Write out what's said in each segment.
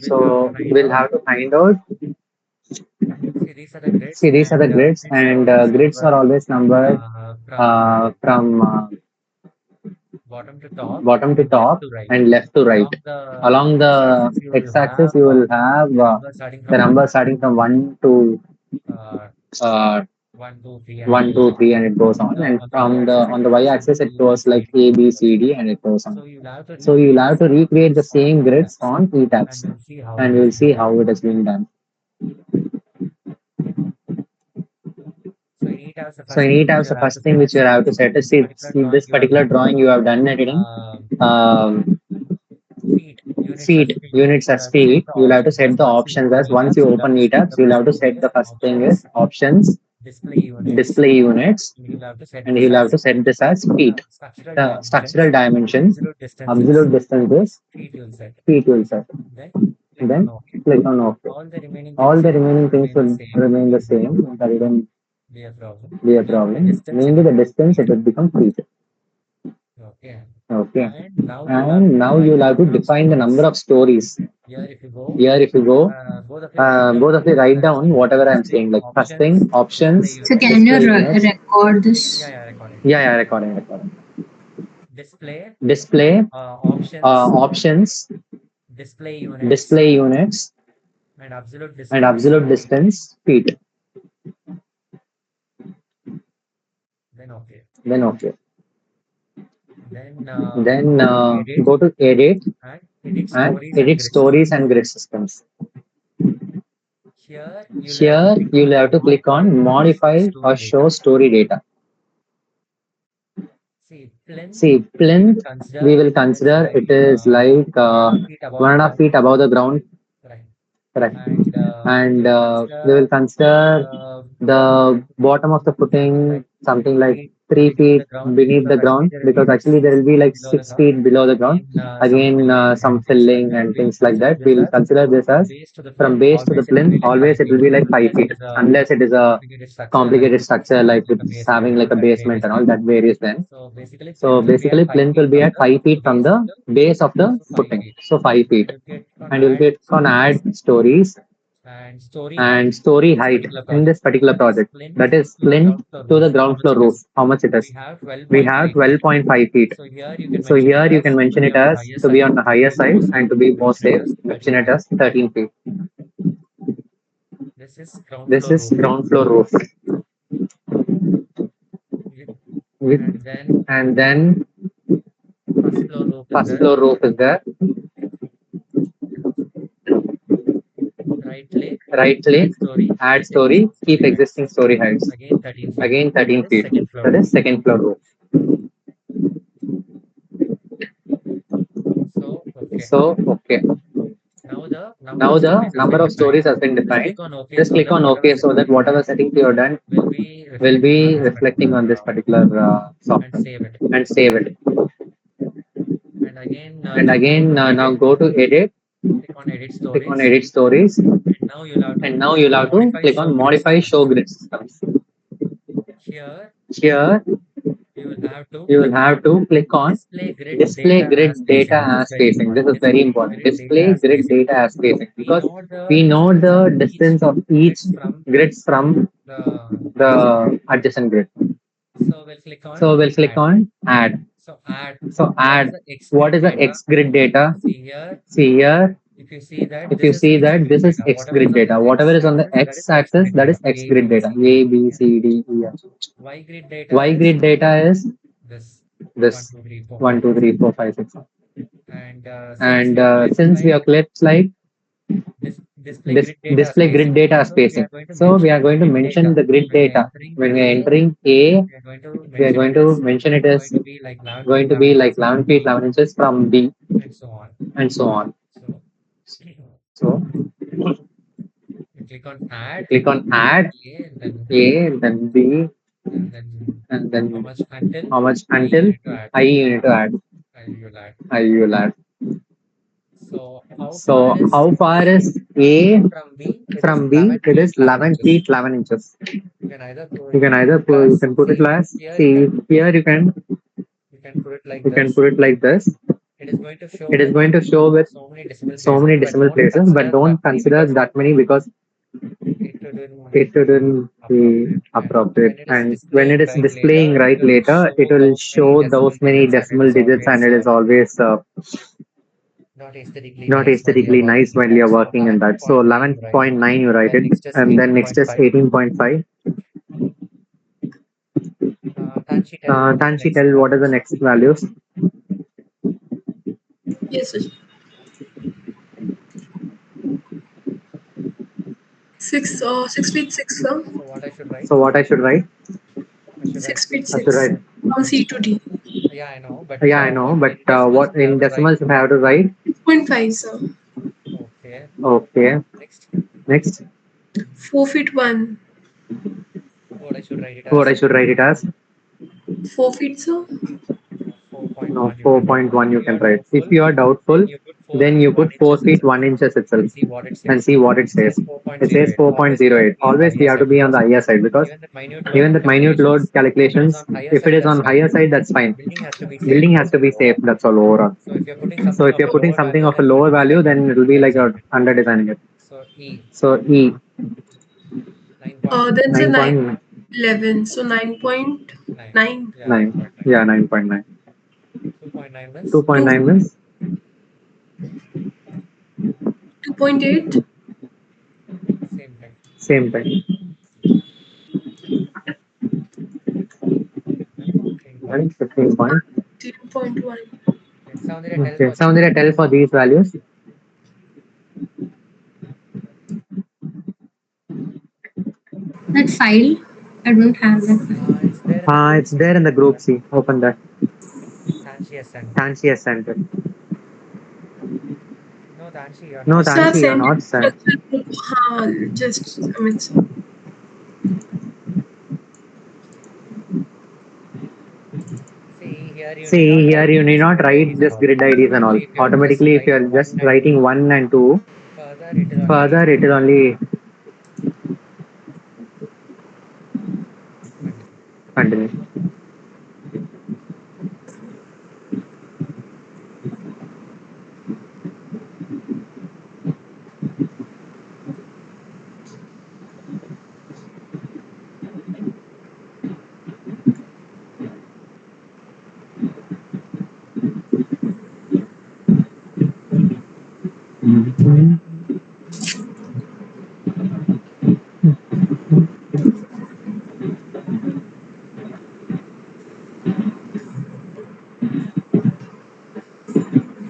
So we'll have to find out. See, these are the grids, and grids are always numbered from bottom to top and left to right. Along the x-axis, you will have the number starting from 1 to uh, 1, 2, 3, and it goes on. And from the on the y-axis, it goes like A, B, C, D, and it goes on. So you'll have to recreate the same grids on ETABS, and you'll see how it is being done. So in ETABS, the first thing which you have to set is, see this particular drawing you have done it in um, feet, units as feet. You'll have to set the options as, once you open ETABS, you'll have to set the first thing is options, display units, and you'll have to set this as feet. The structural dimensions, absolute distances, feet will set. And then click on OK. All the remaining things will remain the same. That wouldn't be a problem. Mainly the distance, it will become feet. Okay. And now you'll have to define the number of stories. Here, if you go, both of you write down whatever I'm saying. Like first thing, options. So can you record this? Yeah, recording. Display, options, display units, and absolute distance, feet. Then okay. Then go to edit and edit stories and grid systems. Here you'll have to click on modify or show story data. See, plinth, we will consider it is like 1.5 feet above the ground. Correct. And we will consider the bottom of the footing something like 3 feet beneath the ground, because actually there will be like 6 feet below the ground. Again, some filling and things like that. We will consider this as from base to the plinth. Always it will be like 5 feet, unless it is a complicated structure like it's having like a basement and all, that varies then. So basically, plinth will be at 5 feet from the base of the footing. So 5 feet. And you'll get on add stories and story height in this particular project. That is plinth to the ground floor roof. How much it is? We have 12.5 feet. So here you can mention it as to be on the higher side, and to be more safe, mention it as 13 feet. This is ground floor roof. And then first floor roof is there. Right click, add story, keep existing story heights. Again 13 feet. That is second floor roof. So, okay. Now the number of stories has been defined. Just click on OK, so that whatever settings you have done will be reflecting on this particular software, and save it. And again, now go to edit, click on edit stories, and now you'll have to click on modify show grid systems. Here you will have to click on display grid data as spacing. This is very important. Display grid data as spacing, because we know the distance of each grids from the adjacent grid. So we'll click on add. So add, what is the X grid data? See here, if you see that this is X grid data, whatever is on the X axis, that is X grid data. A, B, C, D, E, F. Y grid data is this 1, 2, 3, 4, 5, 6. And since we have clipped like display grid data spacing, so we are going to mention the grid data when we are entering A. We are going to mention it as going to be like 11 feet 11 inches from B, and so on. So click on add A, then B, and then how much until I you need to add. I you will add. So how far is A from B? It is 11 feet 11 inches. You can either you can put it as, see here you can put it like this. It is going to show with so many decimal places, but don't consider that many because it shouldn't be appropriate. And when it is displaying right later, it will show those many decimal digits, and it is always not aesthetically nice while you're working in that. So 11.9 you write it, and then next is 18.5. Tanshi, tell what are the next values? Yes, sir. 6 feet 6, sir. So what I should write? 6 feet I should 6 write. from C to D. Yeah, I know, but what in decimals if I have to write? 6.5, sir. Okay. Next, 4 feet 1. what I should write it as? 4 feet, sir. No, 4.1 you can write. If you are doubtful, then you put 4 feet 1 inches itself and see what it says. It says 4.08. Always we have to be on the higher side because even that minute load calculations, if it is on higher side, that's fine. Building has to be safe, that's all overall. So if you're putting something of a lower value, then it will be like a under designing it. So E, Then the 9.9. 11. So 9.9. Yeah, 9.9. 2.9 means 2.8. same thing. And 15 point. 0.1. Okay. Sounded tell for these values. That file, I don't have that file. It's there in the group C. Open that. Tanshi has sent it. No, Sir, I've Tanshi, you're sent not sent. it. Just a minute, sir. See, here you need not write this grid IDs and all. Automatically, if you're just writing 1 and 2, further it is only continue.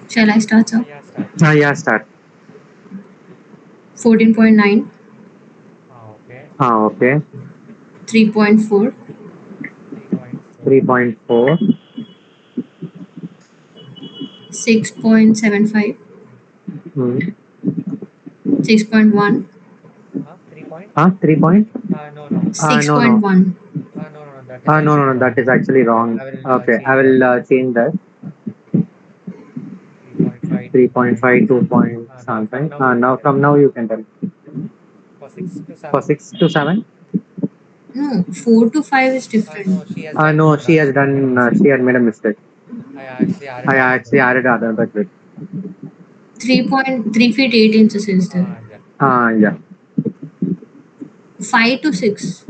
Shall I start, sir? Yeah, start. 14.9, Okay. 3.4, 3.4. 6.75, Hmm. 6.1, 3 point? No, no. 6.1. No, that is actually wrong. Okay, I will change that. 3.5, 2 point something. Now, from now, you can tell. For 6 to 7? No, 4 to 5 is different. No, she has done, she had made a mistake. I actually added other bit. 3.3 feet 8 inches is there. Yeah. 5 to 6.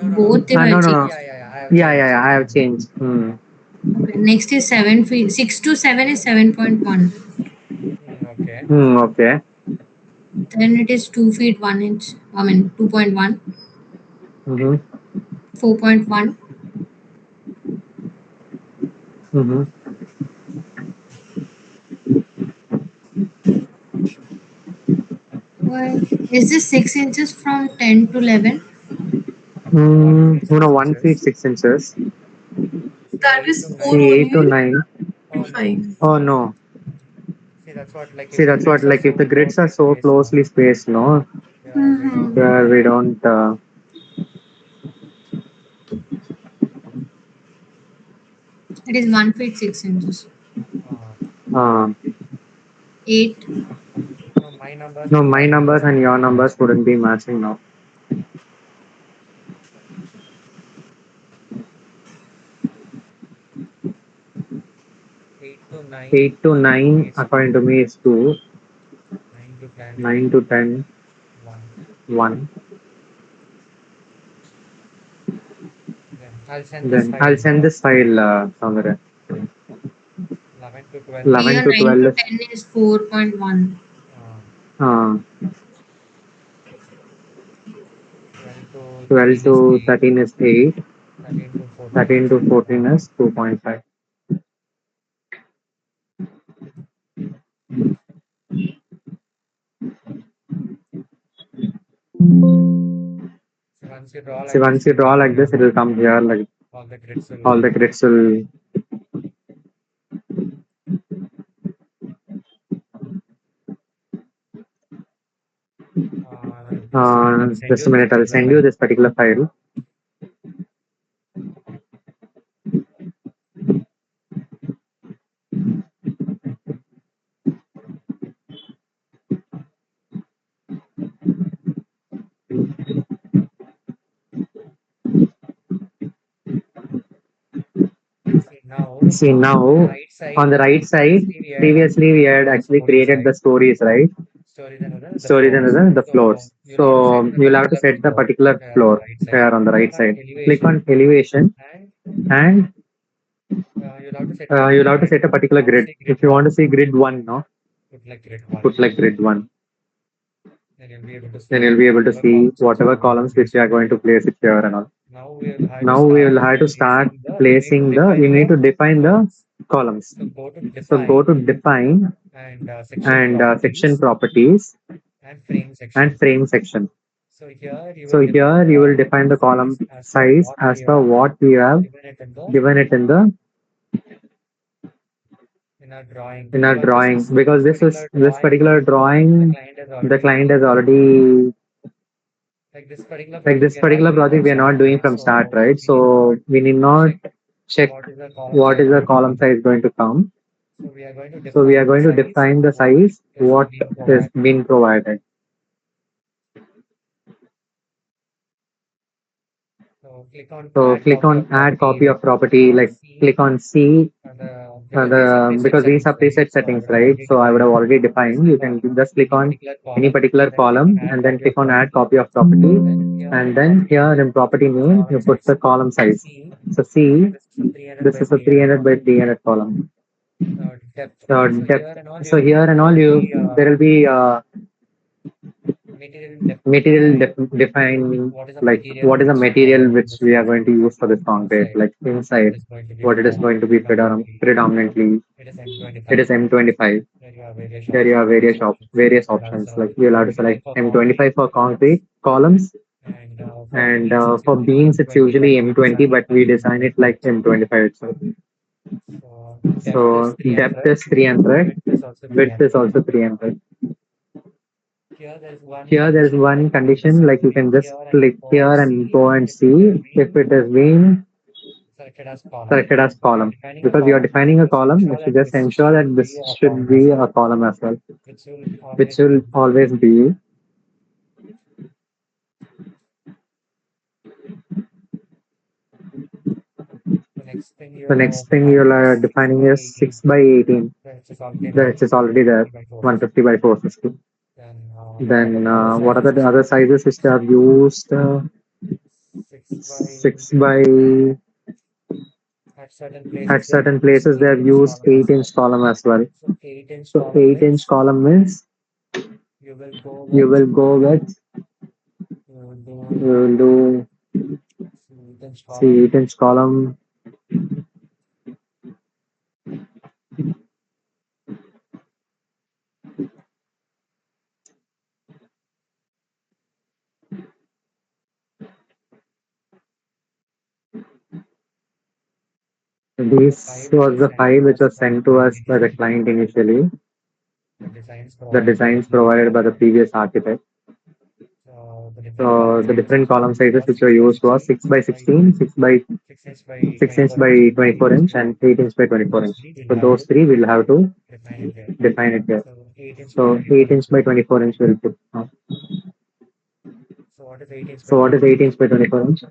Both they No, were no, changed. no. Yeah, I have changed. Okay. Next is 7 feet. 6 to 7 is 7.1. Okay. Then it is 2 feet 1 inch. 2.1. Mm-hmm. 4.1. Mm-hmm. Why? Is this 6 inches from 10 to 11? 1 feet 6 inches. That is 4 See, 8 to only. 9. 5. Oh, no. See, that's what, like, if the grids are so closely spaced, no, where we don't. It is 1 feet 6 inches. Uh, 8. no, my numbers and your numbers wouldn't be matching now. 8 to 9, according to me, is 2. 9 to 10, 1. Then I'll send this file somewhere. 11 Here to 9 12 to is 10 is 4.1. uh, 12 to 13 is 8. 13 to 14 is 2.5. See, once you draw like this, it will come here, like all the grids will. Just a minute, I'll send you this particular file. See, now on the right side, previously we had actually created the stories, right? Stories and the floors. So you'll have to set the particular floor here on the right side. Click on elevation and you'll have to set a particular grid. If you want to see grid 1, no, put like grid 1. Then you'll be able to see whatever columns which you are going to place it here and all. Now we will have to start placing you need to define the columns. So go to define and section properties and frame section. So here you will define the column size as per what we have given it in our drawing, because this particular drawing the client has already, like this particular project we are not doing from start, right? So we need not check what is the column size going to come. So we are going to define the size what is being provided. So click on add copy of property, like click on C, because these are preset settings, right? So I would have already defined. You can just click on any particular column and then click on add copy of property. And then here in property name, you put the column size. So C, this is a 300 by 300 column. So depth. So here and all there will be material define, like what is the material which we are going to use for this concrete, like inside what it is going to be predominantly. It is M25. There you have various options, like you'll have to select M25 for concrete columns, and for beams it's usually M20, but we design it like M25 itself. So depth is 300, width is also 300. Here there is one condition, like you can just click here and go and see if it has been selected as column. Because you are defining a column, you should just ensure that this should be a column as well, which will always be. The next thing you're defining is 6 by 18. Which is already there, 150 by 450. Then what are the other sizes which they have used? 6 by, at certain places they have used 8-inch column as well. So 8-inch column means you will go with, you will do, see, 8-inch column. This was the file which was sent to us by the client initially, the designs provided by the previous architect. So the different column sizes which were used was 6 by 16, 6 inch by 24 inch, and 8 inch by 24 inch. So those three we'll have to define it here. So 8 inch by 24 inch will put. So what is 8 inch by 24 inch?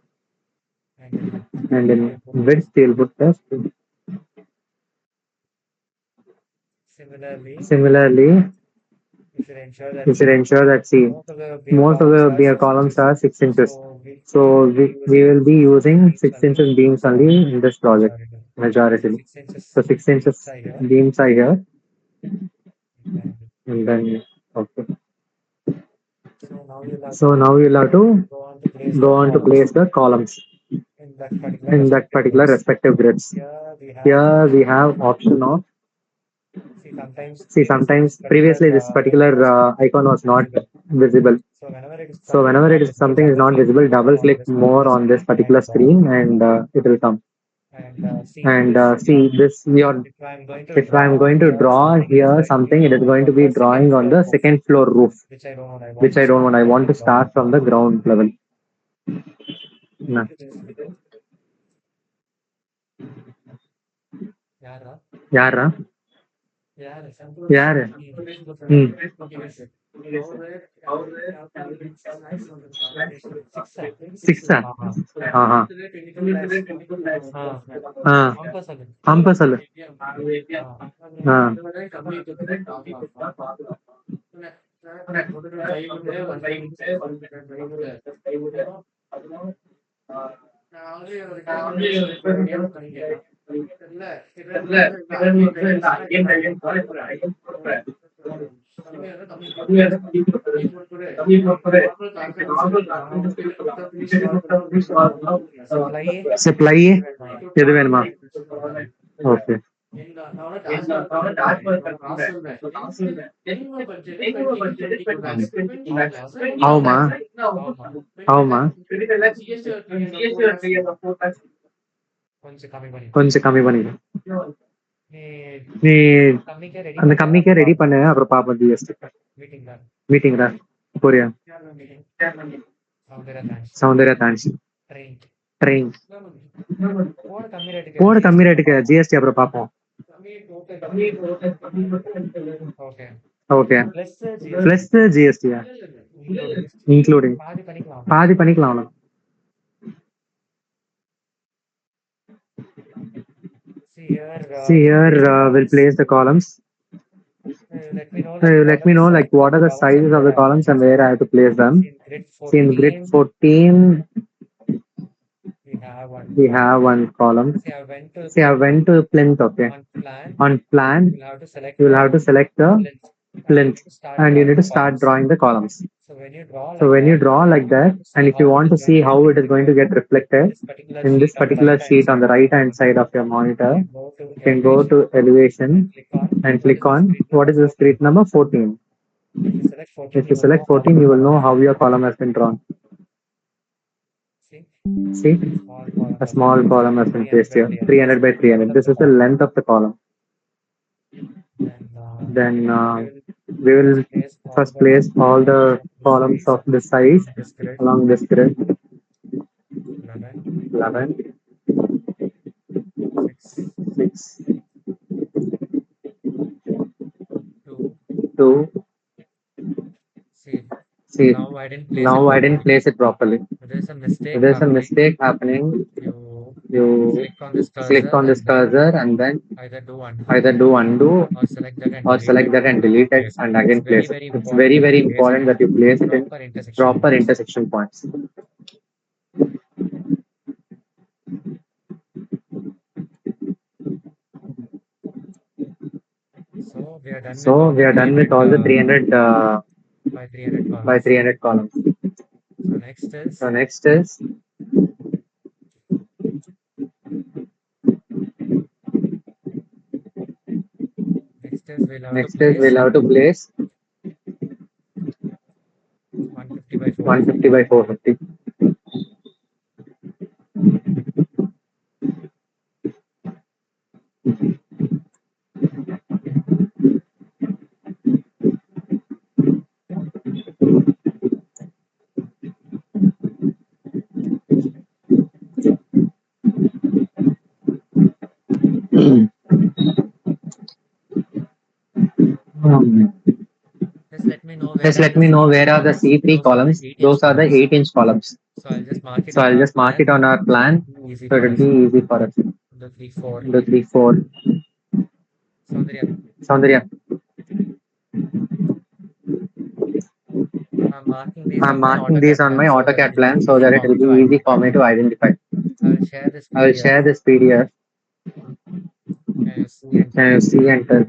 And in width you'll put as Similarly, you should ensure that, see, most of the beer columns are 6 inches. So we will be using 6 inches beams only in this project, majority. So 6 inches beams are here, and then, okay. So now you'll have to go on to place the columns in that particular respective grids. Here we have option of, see, sometimes previously this particular icon was not visible. So whenever it is something is not visible, double click more on this particular screen and it will come. And see this, your, if I'm going to draw here something, it is going to be drawing on the second floor roof, which I don't want. I want to start from the ground level. No. ಯಾರ ಯಾರು ಹ್ಮ್ six ಹಾ ಹಾ ಹಾ ಹಂಪಸಲು ಹಾ supply எது வேணுமா okay ஆகுமா ஆகுமா கொஞ்சம் கம்மி பண்ணிடு நீ அந்த கம்மிக்கே ரெடி பண்ணு அப்புறம் பாப்போம் ஜிஎஸ்டி மீட்டிங் தான் புரியா சௌந்தர்யா தேங்க்ஸ் ட்ரெயின் போடு கம்மி ரேட்டுக்கு ஜிஎஸ்டி அப்புறம் பார்ப்போம் ஓகே பிளஸ் ஜிஎஸ்டியா இன்க்ளூடிங் பாதி பண்ணிக்கலாம் அவ்வளோ see here we'll place the columns. Let me know like what are the sizes of the columns and where I have to place them. See in grid 14 we have one column. See I went to plinth, okay. On plan you will have to select the plinth and you need to start drawing the columns. So when you draw like that, and if you want to see how it is going to get reflected in this particular sheet on the right hand side of your monitor, you can go to elevation and click on what is the street number 14. If you select 14, you will know how your column has been drawn. See, a small column has been placed here, 300 by 300. This is the length of the column. Then we will first place all the columns of the size along this grid. 11, 6, 2. See, now I didn't place it properly. If there's a mistake happening, you click on this cursor and then either do undo or select that and delete it and again place it. It's very, very important that you place it in proper intersection points. So we are done with all the 300 by 300 columns. So next is we'll have to place 150 by 450. Just let me know where are the C3 columns. Those are the 8-inch columns. So I'll just mark it on our plan so it will be easy for us. The 3, 4. Soundarya, I'm marking these on my AutoCAD plan so that it will be easy for me to identify. I will share this PDF. Can you see and tell?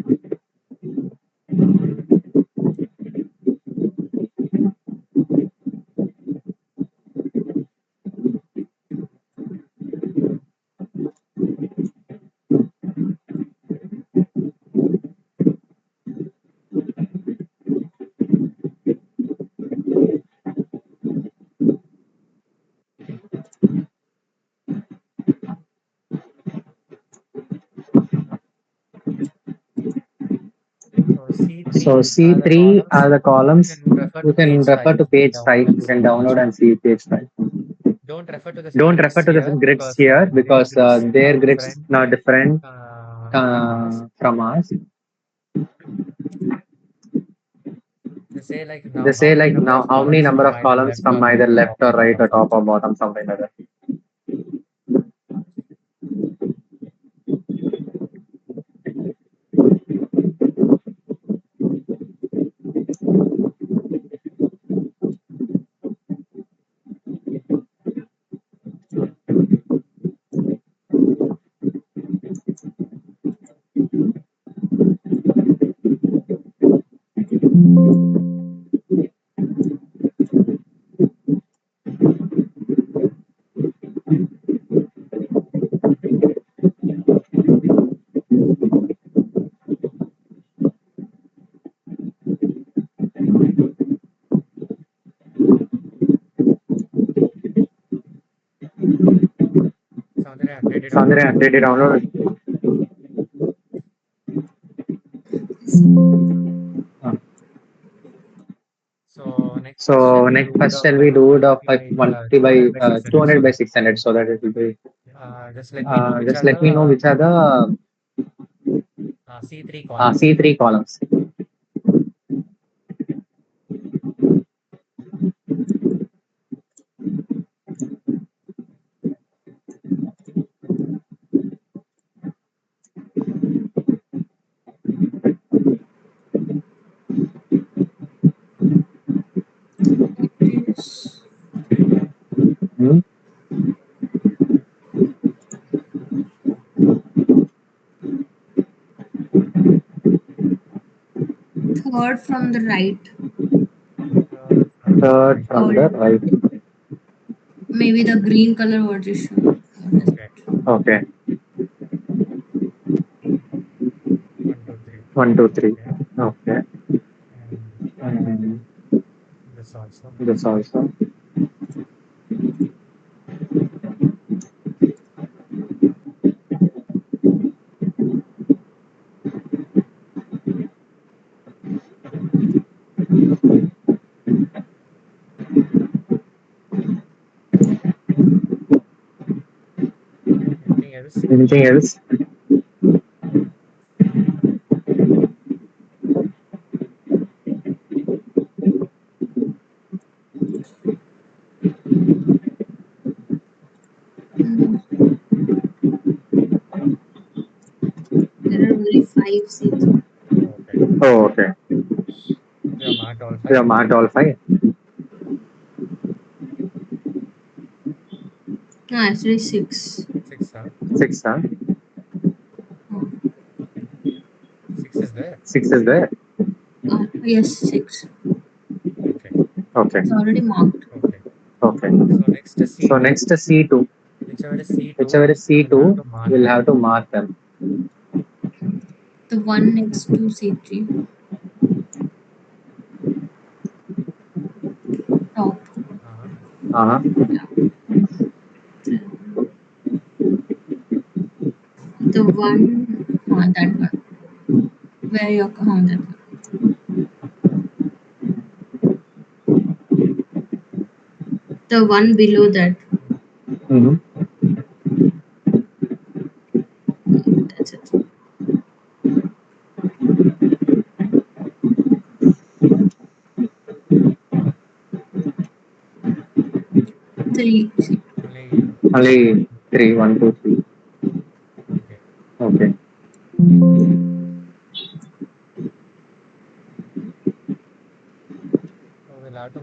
So C3 are the columns. You can refer to page 5. You can download and see page 5. Don't refer to the grids here because their grids are different from ours. They say like now how many number of columns from either left or right or top or bottom, something like that. Soundria, did you download it? Uh, So next first shall we do the 150 by 200 by 600 so that it will be. Just let me know which are the C3 columns. It Hmm? is third from the right. Third from the Third. right. Maybe the green color what is shown. What is it? Okay. 1, 2, 3. Okay. And this also. Anything else? No, there are only 5 seats. Oh, okay. We have marked all 5. No, actually 6. 6, huh? Oh, 6 is there. yes, 6. Okay. It's already marked. Okay. So next is C2. Whichever is C2, we'll have to mark them. The one next to C3. Top. Uh-huh. Yeah. The one, that one. Where you're, that one. The one below that. Mm-hmm. That's it. Three. Only 3, 1, 2, 3. Okay.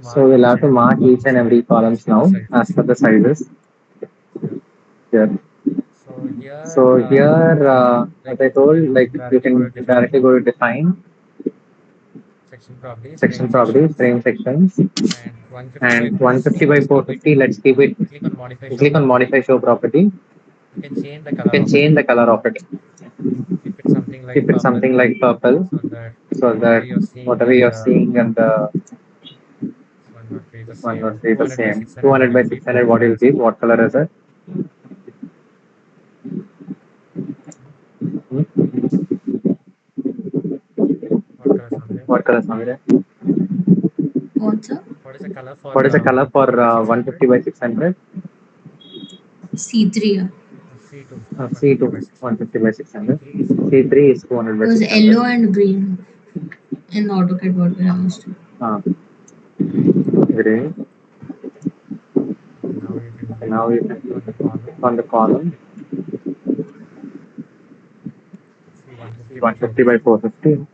So we'll have to mark each and every columns now as per the sizes here. So here, as I told, like you can directly go to define section properties, frame sections, and 150 by 450. Let's keep it. Click on modify show property. You can change the color of it. Keep it something like purple, so that whatever you're seeing and the one will be the same. 200 by 600. What will be? What color is it? Hmm? What color is it? What's up? What is the color for 150 by 600? C3. C2, 150 by 600. C3 is 200 It by was 600. yellow and green in AutoCAD what we used. Ah, gray. And now you can click on the column 150 by 450.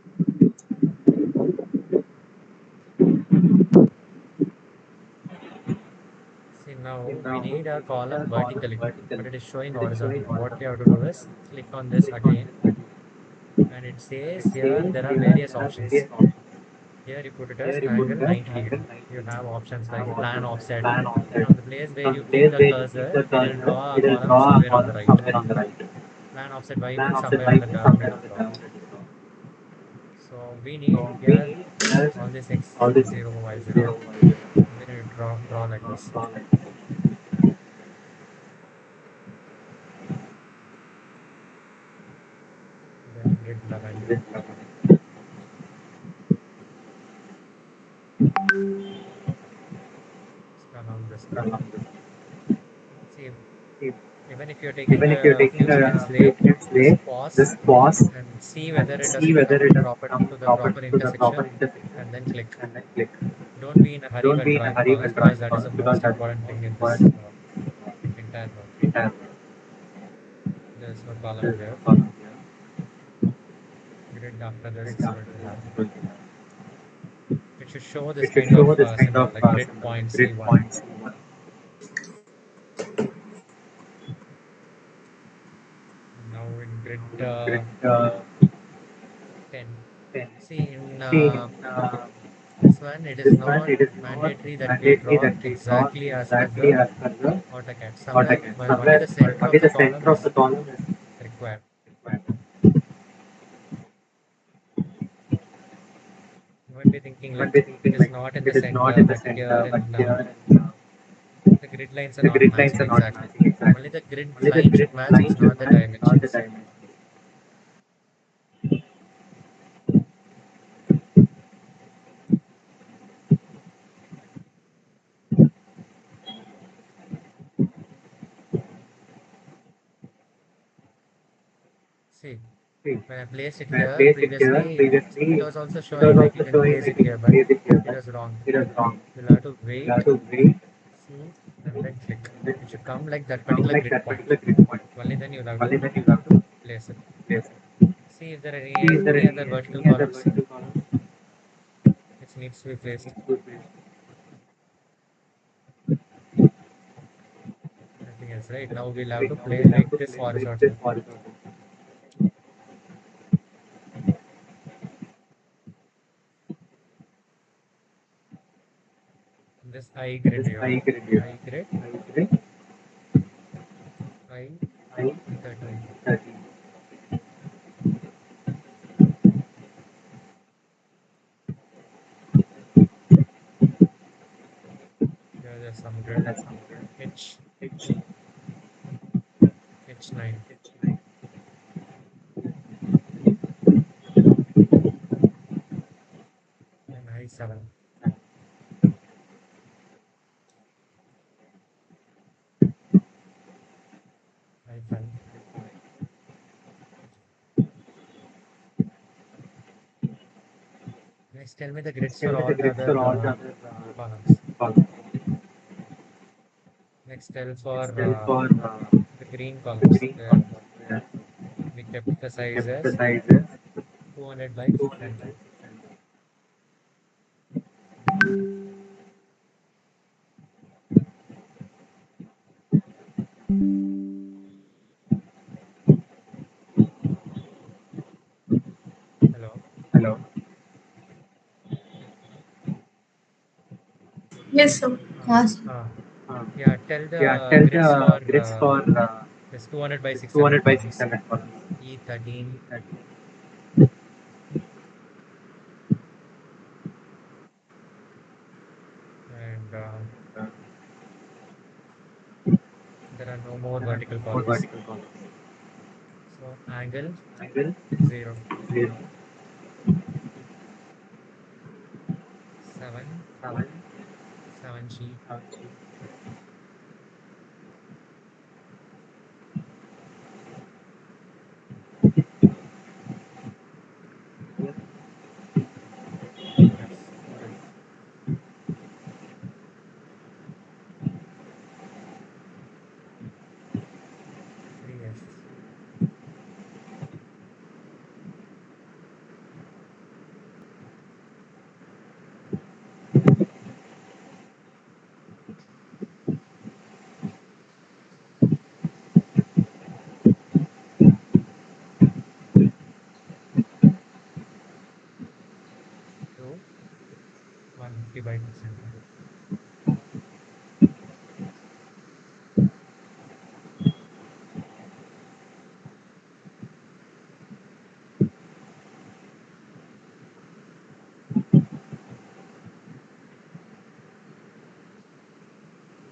Now we need a column vertically. It is showing horizontal. What you have to do is click on this again, and it says here there are various options. Here you put it as angle 90 degree. You have options like plan offset. From the place where you keep the cursor, it will draw a column somewhere on the right. Plan offset by put somewhere on the down at the top. So we need here all this X0, Y0. Draw like this. This along this. Even if you're taking a few minutes late, just pause and see whether it has come proper to the proper intersection and then click. Don't be in a hurry while drawing the column because that's the most important thing in this entire work. There's no column here. Grid after this is going to have. It should show this kind of symbol like grid points C1. In grid 10. See, in this one, it is not mandatory that we draw exactly as per the AutoCAD. Somewhere, only the center of the column is required. You might be thinking like it is not in the center, but here in the grid lines are not matching exactly. Only the grid line should match, not the dimension. See, when I placed it here previously, it was also showing like you can place it here, but it was wrong. You have to wait and then it should come like that particular grid point. Only then you have to place it. See if there are any other vertical columns which needs to be placed. Right, now we'll have to make this horizontal. This I grid here. I grid I 30. There are some grid. H H9. Just tell me the grids for all the other columns. Next tell for the green columns where we kept the sizes 200 by 600. Hello. Yes, sir. Uh, Awesome. uh, Uh, yeah, tell yeah, the tell grids for the grids for this 200 by this 600 200 by columns. 600 columns. E13 and Uh, there are no more there are vertical four columns. vertical columns. So angle Angle 0, 0, 7, 7, 7G. 7. Yes, correct. 3S. To 150 by 600.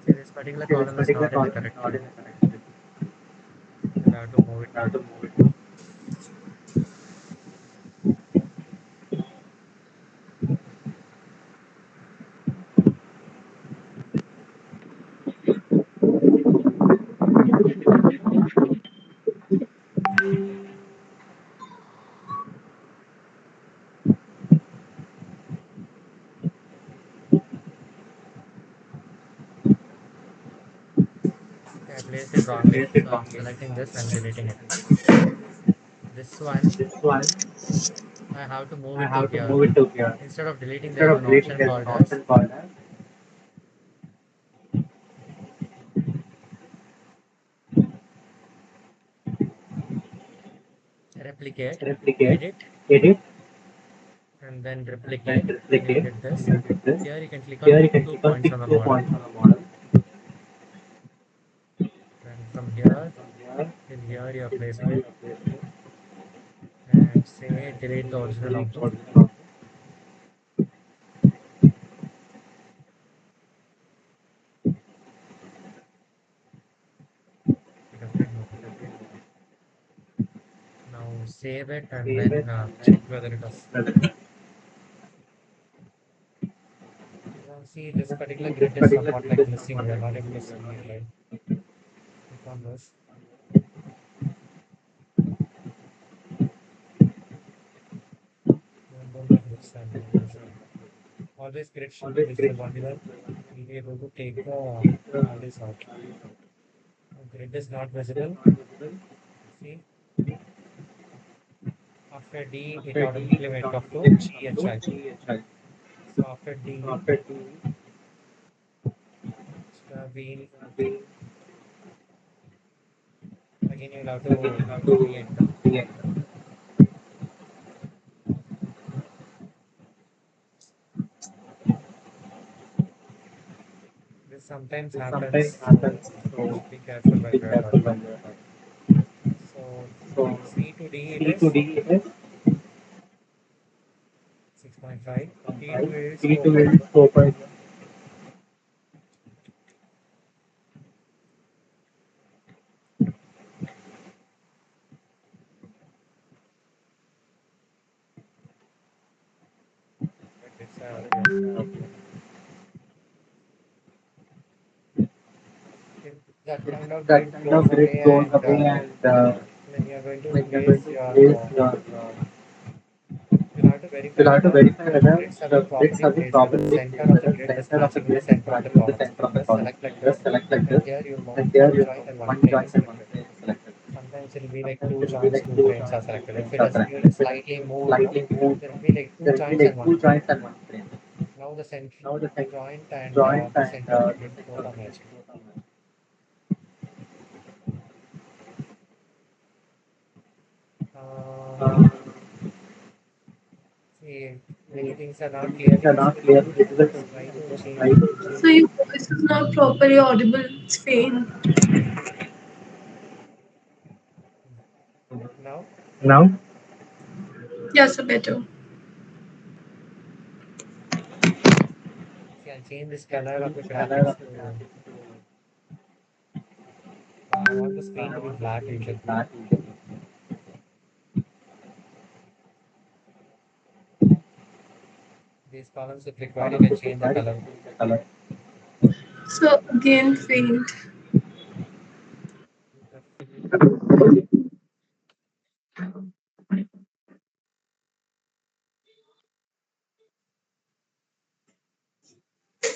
See, this particular Okay, this column is particular not in the column is correct not way. in the correct way. You'll have to move it. I have to move it. Okay, I placed it I wrongly. placed So it I'm wrongly. selecting this and deleting it. This one, This one, I have to move I it to have to here. move it to here. Instead of deleting, there Instead is of an deleting, option there is an called as option called as replicate, replicate, edit, edit, and then then replicate, and you'll replicate, get and this. you'll get this. Here you can click Here on you can 2 click on points pick on the two model. points on the model. And from here From here, till here, you're till placing here, it. you place it. And say delete the Say original delete the object original object. because we know. Now save it and Save it then and then check whether it is. present it. See, this particular See, this grid is particular somewhat grid like is missing. somewhat We are like not able to missing. We are see not it, able right? to Click on this. And then the grids and this. Always grids should be always grid visible. should Only be then visible. we'll be able to take the Take the values out. values out. Grid is not Grid is visible. not visible. See, after D, it After D, automatically it went up to automatically went up to GHI. GHI. So after So D, after D, should have been, we again, you'll have again to have to re-enter. re-enter. This sometimes This sometimes happens, happens, so so be careful while be we are careful talking. when you're talking. So So C to D it C to is D is 6.5, T to 6.5, A is C to is 4.1. 4.1. It's here. If that kind of That grid kind goes of grid away goes and away, and then you're going to when you're going place to your, place your, you'll have to verify you'll have to whether verify the whether grids have the been grids properly have been placed, whether the properly center placed, of the whether the grid is center of the matching with the grid is center of the matching with the column. So center you of the just column. select like Just this, select like and this, here you and mark here one you joint know and one one frame is joint and one selected. frame is selected. Sometimes it'll be like Sometimes two it will be joints, like two two frames are joints, two selected. If frames it are has selected. been If it has slightly been moved, no, slightly moved, there will be like two there will be joints and like one two frame. joints and one frame. Now the center, Now the the joint and joint the and center of the the grid center both of are the grid matching. both are matching. Uh, Uh, many things are not clearly visible to me. Just try to change So your voice is not properly audible. It's faint. now. Now, Yeah, so better. See, I'll change this color of the graphics to. I want the screen to be black usually. These columns, if required, you can change the color. So again, faint.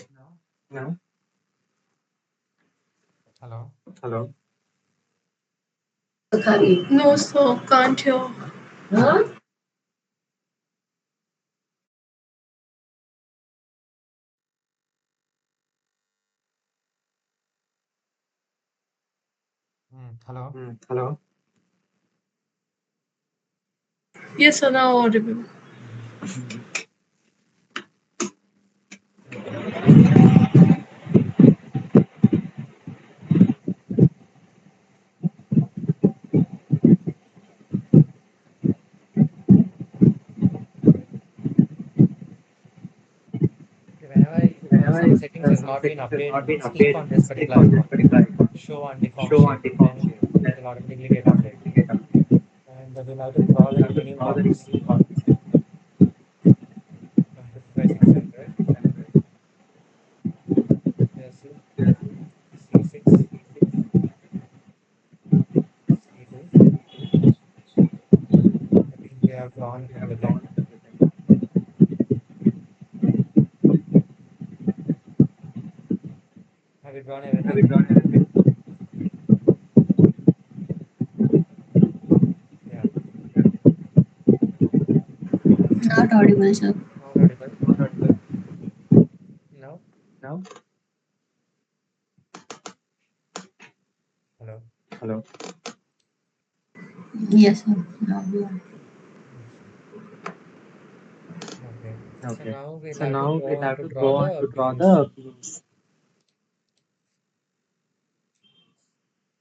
No. now, Hello. hello. No, so can't hear. Hello. Hello. Yes, so now audible. Okay. Okay, whenever some settings has not been updated, just click on this particular icon, show on deform shape, then it will automatically get updated. And we'll have to draw the remaining columns. By 600. Yes, C6, C2. I think we have drawn everything. Have you drawn everything? Yeah. Not audible, sir. Not audible. No. Now, Hello. hello. Yes, sir. Now we are. Okay. So Okay. now we'll So have to now go we'll on have to to draw go on the to draw beams. the beams.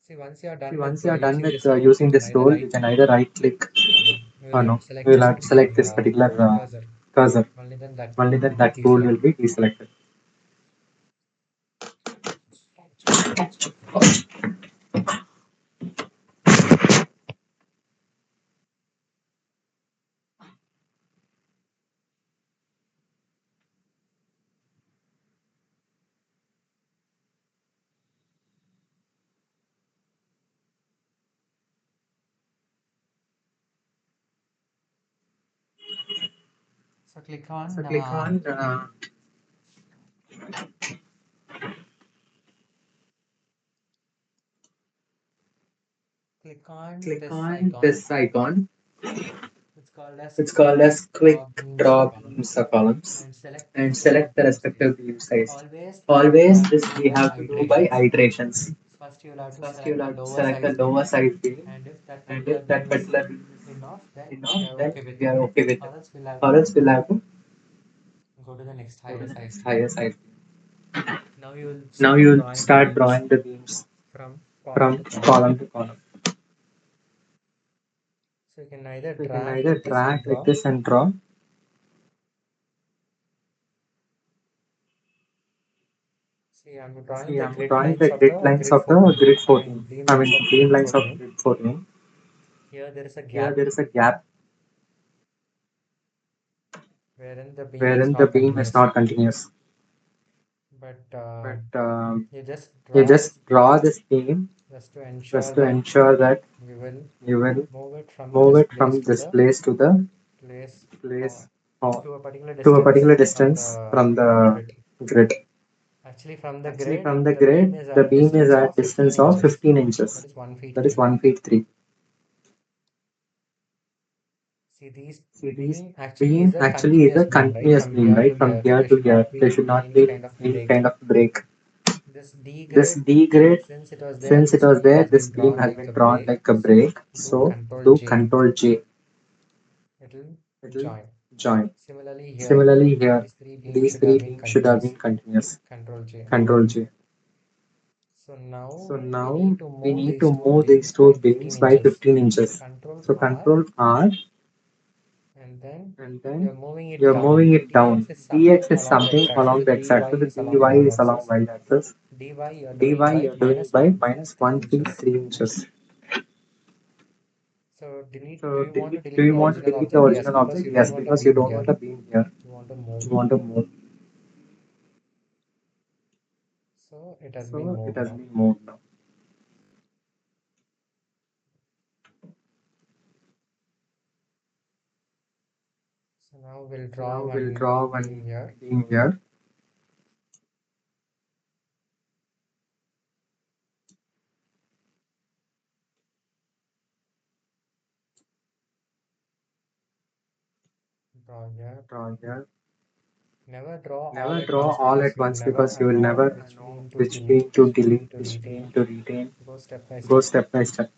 See, once you are See, done with once you are done using with this tool, you using can this either tool, you right can click either right click or no. You will or have no. to select You will this have to particular select this particular cursor. cursor. Only then that Only tool then will be that tool will deselected. be deselected. So So click on this icon. this icon. It's called as It's called quick as quick draw beams or draw columns, beams or columns, and select the and respective select the beam size. respective beam size. Always this we Always have to this do we by have to do by iterations. iterations. First, you will have to First you select will the have to lower select the size lower beam, side beam, and if that and particular if that beam is particular beam is enough, then we enough, are then okay with we it. are okay with Or it. else we'll have Or to else we'll have to go to the next go higher to the size next beam. higher side. Now you will Now start you'll drawing the start beams drawing the beams from column from to column. column to column. So you can either So you can drag either like this and drag like draw. this and draw. See, I'm drawing See, the I'm grid drawing lines the of grid the lines grid of the 14. grid I mean, 14. beam I lines mean, of beam grid lines of 14. grid 14. Here there is a Here gap there is a gap wherein the beam is wherein the not beam is continuous. not continuous. But But you just you draw this just beam draw this beam just to ensure just to that ensure that you will you will move it from move this it place from to this the place to the place or place or to a particular to a distance particular from distance the from the grid. grid. Actually, from the Actually, grid, from the the beam grid, is the at beam is distance at of 15 distance of inches. 15 That inches. is 1 feet That is 3. 1 feet 3. See, these See, this beam actually is beam a actually is continuous a beam, right? continuous From beam, here right? to From here, here there to should here, not there be should not any be kind of any break. kind of break. This D This grid, D grid, since it was there, since it this was beam there, has this been beam drawn has like been a drawn break. like a So break. do So Control do J. Control J. It will It will join. join. Similarly, here, Similarly, here, these three beams these should have three been beams should have been continuous. continuous. Control J. Control J. So So now we now need to we move need these to two move these beams two by 15 beams by inches. 15 inches. Control So R, Control R, and then and you're then moving it you're moving down. it dx down. is dx something is along the something x-axis. along The the dy x-axis. The is along the dy is along y-axis. y-axis. dy you're dy doing by you're doing minus by 153 -153 inches. inches. So do So you want to do delete you the want to original delete the object? Yes, original because object? you don't Yes, want a because you beam don't here. want a beam here. You want to move. You want to move. So it has been So it moved has now. been moved now. So now we'll So draw now we'll one draw beam one here. beam here. Draw here. Draw here. Never draw all Never at draw once all because at you will once never because you will know never which know beam to which delete, beam to which beam delete, to which beam retain. to retain. Go step by Go step. step by step.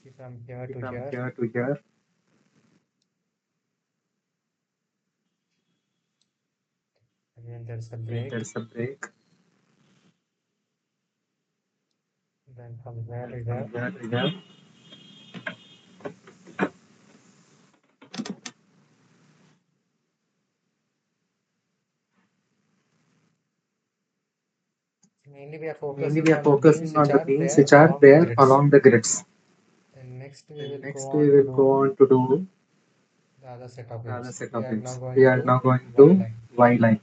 See from here See to from here. here to here. Again, there's a Again, break. there's a break. Then from here Then to from here. here to here. Mainly we are Mainly we focusing are on the beams focusing which on the are beams there which are along the there grids. along the grids. And next we And will go next we on to will go do on to do the other set of the other beams. set We of are now beams. We going are now to going Y to line. Y line.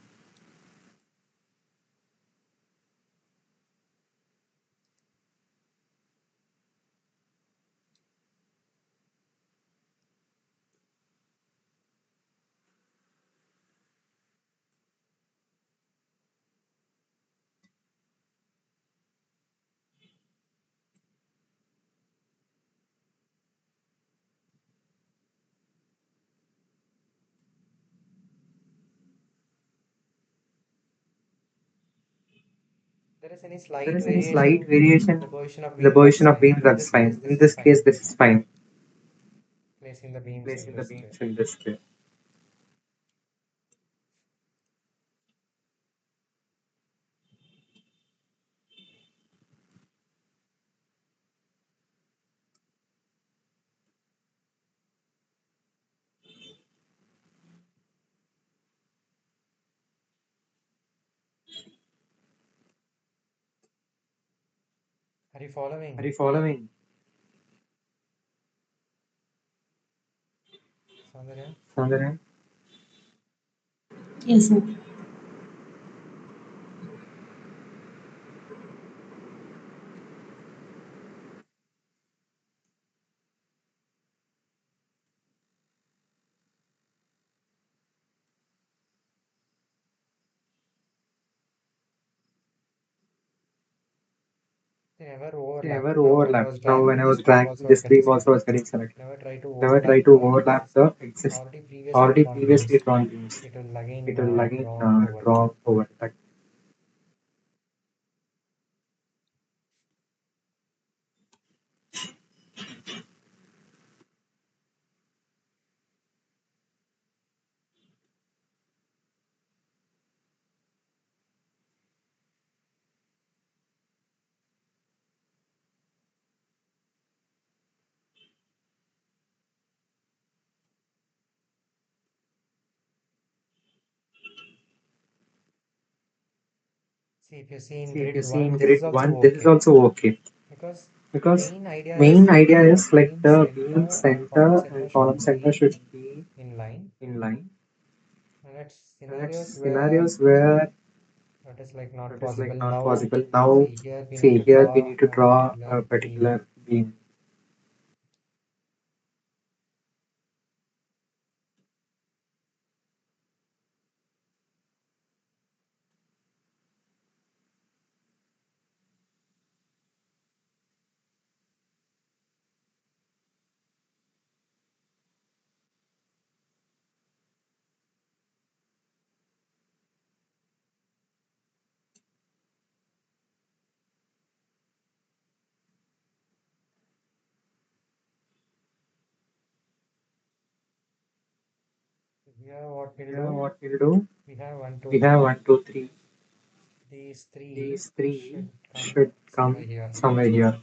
There is any There slight is any slight variation variation in the position of in the beam, that's position of fine. beams, In that's this case, fine. In this is this fine. case, this is fine. Placing the beams in Placing the this way. beams in this way. Are you Are following, you following, Soundarya? Sandra? Yes, sir. They never They overlap. never Now when I overlap. was Now when dragging I this was beam dragging also was this getting beam also selected. was getting selected. Never try to Never try overlap to the overlap the exist already previously already drawn previously beams. drawn beams. It will again It will again draw over that. draw over that. See, if you see in See, if you grid see 1, in this is grid also 1, this is okay. also okay. Because Because main idea main is like idea the is like beam the beam center and column center center and column should center be should be in line. in line. And at And at scenarios where scenarios where that is like not that is like possible. not Now, possible. Now, see here we need see to here we draw need to a draw particular a beam. particular beam. Here, what we'll Here do, what we'll do, we have one, we two, have three. 1, 2, 3. These three These three should come should somewhere come here. somewhere here.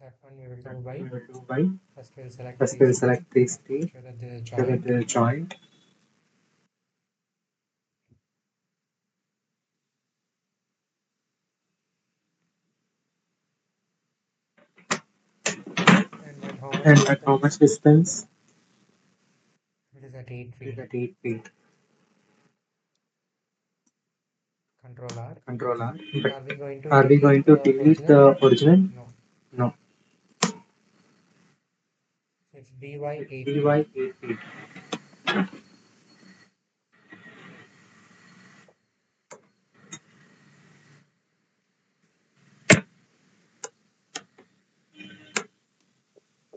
That one we will do We by, will do by, first we'll select first these we'll three, select these three, show that they so that joint, they're joined, and at how much and at how much distance? distance? It is at 8 It is feet. at 8 feet. Control R. Control R. But But are we going to are we delete going to the delete original? the original? No. No. It's by 8 feet. DY 8 feet.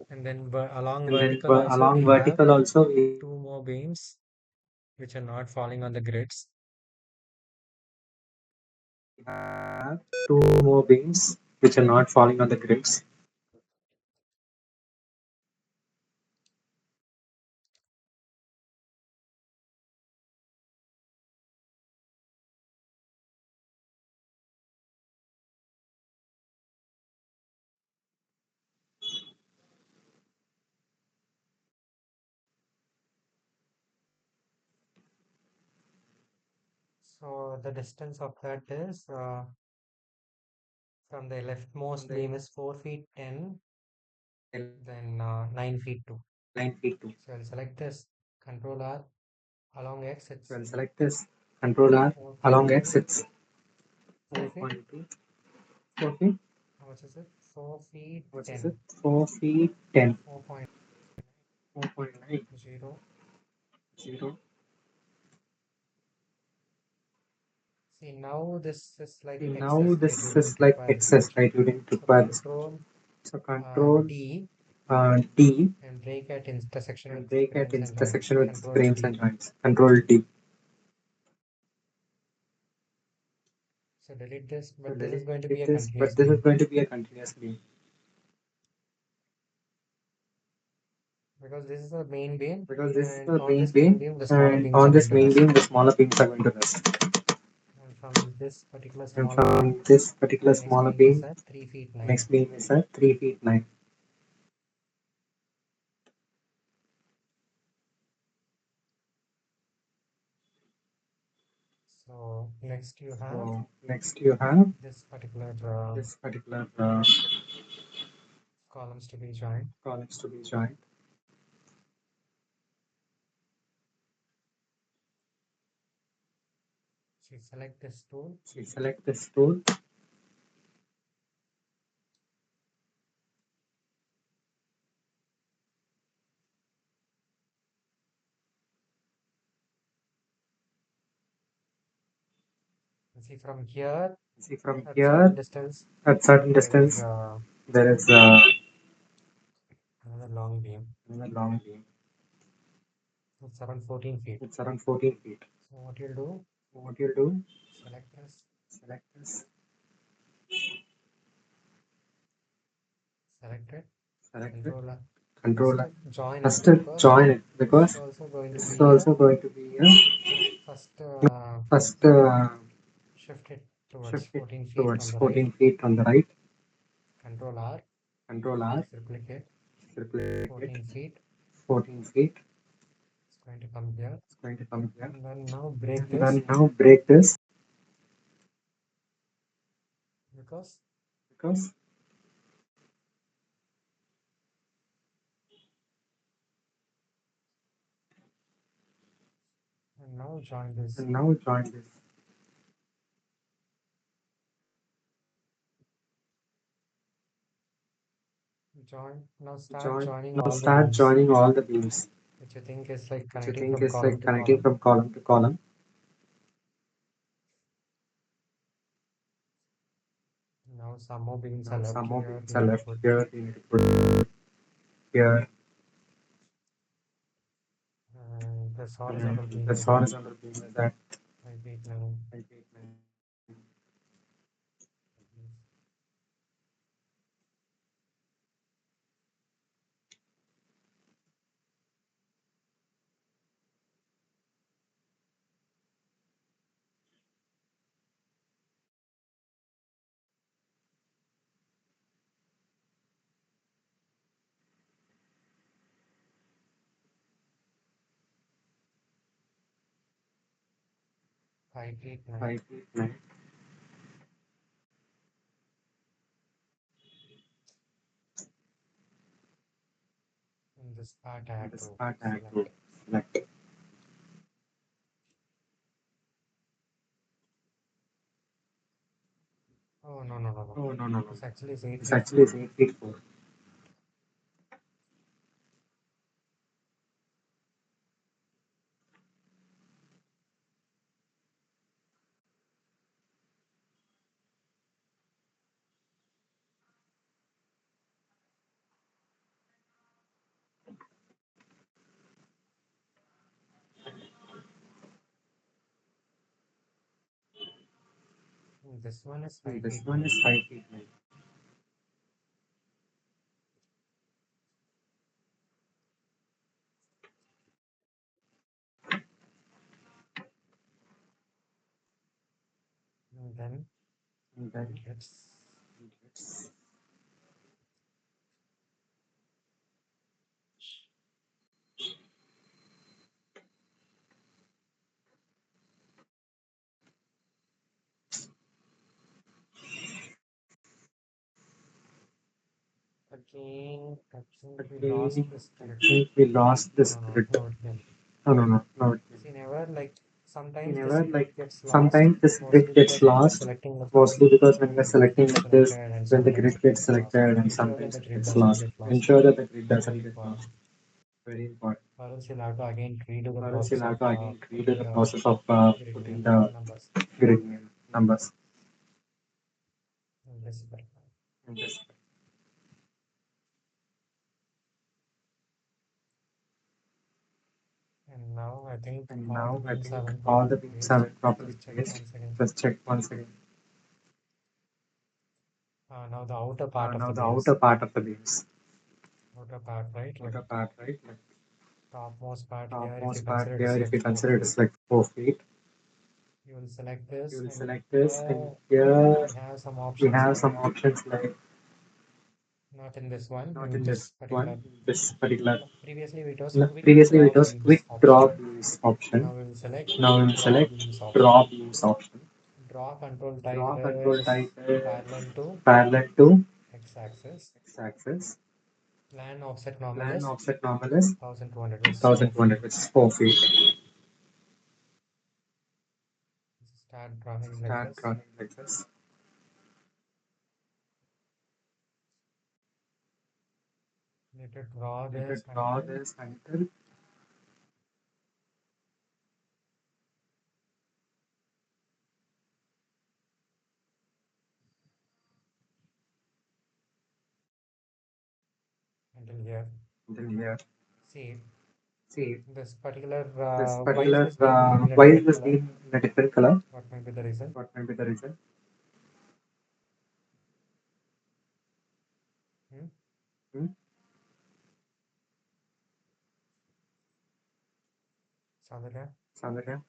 And then along And then vertical also along we have vertical also we two more beams which are not falling on the grids. have two more beams which are not falling on the grids. So the distance of that is from the leftmost beam is 4 feet 10, then 9 feet 2. 9 feet 2. So I'll select this, Control R, along X it's We'll select this, Control R, along 4.2, X it's 4 feet. 4.2. 4 feet. How much is it? 4 feet What is 10. it? 4 feet 10. 4.0. 4.9. 0. See, now this is like See, now excess, right? You this didn't is like require this excess, much. right? You didn't So require this much. Control So Control D D and break at intersection and with break at frames and joints. intersection with Control frames and D. joints. Control D. So delete this, So but this is going to be delete a this, continuous but this is beam going to be a continuous beam because this is the main beam, because this is and the on main this main beam, beam, the smaller and beams on are going this to main rest. beam, the smaller beams are going to rest. And from this particular And smaller beam, from this particular the next smaller beam is beam, at 3 feet next 9. beam is at 3 feet 9. So next you have So next you have this particular this particular columns to be joined. columns to be joined. So you select this tool. So you select this tool. See from here See from at certain here distance, at certain there is distance there is another long beam. another long beam. It's around 14 feet. It's around 14 feet. So what you'll do, So what you'll do, select this, select this, select it, select it, controller. control First it. join it First because join it this is because also going to this is be a also going to be a first first shift it towards shift it 14 feet from towards the right. 14 feet on the right. Control R, Control R, replicate replicate it, 14 feet. 14 feet. It's going to come here. It's going to come here. And then now break And this then now break this because because and now join this. and now join this. Join. Now start Join. joining Now all the start beams joining all the beams which you think is like which you connecting think from is column like to connecting column. from column to column. Now some more beams are Now left some more here. beams We are need to left put here. We need to put here. this horizontal beam This is at horizontal beam is at 5 feet 9. 5 feet 9. 5 feet 9. In this part, I have to select. Oh, no, no, no, no. This actually is 8 feet 4. This one is 5 feet 9. And then let's again. I think we lost the spirit. No, no, no, no, again. See, never like sometimes this grid gets lost, mostly because when you're selecting like this, when the grid gets selected and sometimes it gets lost. Ensure that the grid doesn't get lost. Very important. Or else you'll have to again redo the process of putting the grid name numbers in this bit. And now I think all the beams are in properly placed. Just check once again. Now the outer part of the beams. Outer part, right? Like topmost part here, if you consider it is like 4 feet, you will select this, and here we have some options like not in this one, in this particular. Previously, it was quick draw beams option. Now we will select draw beams option. Draw control type is parallel to x-axis. Plan offset normal is 1200, which is 4 feet. Start drawing like this. Need to draw this until here. See, this particular why is this beam in a different color? What might be the reason? Hmm? Sounded here?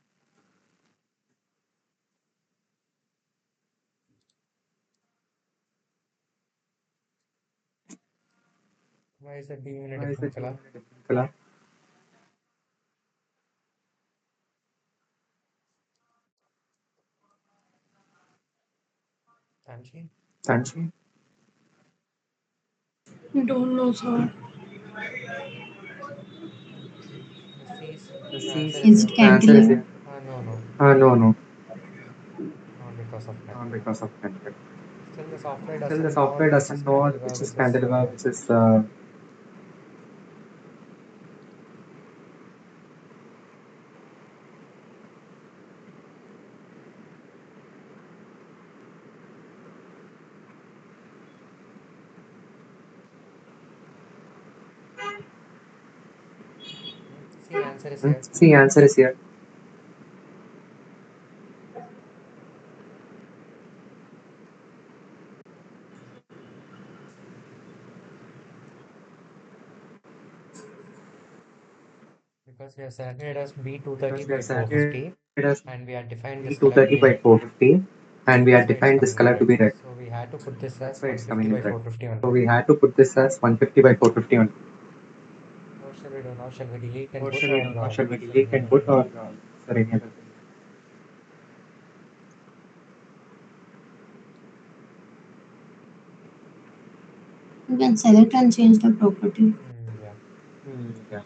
Why is that beam in a different color? Tanchi? Don't know, sir. The answer is Is here. it cantilever? No, no, not because of cantilever. Still, the software doesn't know which is cantilever, which is see, answer is here. Because we have selected it as B230 by 450 and we have defined this color to be red. That's why it's coming in red. So we had to put this as 150 by 450 only. What shall we do now? Shall we delete and put or shall we name it again? You can select and change the property. Yeah. Yeah.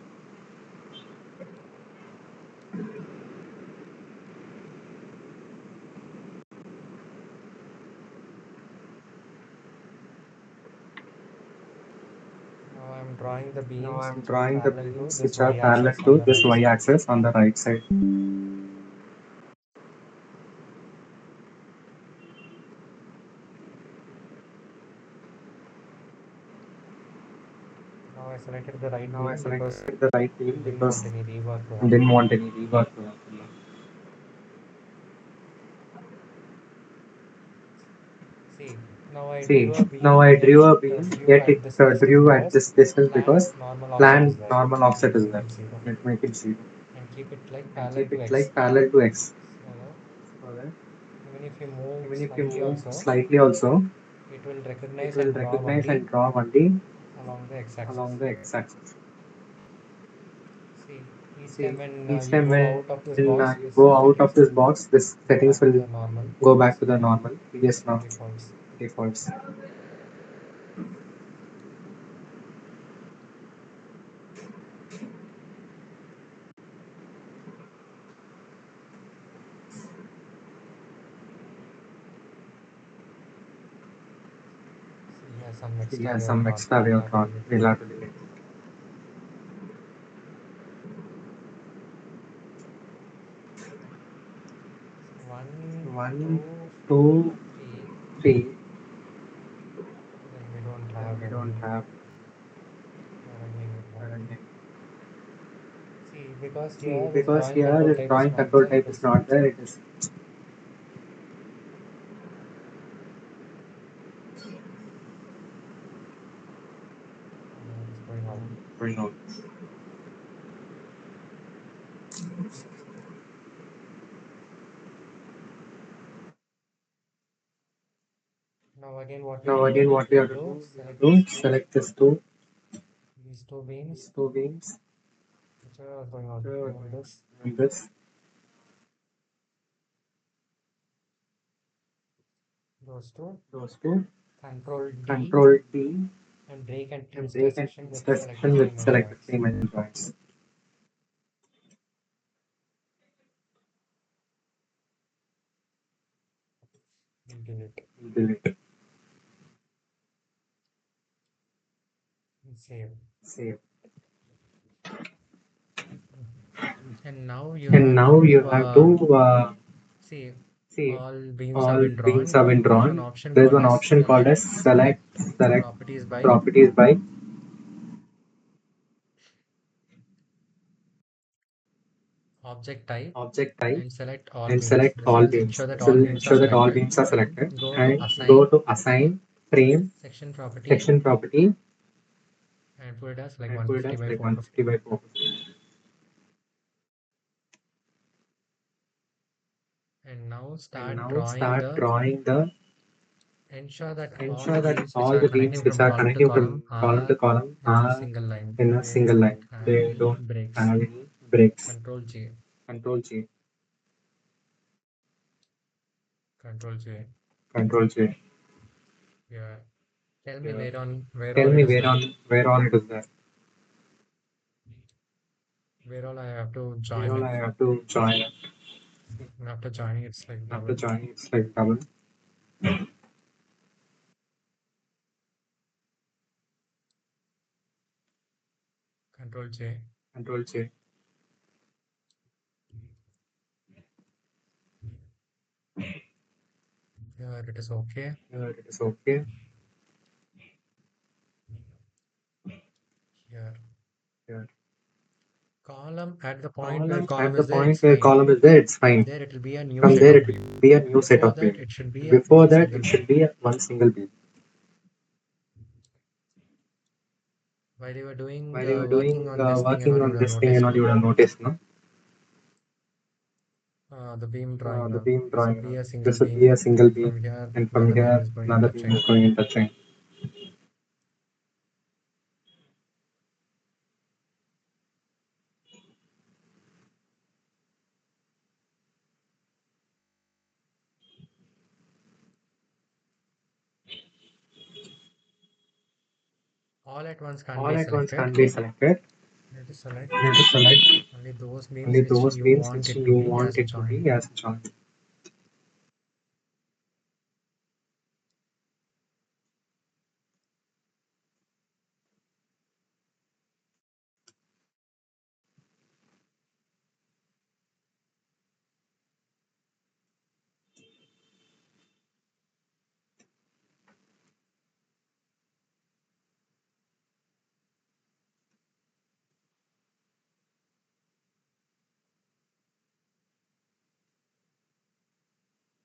Now I'm drawing the Now beams I'm which are drawing the parallel to beams this which are parallel y-axis on to the this right side. y-axis on the right side. Now I selected the right Now I beam selected because the right beam I didn't because want any rework to I didn't happen. want any rework to happen. See, now I See, drew a now beam, I yet drew a it beam, drew yet at it this distance drew at because this distance planned because normal offset is planned there. normal offset Let's is make there. it 0 Let's make it 0 and keep it like and parallel keep to it x. like parallel to x. So that So that even if you move even if you slightly move also, slightly also, it will it recognize will and draw recognize and only draw only along the x-axis. along the x-axis. See, each See, time when each you time go out of this when box, you this go out of settings this will box, this go settings back to will the normal. go back to the See, normal. Yes, now defaults. defaults. See, here some See, extra yeah, we have some drawn. extra we We'll have have to drawn. delete it. We'll have to delete. One, One, two, two, three. three. Then we don't Then have we don't any. have. Here again we have. Again. See, because See, here this because drawing here control this type is drawing not control there, it type is is not there. It is it is going out. going out. Now again what we have Now to again, do, what we we have have to to do, we have select to these two, select these two beams, these two beams. which are going out. Going Remove this, on this, those two. those two. Control D Control D and break and and break and intersection with selected intersection three with measure selected points. three measure points. Delete. Delete. Save. Save. And now you And have now you to have to see see all beams have all been beams drawn. have been There's an drawn. option There's called one as option called as select properties by properties by object type object type and select all and beams. select This all will beams. ensure that This all will beams are ensure that all selected beams are selected and go to and go assign to assign frame section property section property and put it as like and put it 150 as by like 450. 150 by 450. And now And start now drawing start the drawing the ensure that all ensure the that beams which all are the beams connecting which from are column to connecting from column column to are column in a are single line. in a They single don't line. have They any don't breaks. have any breaks. Control J, Control G. Control J. Control J. Yeah. Tell me Yeah. where Tell all it me is there. where all it is there. Where all I have to Where join all it. I have to join it. And after joining it's like After double. joining, it's like double. Control J. Control J. Here it is okay. Here it is okay. Here. Here. Column at the point where Column column at the is there, point it's where fine. column is there, it's From fine. there it will be a new From set there, of it beam. will be a new set Before of that beam. it should be a Before one that, single it beam. should be one single beam. While you were doing While you were working doing on this thing and working all, you on would have this thing and noticed all, now. you would have noticed, no? The beam drawing The now. beam This drawing would now. be a single This would be beam, a single and beam, from here and from another beam here, is going in another beam touching. is going in touching. All at once can't All be at once selected. can't be selected. You have to select You have to select only those only beams which those you beams want which it to you be want as a it to joint. be as a joint.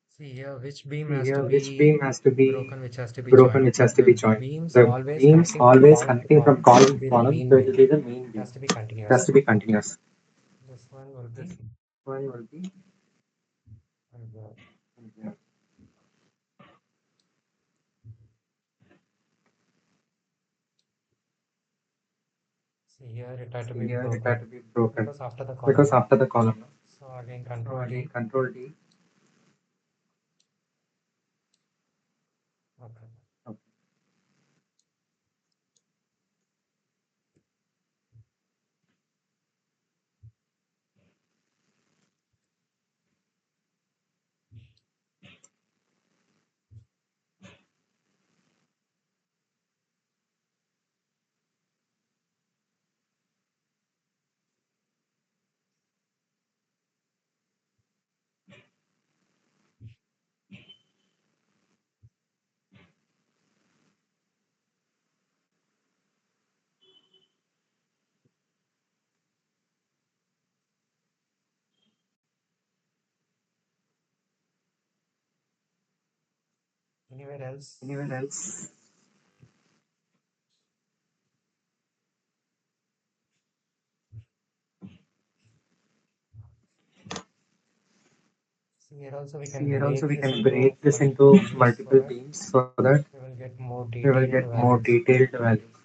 See here, which beam See has to here, which be beam has to be broken, which has to be broken, joined. which has to The be joined. beams The always beams connecting from always column to connecting from column, it will column to be the column, main so it will beam. be the main It beam. has to be It has continuous. to be continuous. This one will This be, one will be. and, see here, it had to See be here, it had broken to be broken because after the because column. after the column. So again, So control again, D. control D. Okay. Okay. Anywhere else? Anywhere else? See here also we See can here also break we this can into break this multiple into beams so multiple that beams so that we will get more we will detailed get more values. detailed values.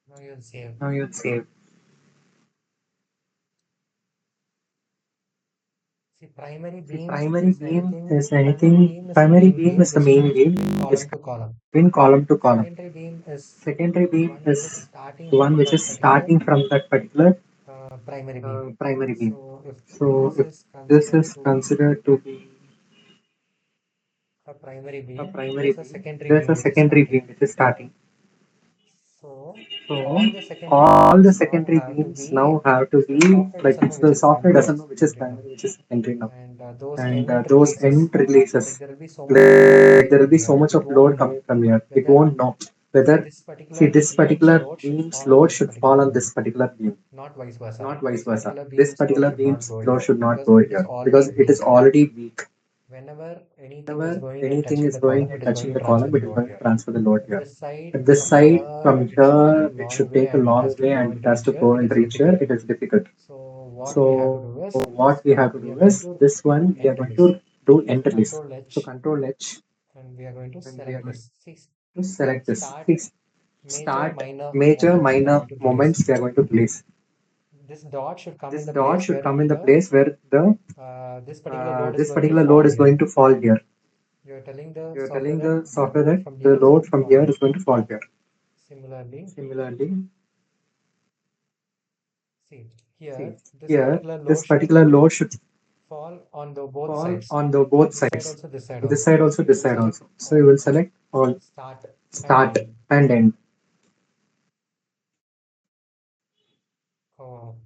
Now you'll save. Now you'll save. See, primary See, beam is primary beam is the main which beam connects which between connects column to column. between column to column. Secondary beam is Secondary the beam one which is is starting the one from which that is particular starting from that particular primary beam. primary beam. So if So this if is this considered is to be considered to be a primary a beam, primary there's a beam, secondary there's beam a which is secondary starting. beam which is starting. So So all the secondary all the beams now secondary have to beams be, now have to so be software like doesn't know which the is software primary, doesn't which know is which is secondary now. primary, which is secondary now. And those And end those releases, end releases, like there will be so much of load like coming there will from be so here. much It of won't load know coming from here. It whether, won't know see, whether, this see, particular this beam's particular load should beam's fall on load this should particular fall on beam, this particular beam, not vice versa. not vice This versa. particular This beam's load particular should not beam's go load here should not because go it is here already because it is weak. already weak. Whenever anything is Whenever going and anything touching is the going column, it and is going touching to the transfer column, the it is load going to here. transfer the load At here. this side, At this from side, here, from it should take a here, it long should way take a and it long has to way go and and it has reach to here. go It and is reach here. difficult. It is difficult. So what we have to So do is what this we have one to we do are going is to this do one we are end going release. to do So end release. control So H, control H and we are going to and we are select going this. See, to select this. start See, major start minor major moments we are minor going to place. moments we are going to place. This dot should come in This the dot place should where come in the the place where the this particular load is this going to particular load fall is here. going to fall here. You are telling the You are software telling that the the software load that from here the is going load to from fall here here. is going to fall here. Similarly, Similarly, see see here, this here particular this load should particular load should fall on the both fall sides. on the both This side sides. also, this side This also. side also, So you this will side select also. So you all, will select all start and start end. and end. Oh,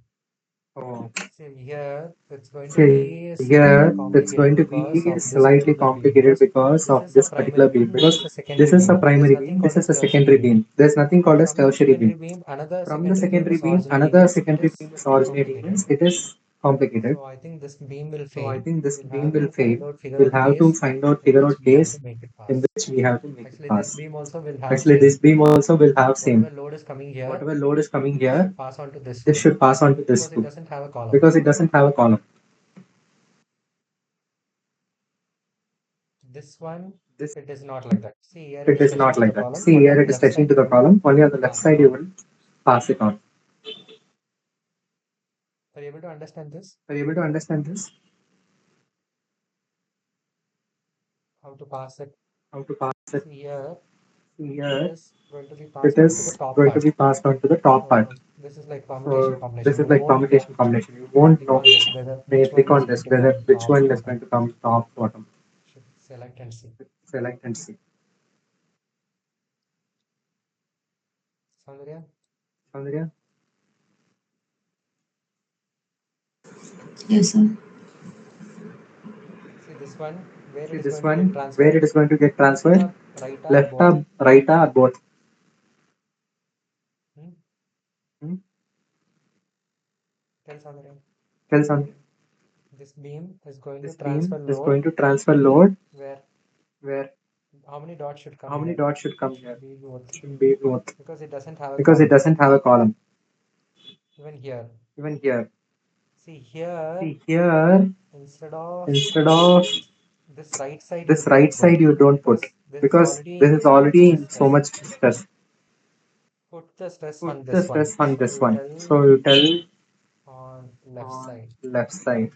Oh, see here, it's going to see be slightly here it's going complicated to because be of this slightly particular beam. complicated Because because this of is a this primary particular beam beam, this because is a this secondary is a beam. There's primary nothing beam, this called as is a tertiary secondary beam. beam. There's nothing called as From the tertiary secondary beam. beam, another From the secondary beam secondary is beam, originating another means it secondary is beam is too originating complicated. means it is complicated. So I think this beam will So I fail. think this We'll beam have will to fail. find out, figure We'll out have to ways find out, in figure which out we have to ways make it in pass. which we have to make it Actually, this pass. beam also will have Actually, same. this beam also will have Whatever same. load is coming here, Whatever load is coming this here, should pass on to this this too should pass on to this because it too doesn't have a column. because it doesn't have a column. This one, This it is not like that. See here, it it is is touching not to the like that. column. See Only here on the it is left touching side to you the will column. Only on the left pass it side you on. will pass it on. Are you able to understand this? Are you able to understand this? How to pass it? How to pass it? See here, it Here is going to be it passed on to the is top going to part. be passed on to the top part. So this is like permutation So this combination. is You like won't know permutation combination. You when you won't click know on this whether when you which click one on is this going to whether come which top, one is bottom. going to come top, bottom. Should select and see. Select and see. Soundria? Sandhya? Yes, sir. See this one where See it is this going to get one where transferred? it is going to get Left transferred? or right or Left both? or right or both? Hmm? Hmm? Tell Soundria. Tell Sandhya. This beam is going to This transfer beam is load going to transfer load where where how many dots should come how many here? dots should come here? Should be both Should be both. because it doesn't have a Because it column. doesn't have a column. Even here. Even here. See here See here instead of instead of this right side you this right don't put side you don't put because this is because already this in is so much already in so stress. much stress. Put the stress Put on the this one. stress on So this you one. tell So you tell on left on side left side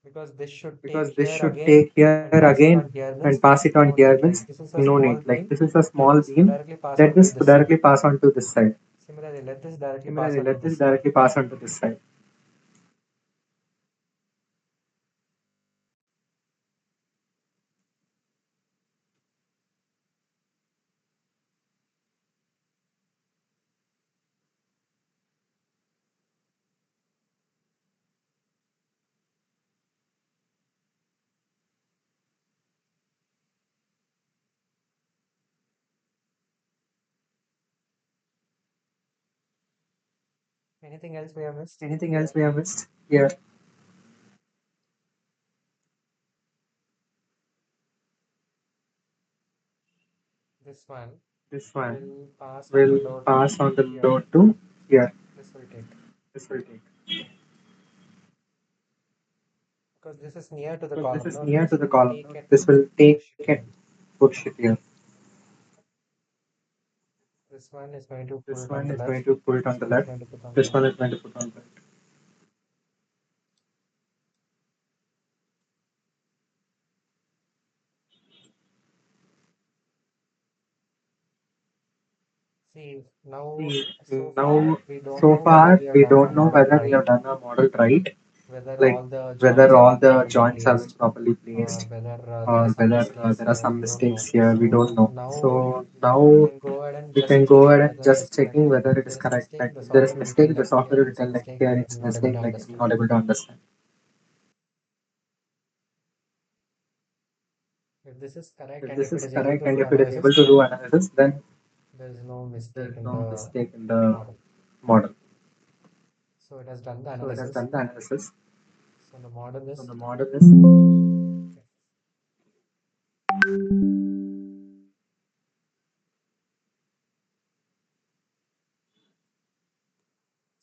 because this should because take this here should again take here and pass it again on here and means pass it on no here need. means Like this is a no small need. Like beam. this is a Let small this beam. directly pass Let on to this this side. directly pass on to this side. Similarly, let this directly pass Similarly, on to let this this side. directly pass on to this side. Anything else we have missed? Anything else we have missed? Here, This one this one will pass on the will load to pass on the here. load to here. This will take This will take. because this is near to the Because this column. is No, near this to the will column. take No? it This will and push take it it, here. push it here. This one is going to pull This it on one the is left. going to put it on This the one is left. going to put on the This right. one is going to put on the right. See, now See, so now far we don't so know whether far we have we done the don't know model whether we have right, done a model right, whether like all the joints whether have all been the properly joints have been placed, properly or placed, whether there are or some whether mistakes there are here. some We don't know. mistakes here. We don't So know. now So we now can go ahead and we just can go checking ahead and whether it is just correct. checking Like whether if it is there is correct. mistake, Like the if there is software will tell mistake, the like software here will is a tell like mistake, here we are it's not able mistake, to like I'm understand. not able to understand. If this is correct If and this if it is is able correct to and do if it is able analysis, to do then analysis, then there is no there mistake is in no the mistake in the model. model. So it has done the So it has analysis. done the analysis. So the model So is the model is okay.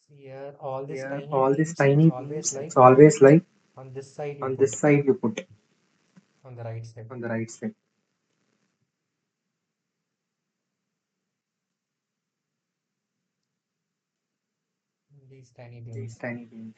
See here, all these here tiny all these beams, it's tiny always beams. It's like always like on this side you on put, this side you put on the right side. on the right side. These tiny These beams. tiny beams.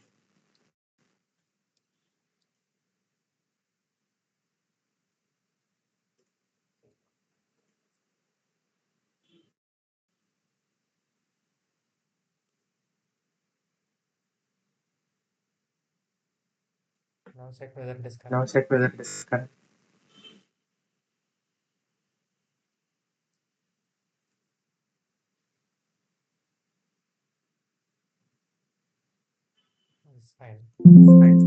Now check whether it is Now correct. check whether it is correct. It's fine. Fine.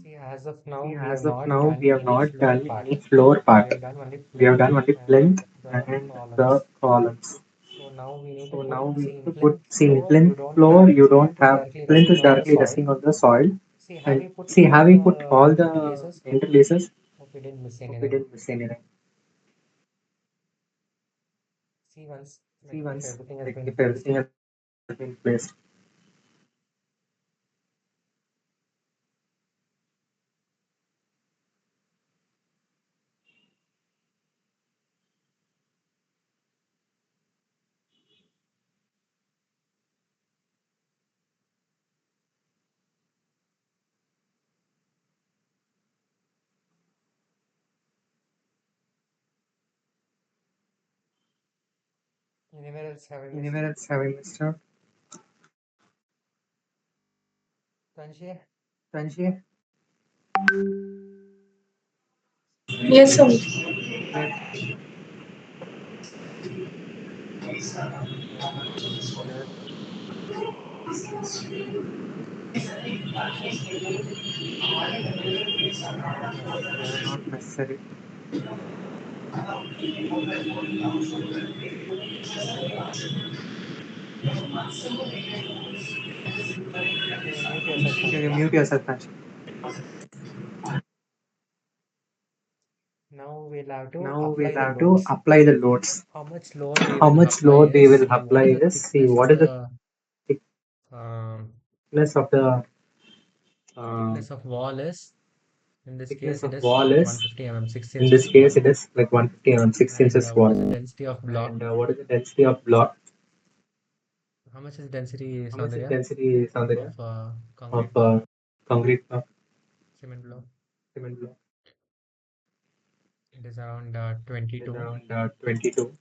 See, as of now, See, we have as of not now, we done have any not floor done part. any floor We part. have done only We have plinth done only and plinth the and the columns. columns. So now we need to So now put, we see, need in to put, plinth see, in floor, you plinth don't floor, have, you don't plinth is have, directly plinth resting is on the directly soil. resting on the soil. See, have And you put see, all have we put the all the interlaces? interlaces? Hope we didn't miss Hope we anything. didn't miss anything. See once, See like if once, everything has like been if placed. everything has been placed. Anywhere else have I missed? Anywhere else have I missed out? Tanshi? Tanshi? Yes, sir. Yes. Yes. No. They are not necessary. Okay, mute yourself, Okay, Tanshi. mute yourself, Tanshi. Now we'll have to Now we'll apply the have to loads. apply the loads. How much load we How will much apply load we is will see apply what is the is, see thickness what of is the the um, thickness of the uh, thickness of wall is. In this thickness case, it of is wall like is. 150 mm, 6 In inches this case, wall. it is like 150 mm, 6 And inches what wall. is the density of block? And what is the density of block? How much is density, How much is Soundarya, density, of Soundarya, of concrete block, concrete block, cement block? cement block? It is around It is 22. around 22.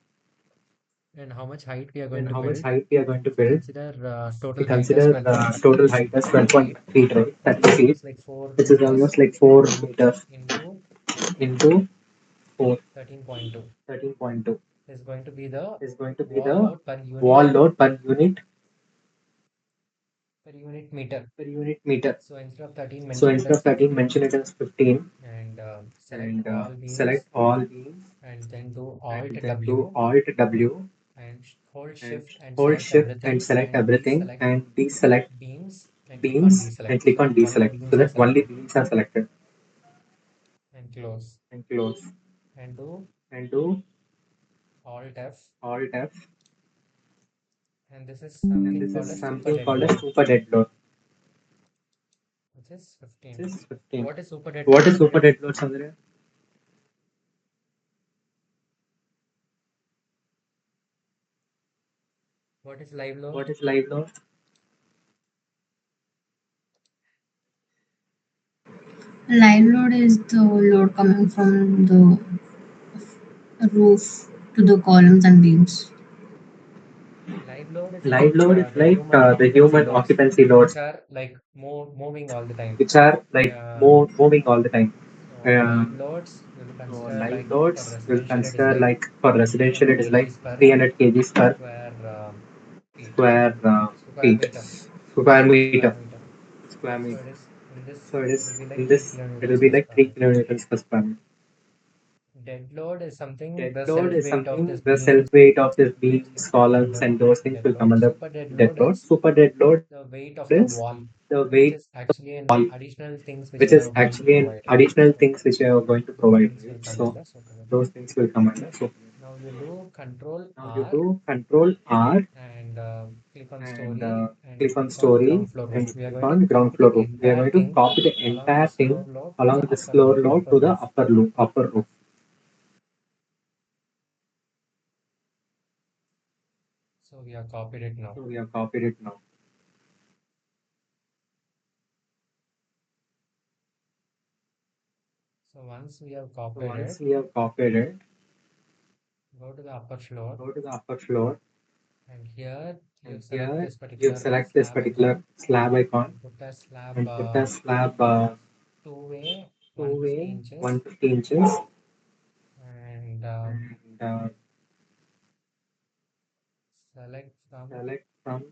And how much height we are going And to how much build? height we are going to We build? consider We total height as consider 12.5 total height as 30 feet, 12.5 feet, right? which 30 is feet, almost like 4 which is meters almost like 4 meters into into 4, 13.2. 13.2. Is going to be the Is going to be wall the load wall load per unit meter. per unit meter. So instead of 13, So mention it instead as of 13, 15, mention it as 15 and select and all beams select all beams and then do and Alt then do W Alt W and hold and Shift and hold select Shift and everything select and everything deselect and deselect beams and click on beams deselect and so click on that only deselect so beams are that only selected beams are selected and close and close and do and do Alt F, Alt F and this is and something this is called a super something dead called a load, super dead load, which is which 15. is 15. What is super dead What load? is super dead load, Sandhya? What is live load? What is live load? Live load is the load coming from the roof to the columns and beams. Live load is Live like load is the like human the occupancy human loads, occupancy which loads, are like moving all the time. which are like Um, moving all the time. so Uh, live loads we'll so consider live like for loads will residential it is consider like like for residential 300 it is like kgs per 300 kgs per square feet, square square feet, meter, square meter, square meter. square So meter. it is in this So it it is will be in like 3 this it will kilonewtons be per like square 3 meter. kilonewtons per square meter. Dead load is something Dead the load self is weight of something this the self beams weight of this those beams, things will come columns, under and those things dead will come load. under Super dead dead load load. is Super dead load the weight of the is wall, the which weight is actually an wall, additional things which which you is are going to actually an provide. additional So things which you are going to those provide, things will right? come So under super dead load. those things will come under. So Now you do Control now you R do Control R and click on and story and click on click on story ground floor roof. and We are click going to on ground copy the floor roof. We are entire going to thing copy the along entire this thing floor load to along the this upper floor load upper to the roof. upper roof. So we have copied it now. So we have copied it now. So once we have So copied once it, we have copied it, go to the upper floor go to the upper floor and here you and select here this you particular select this slab particular icon slab icon and put a slab and put the slab two-way 150 two-way inches 150 inches and and select from select from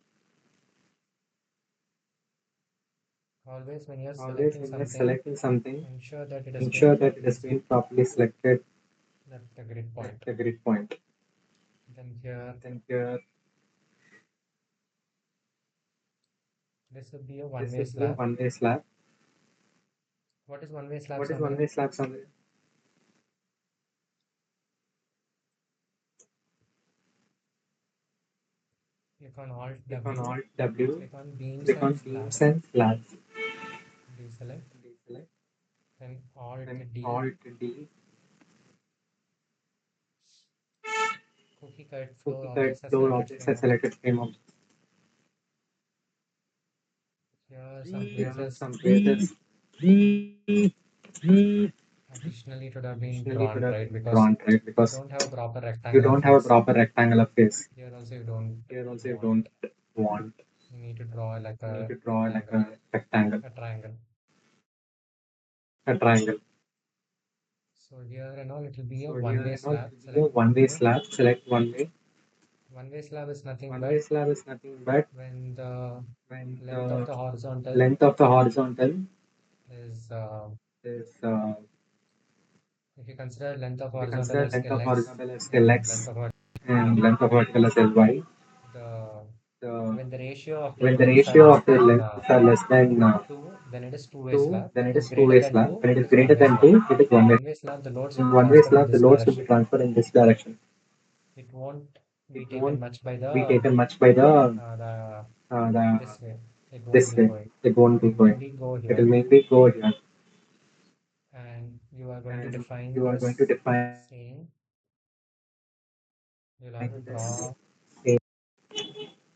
always when you're always selecting when you're something, selecting something, ensure that it has been ensure that it has properly been selected. properly selected That's the grid at point. the grid point. Then here, Then here this would be a this one-way would be a slab. one-way slab. What is one-way slab, What is Soundarya? one-way slab, Sandhya? Click on Alt Click on W, Alt W, click on beams click on and beams slabs, and slabs, deselect, deselect, then Alt then D, Alt D, cookie cut floor cookie cut objects are floor selected objects are frame object. selected frame objects. Here some Here are places some places Additionally, it would have been Additionally, it would drawn, have right? been Because drawn, right? you Because don't have a proper you rectangular don't have a face. proper rectangular face. Here also you don't Here also you want. don't want. You need to draw like You need a to draw like rectangle, a rectangle, a triangle. a triangle. So here and all, it will be a So here one-way and all, it slab. will be a Select one-way one-way. slab. Select one way. One-way slab is nothing One-way but slab is nothing but when the when length of the the horizontal length of the horizontal is, is, if you consider length of if you horizontal consider as length of Lx horizontal as and length Lx of and length of vertical as Ly, the the when the ratio of their when the lengths are ratio less of their than lengths are less than 2, then it is two-way 2, slab. then It it is is greater two-way than slab. 2, When it it is is greater one-way than slab. 2, it is In one-way. one-way slab, the loads will In be one-way transferred in slab, the this loads will be direction. transferred in this direction. It won't It be taken won't much by be the taken much by the the this way. It won't this be way. going. It won't It be will going. mainly go It will here, mainly go here, and you are going to and define you are going to this define same. You'll have to this. draw.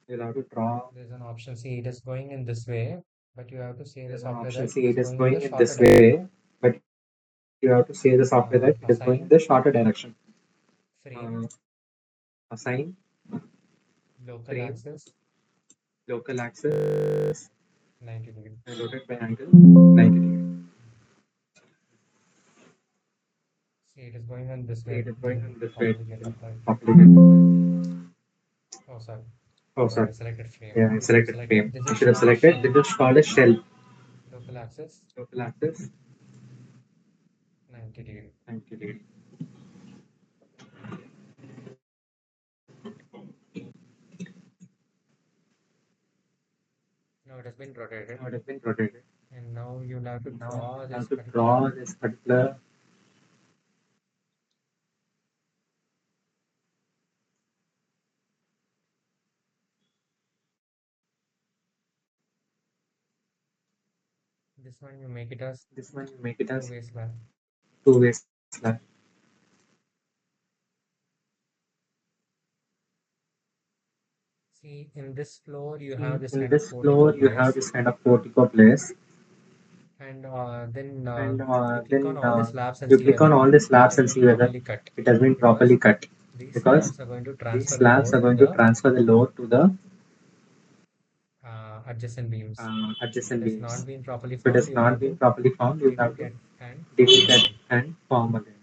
You'll have to draw. There's an option C. It is going in this way, but you have to say the There's an software option that C. it is It is going in the going in shorter this direction. way, but you have to say the software that it is going in the Assign shorter direction. frame, Uh, Assign local frame, axis, local axis, 90 degree. and rotate by angle 90 degree. See, it is going in this See, way. it is It going didn't in this way. properly get applied. Properly. Oh, sorry. Oh, Oh, I sorry. selected frame. Yeah, I You should have selected selected. frame. This I is should have called a selected. shell. This is called a shell. Local axis, Local axis 90 degree. 90 degree. Now it has been rotated, Now it has been rotated. and now you'll have to Now draw you this have to draw particular. this particular. This one you make it as This one you make it as two-way slab. two-way slab. See, in this floor you have See, this in kind of this portico floor you have place, this kind of portico place, and then and you click on then all the slabs and you see click on whether all the it slabs has and been see whether properly cut, it has been because properly cut, these because slabs are going to these transfer the slabs are load to going to the transfer the load to the adjacent beams. If it adjacent has not beams. been properly If it found, has you'll not have been to properly found, you have dig to it and dig form it again. and form again.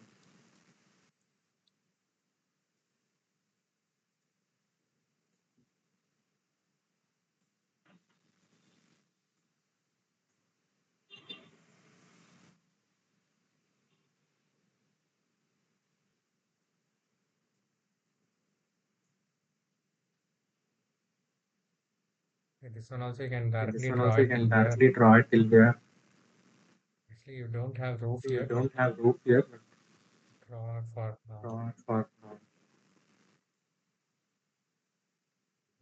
Okay, this one also you can Okay, this directly one draw also you it can till here. directly draw it till there. Actually, you don't have roof You here. don't have roof here, but Draw for now. draw it for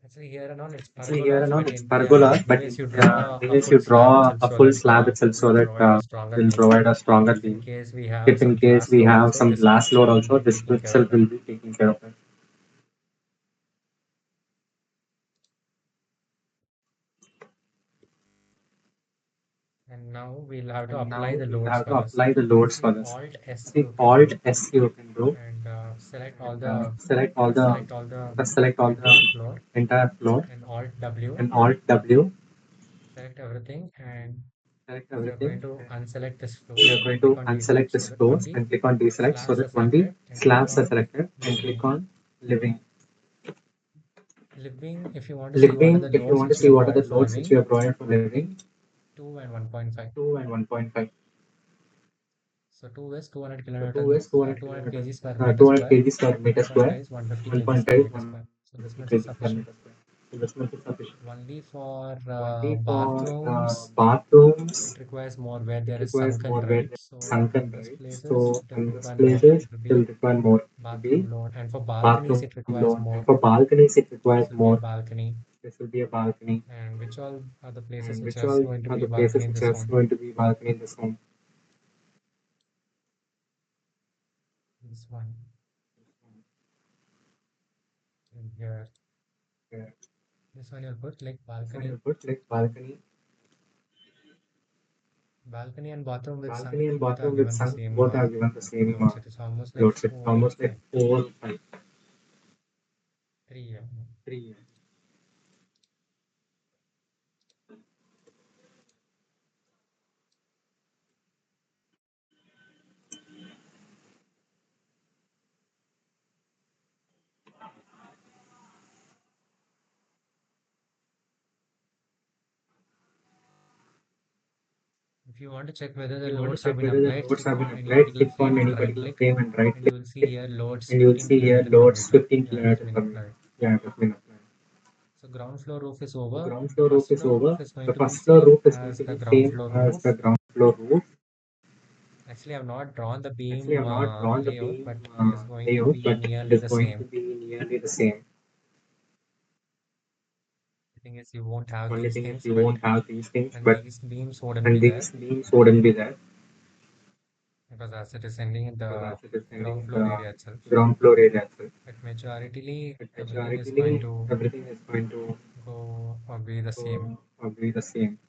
Actually, here and all it's actually here pergolas, and all but it's yeah, pergola, but anyways you draw a anyways full you slab draw itself a so full that slab itself it will so that provide a stronger will beam. provide a stronger If in beam. case we have If in some case glass we load have also, some this glass load itself will also, be this taking care of itself it. will be taking care of it. And now we'll have to And apply now the we'll loads have for to this. apply the loads See, for this. Alt S See, you can Alt do, S you can do, and select all and the select all the select all the entire floor, entire floor, and Alt W, and Alt W, select everything, and select you're going everything, to and unselect this floor you're and going click to on unselect deselect so this that floors only and click on deselect so slabs are that only selected, and click slabs are on selected, and click living. on living. Living, if you want to see what are Living, the if you loads want to which you see have what are the provided for loads which you living, have provided for living, 2 and 1.5. 2 and 1.5. So 2 is 200 So 2 is 200 200 kilometers, kgs per meter 200 square, kgs per and meter square, 1.5 is 150 kgs 1.5 per is meter square. So this 150 much is kgs per sufficient. meter square. So this much is sufficient. Only for Only for bathrooms, bathrooms, it requires more where it there is requires sunken, more where right? there is So sunken, in this right? places, So it will in this require more. places, It will it will be require more. It will be bathroom load, and for balconies, bathroom it requires load. And more. for balconies, it requires This will be a more. balcony. This will be a balcony. And which all are the places And which which are all going to are be a the balcony places in which this are home? going to be balcony in this home? This one. And here. Yeah. This one you'll put like This one you balcony put like balcony Balcony and bathroom with Balcony sun, and both are bathroom with given the sun, same both are given the same loads. It is almost like loads. It's 4, almost like 5, 4, 5, 3. Yeah. 3. If you want to check whether If the you want to loads have check been whether the applied, loads click have been on any applied, particular click on frame any and right particular click, frame and right and you click, will see here loads and you will 15 see here kilometer per loads meter. 15 Yeah, it has kilometers been per minute. applied. Yeah, it has been applied. So ground floor roof is The over. ground The floor roof first is floor roof over. is going The to be first floor same roof is going as to the be ground same floor as the roof. ground floor roof. Actually, I've not drawn the Actually, beam I've not drawn the layout, beam but it is going to layout, be but it nearly is the going to same. be nearly the same. The thing is, you won't have Only these thing is things, you won't have these things, and but these beams wouldn't and be there these beams wouldn't be there because as it is ending in because the as it is ending ground in floor the area itself. ground floor area itself. But majoritarily, But everything is going majoritarily, to everything is going to go or be the same. go or be the same.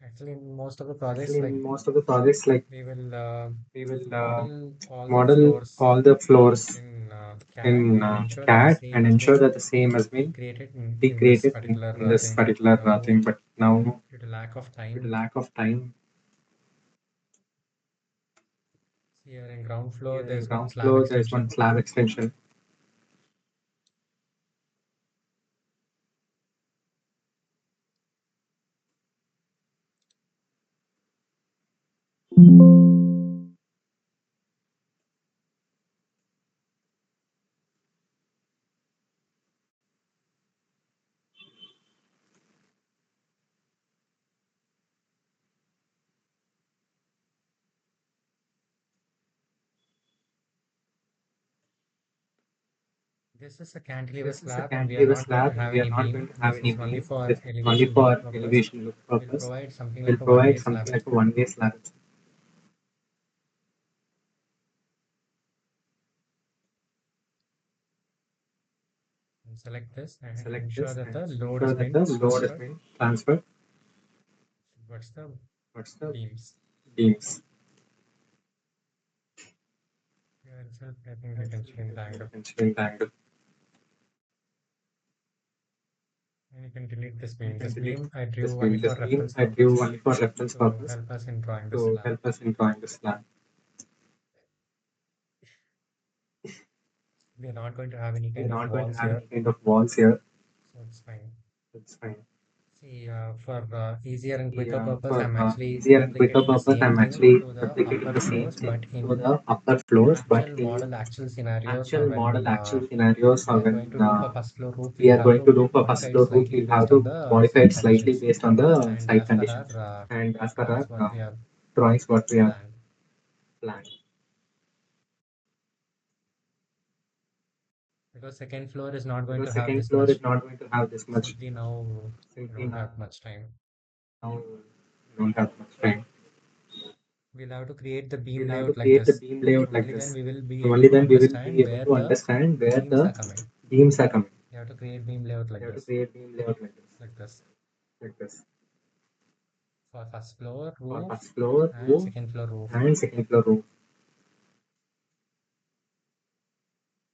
Actually, in most of the projects, Actually, like in most of the projects, like we will we will model all the model floors all the floors in CAD in and ensure that the CAD same and has ensure been that the same has been recreated in this recreated particular in this thing. But particular now, thing. But now, due to lack of due to time, lack of time, here in ground floor, here in there's one ground slab floor, there is one extension. slab extension. This is a cantilever This is a slab, and we are cantilever not going to slab, and have we are any not going beam. to have This any is only beam. for This is only elevation look for purpose. elevation look We'll purpose. provide something Will like a provide one-way something slab. like a one-way slab. And select this and Select ensure this that and the load ensure has that been the load has transferred been transferred towards the towards the beams. beams. Here itself, I think we can change the angle. Considering the angle. And you can delete this You beam. can This delete beam I this drew only beam. for This beam reference I drew purpose only for reference to purpose help us in drawing the to slab. help us in drawing the slab. We are not going to have any We're kind of not going to walls have here, any kind of walls here. so it's fine. It's fine. See, for easier and quicker purpose, For I'm actually easier and quicker replicating the purpose, same I'm thing actually to the replicating upper the same floors, thing but to in the upper floors. But actual in model, actual scenarios, or actual when model, actual scenarios, we or are going when to do for first floor roof, we we'll are have going to to do for modify first it floor roof, slightly we'll have based on to the modify site it slightly conditions based on the and site as per conditions our and as per drawings, what our we have drawings, what we have planned. planned. Because second floor is not going Because to have second this floor much. is not going to have this much. Simply now, we Simply don't now, have much time. we don't have much time. We'll have to create the beam We'll have to layout like create the this. beam layout like Only then this. we will be able Only to then we will be understand able where to the understand where beams the are coming. beams are coming. You have to create beam layout We like have to this, create beam layout like this, like this. like this. For first floor For roof first floor and roof second floor roof. and second floor roof.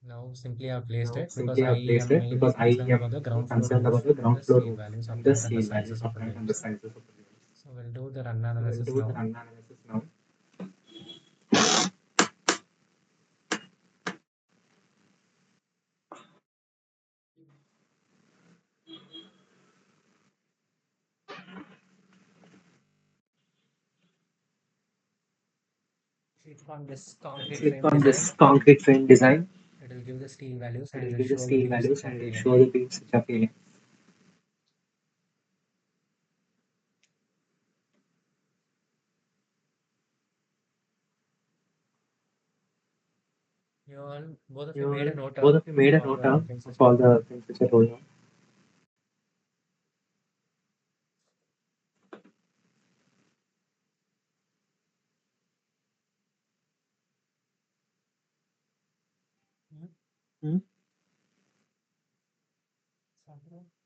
Now simply I've placed Now it because simply I I've placed am it mainly because I concerned am about the mainly ground floor concerned roof about the and ground the floor steel roof values of and the that and the steel values sizes of of the that and the beams. sizes of the beams. So we'll do the run So we'll analysis do the now. run analysis now. Click on this concrete Click frame on this design. concrete frame design. It will give the steel values It and will it will give the show the steel beams values which are and it will peeling. show the beams which are peeling. You all, both of you You made all, a note both of you of made a all note the of things which I all told you. the things which I told you. Mhm. Hmm?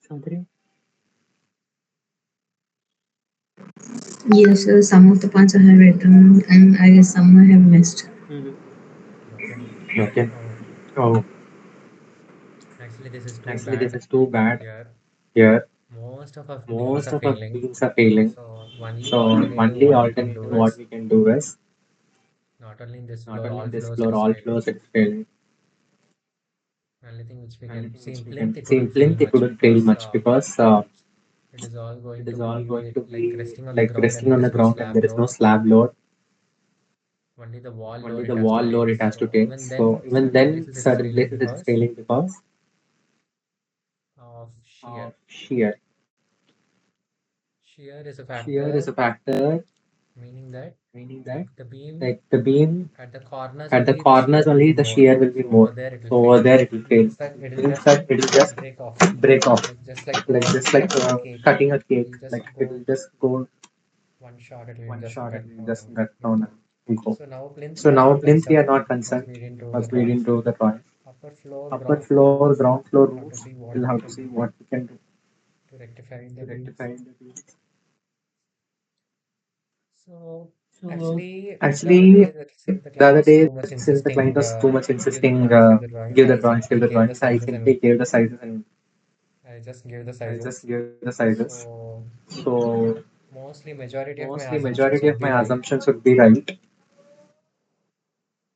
Something. Yes, some of the parts I have written, and I guess some I have missed. Mhm. Okay. Okay. Oh, Oh, actually, this is too actually, this bad is too bad. here. Here, Most of our beams most are of our failing. beams are failing. So only So, alternative only what we can do alternative what is we can do is not only in this not floor, only in all this floors it floor, is all failing. floors it's failing. Only thing which we can Anything see which in we plinth, can it see wouldn't in fail plinth, it much wouldn't fail because much because it is all it going is to all going be to like be resting on the like ground and resting there on the is no ground and slab there is no load. slab load. Only the wall load Only it the has to wall take. load it has to So take. even So then, even certain then, places it is certain failing places it is because failing because of shear. of shear. Shear is a Shear is factor, a factor, meaning that meaning that like the beam like the beam at the corners at the only the shear corners will only be the more. shear will be So over more. there it will So over fail. there it will It fail. means that it It will means just that it will just break off. break off, Like just like like just like cutting a cake. cutting a It cake. will just Like it will go just go one shot, it will one just shot, it get will down just and get down go. and go. So now plinth So we are now not plinth we are concerned not because concerned we didn't do the because we didn't drawings. do the drawing. Upper floor, Upper ground floor floor, roof, ground floor we'll have to roof, see what we'll we have to can see do what we can do to rectify the to beams. rectify the beams. So So actually, the other actually, day, since the the client other was day, too much since the client insisting, was too much give the insisting, drawings, give the drawings, give the I drawings, give simply the gave the drawings, I sizes simply and gave the sizes and I just gave the I just sizes. gave the sizes. So So mostly majority of my mostly assumptions majority would of be my right. assumptions would be right.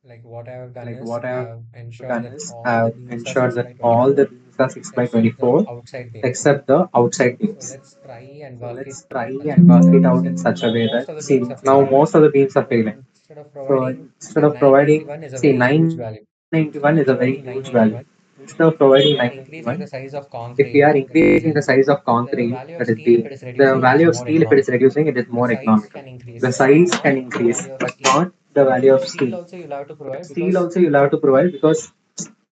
Like what I have done Like is what I I have have ensured done that is I all the have beams are ensured 6 that by all the 24 beams are 6 by except the 24 outside beams. except the outside So beams. let's try and So work it let's try such a and way work it that out in see such a now way most that of the see beams are now failing. most of the beams are So failing. instead of So providing, instead see of providing, 991 is a see very huge value. 991 Instead is of a very providing huge value. 991, Instead of if providing we are increasing 991, the size of if we concrete are that is increasing the beam, size of the concrete value of that is steel if being, it is the reducing, it is value of more steel, if it is economical. reducing, it is The more size economical. can The increase, but size not can the increase, value of but steel. not the value of Steel steel. also you'll have to provide Steel because also you'll have to provide because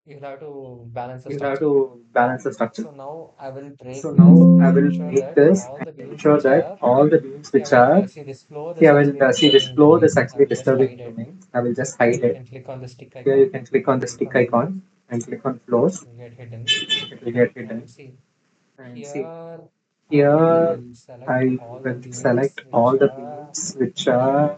you'll have to balance the you'll have structure. to balance the structure. So now I will So break this now I and will ensure make that this all and the beams ensure which that are, all the beams see I which will, are, see this floor see, is I will actually see this disturbing the floor is beam. I actually will just disturbing hide the it. domain. I will just Here hide you it. can click on the stick Here you icon can click on the and click stick on the floors. icon and click on floors. It will get hidden. It will get hidden. And see, And see, here I here will select I all the will beams select all which the are beams which are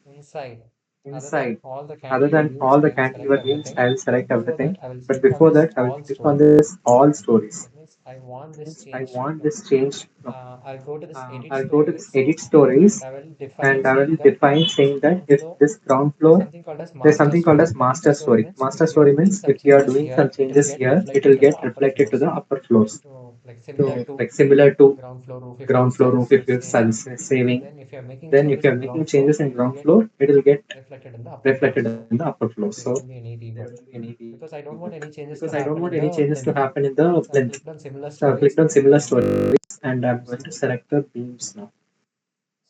inside. Other than inside. all the Other cantilever than beams, all I the will select cantilever beams, everything. I will select But before everything. that, I will But click on before this that, I will all click on story. this all stories. That means I want this Means I change. want No, this change. No. I'll go to this edit I'll go to this stories edit and stories I will define and I will saying that define this saying that ground if floor, this ground there's floor, something called as there's master something called story. as Master master story story. means Master if you are story doing means some if you are changes doing here, some it will changes get here, it will reflected to the get upper reflected to floors. the upper floors. So like similar So to like similar to ground floor roof, if you're ground floor roof, if you're saving, saving, then if you're making then if changes you're in making ground floor, changes in it will ground get floor, it will get reflected in the upper reflected floors. in the upper floor. So there So won't be any there rework won't be any because I don't rework want any changes to because I don't happen want in any the changes to plinth. happen in the So I've plinth. clicked on similar So I've stories clicked on and similar I'm going to stories select the and I'm beams going to now. select the beams now.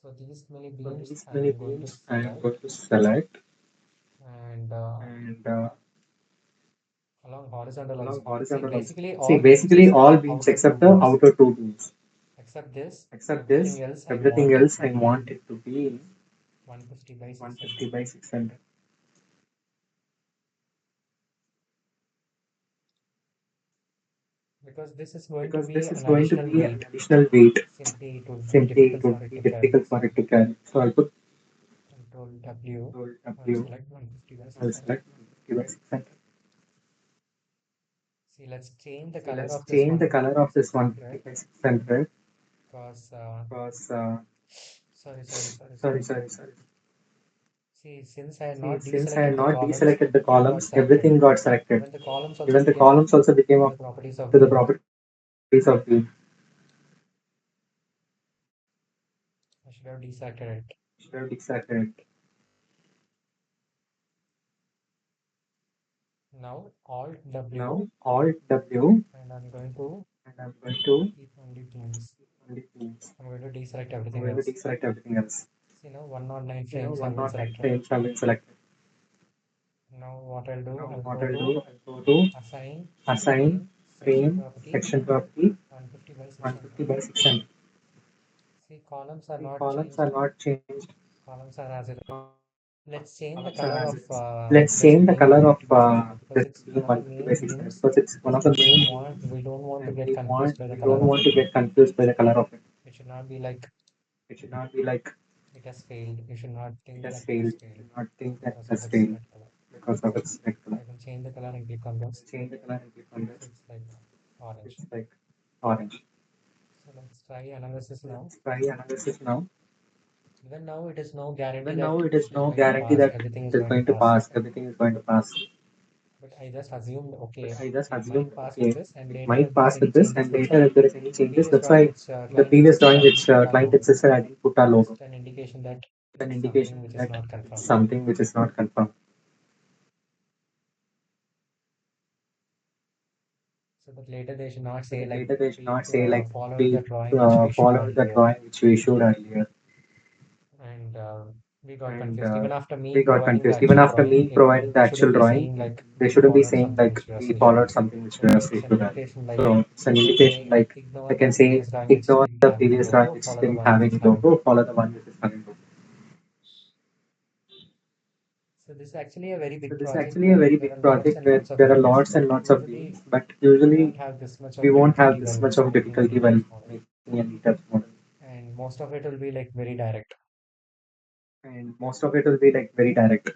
So these many So beams these I many am going to beams I am select going to select and and along horizontal along also. See, horizontal also. basically See, all beams basically except all the beams outer except two the beams. outer two beams. Except this, Except this, everything else I everything want it else to I want be it to be 150 by 600 150 by 600 because this is going to because be this is an going to additional be an weight. additional weight. Simply it would be Simply difficult it for would it be to carry. difficult for So it to carry. So I'll put Control W. Control I'll W. select 150 by I'll 600. select 150 by 600. See, let's change the See, color let's of this change the 150 color by of this 150 600 by 600 because because sorry. sorry. See, since I had See, not since I had deselected the not columns, deselected the everything got columns, selected. everything got selected. Even the columns also Even the became columns also became to up the properties of to the beam. properties of beam. I should have deselected it. Should have deselected it. Now Alt W Now Alt W and I'm going to and I'm going to keep only beams. only beams. I'm going to deselect I'm everything going to else. deselect everything else. See now 109 You know, frames have been 109 selected. frames have been selected. Now what I'll do, Now I'll what go I'll to do, I'll go to assign assign frame section frame property section property 150 by 600. 150 by 600. See columns are The not columns are changed. not changed. Columns are as it is. Columns are as it is. let's change the So color of let's this change the beam color of multiplied by 600 because this it's beam one of the multiplied by main 600 beams because it's one of the main beams we don't want to and get confused by the we color don't of want it. to get confused by the color of it. It should not be like It should not be like it has failed. You should not it think has that it has failed. You failed should not think that it because of has its failed red color. because of its red color. So I can change the color and click on this. Change the color and click on So this. it's like orange. It's like orange. So let's try analysis So now. let's try analysis now. Even now, it is no guarantee Even that now, it is it is no going to guarantee pass. that Everything is it is going to going to pass. pass. Everything is going to pass. But I just assumed, But okay, I just it might assumed, pass with okay, this, and it later if might there is pass any with this, changes, and that's later why if there is any in the changes, previous that's drawing, why which in the client previous insisted drawing, I didn't which put our client logo. insisted I didn't put our logo. Just an indication that It's an it's indication something which is that not it's confirmed. something which is not confirmed. So that later they should not So say that like later they should we not say like followed we the drawing which we showed followed the earlier, drawing which we showed earlier, and we got and confused. Even after me we got providing the confused. Even actual after drawing, me providing the they actual shouldn't be drawing, saying like they we shouldn't be followed saying something like which was we visual. followed something which So was it's an visual. indication like So it's an I can indication say like I ignore the can say previous drawing which ignore didn't the have any previous drawing logo, which follow the didn't one have which is any having logo, logo. follow the one which is having logo. So this is actually a very So big this is project actually a where very there are big lots project and where lots of there are beams, lots but and lots of usually beams, but we usually won't have this much we of won't have difficulty this while much of making an difficulty while ETABS model, making an ETABS model. and most of it will be like very direct. And most of it will be like very direct.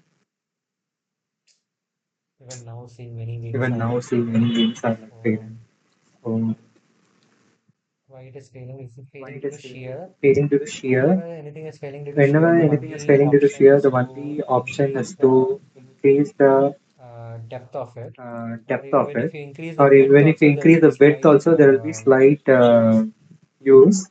Even now, seeing many beams Even are now, like seeing many failing. beams are like So failing. So why it is failing? Is it why failing it due is to failing? shear? Failing due to shear. Whenever anything is failing due to Whenever shear, the anything is only failing due to option shear, is the to only option increase is the to increase the depth of it, or depth of even if it, you increase the or width, even if you also there will increase be the width, slight also there will be slight use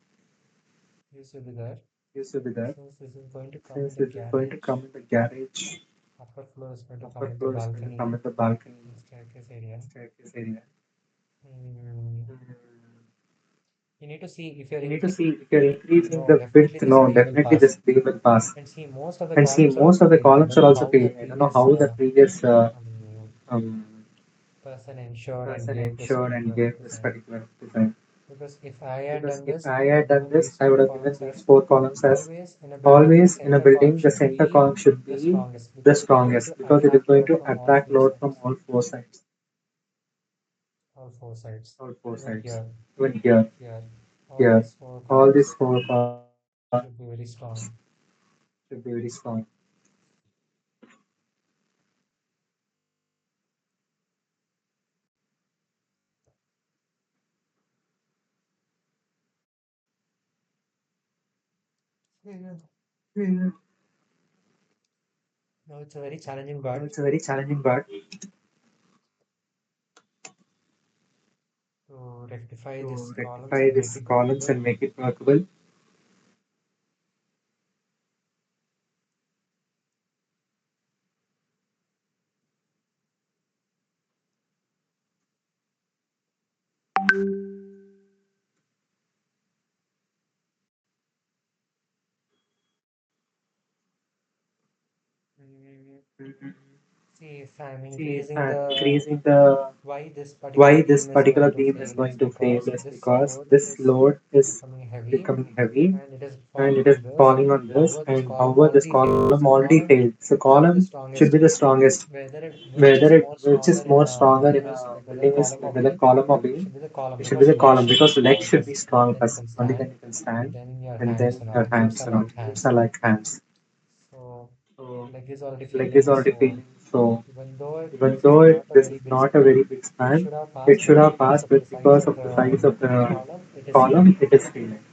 use will be there. used to be there. Since this is going to come in Since the this is going to garage, come in the garage, upper floor is going to upper come in the floor is going to come balcony in the balcony and staircase area. staircase area. Mm, Mm. you need to see if you're You need to increasing, see if you're increasing no, the definitely width. this No, beam will definitely pass. this beam will pass. And see, most of the And see, columns are most also of the failing. I columns don't are know also how the failing. I don't know previous how the previous um, um, person ensured and person gave this ensured and particular gave this design. particular design. Because if I had Because done if this, I I would had have done given this, these I would four have given columns these as four columns as always in a building, the always in a center column building. The should center be column should the be strongest the because it is going strongest to because it is attract going load to from all attract four load from sides. all four sides. All four sides. All four Even sides. here, Even here, here. All here, these four all columns these four parts should be very strong. should be very strong. Yeah. Mm. Now it's a very challenging Now part it's a very challenging part to rectify these to columns rectify and make these it columns workable. and make it workable. Mm, Mm. See, if I'm See, increasing the increasing the why this particular why this beam is particular going to beam is fail is going to fail because is this because load this is load is becoming heavy becoming heavy and it is and falling it is on this. falling on this. However, this And column however, this already failed. column So already column failed. So should be the column should strongest. be the strongest. Whether it which is Whether it more which is stronger in more a stronger in building is a like whether building is column or whether beam. column or It beam. should be the column It should be because the leg column should be because leg strong should be first. Only strong then you first. can Only then stand, you can and stand, then your and hands then and your all. Beams hands are and all. like Hips hands. are like hands. So So leg is already leg is failing. already So feeling. So even though even this is though not a this very is big not a span, very big it span, should have it passed, should but have because passed, of the but size because of of the size the of the column, it is failing. column, it is failing.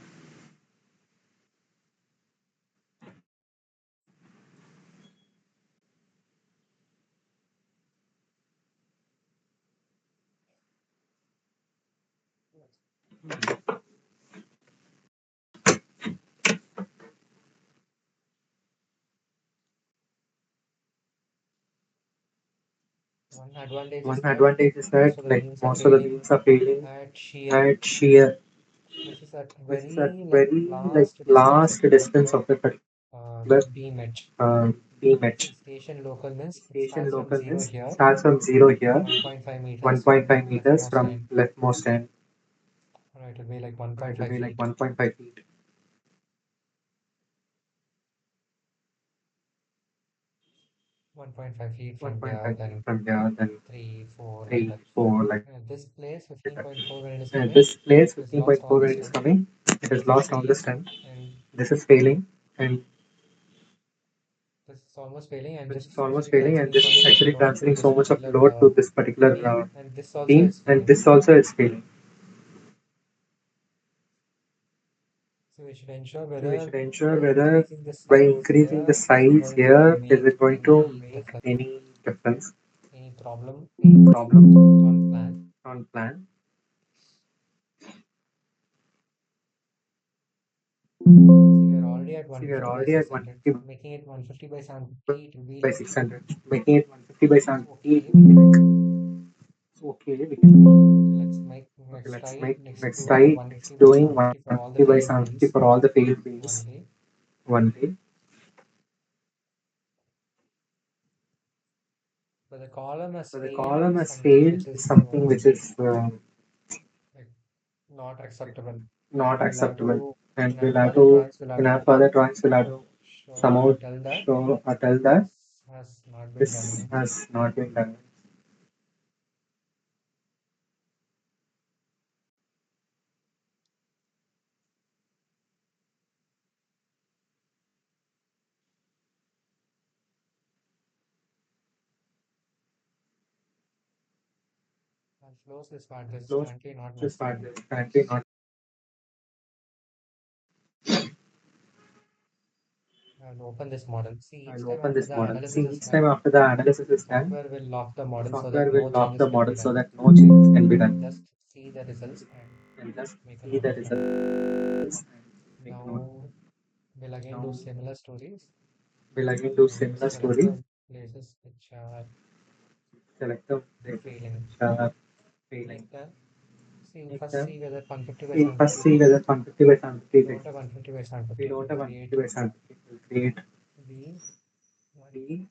One advantage is One that advantage is most that of the like beams are most of the failing beams are failing at shear, at shear, which is at which is at very like very like last distance of last the distance particular of the particular beam edge. beam edge. See, station local means it Station starts from local 0 means here, starts from zero here, 1.5 meters 1.5 from meters leftmost from end. leftmost end. It will be like It will 1.5 be like feet. 1.5 feet. 5 feet. 1.5 feet from here, 1.5 feet then from here, then 3, 4, like 3, that. 4, like This place, that. 15.4 when it is And coming, this place, it has lost all 15.4 the when it is strength. coming, it has This is lost all the failing, strength. and This is failing, and this is almost failing, and this this is is almost actually failing, and transferring this so is much of actually load to transferring this so much of particular load to this particular beam, and this also beam, is and failing. this also is failing. So we should ensure So we whether should ensure by whether increasing the by size increasing the here, is it size going to here, is make it going to any make difference, any difference, any problem any on problem plan? on plan? See, we are already at See, we are 150 by already at 600. 150 Making it 150 by 750, it will be by like 600. Making it 150 by it's 750, okay. We can okay, we can. okay. Let's make Okay, next let's try make next next doing try. 150 Next by doing 750 for all the 150 by failed 750 beams for all the failed one beams day. one day. But the column has So the failed column is has something failed which is is something which is like not like acceptable, not and we'll have acceptable, to and in our we'll have further to drawings we'll in have our to further drawings we'll have to show or somehow tell that show or tell that this has not been this done. has not been done. I'll close this part. This is Close currently not this part nesting. is currently not. I'll open this model. See, each I'll time open after this the model. analysis See, is each time done, after the analysis the is done, software will lock the the model so software that will no lock changes the can be model so done. that no changes can be And done. just see the results and And just make a see note the of that. results and make a note. Now we'll again do Now similar stories we'll again do and similar select stories. the places which are Select the places failing. which are failing. Make them see Make first them. see whether 150 by See, first 750 is see okay. whether 150 by We 150 is don't okay. have 150 by We 750. don't We'll have create 150 by 750. We'll create V the 150,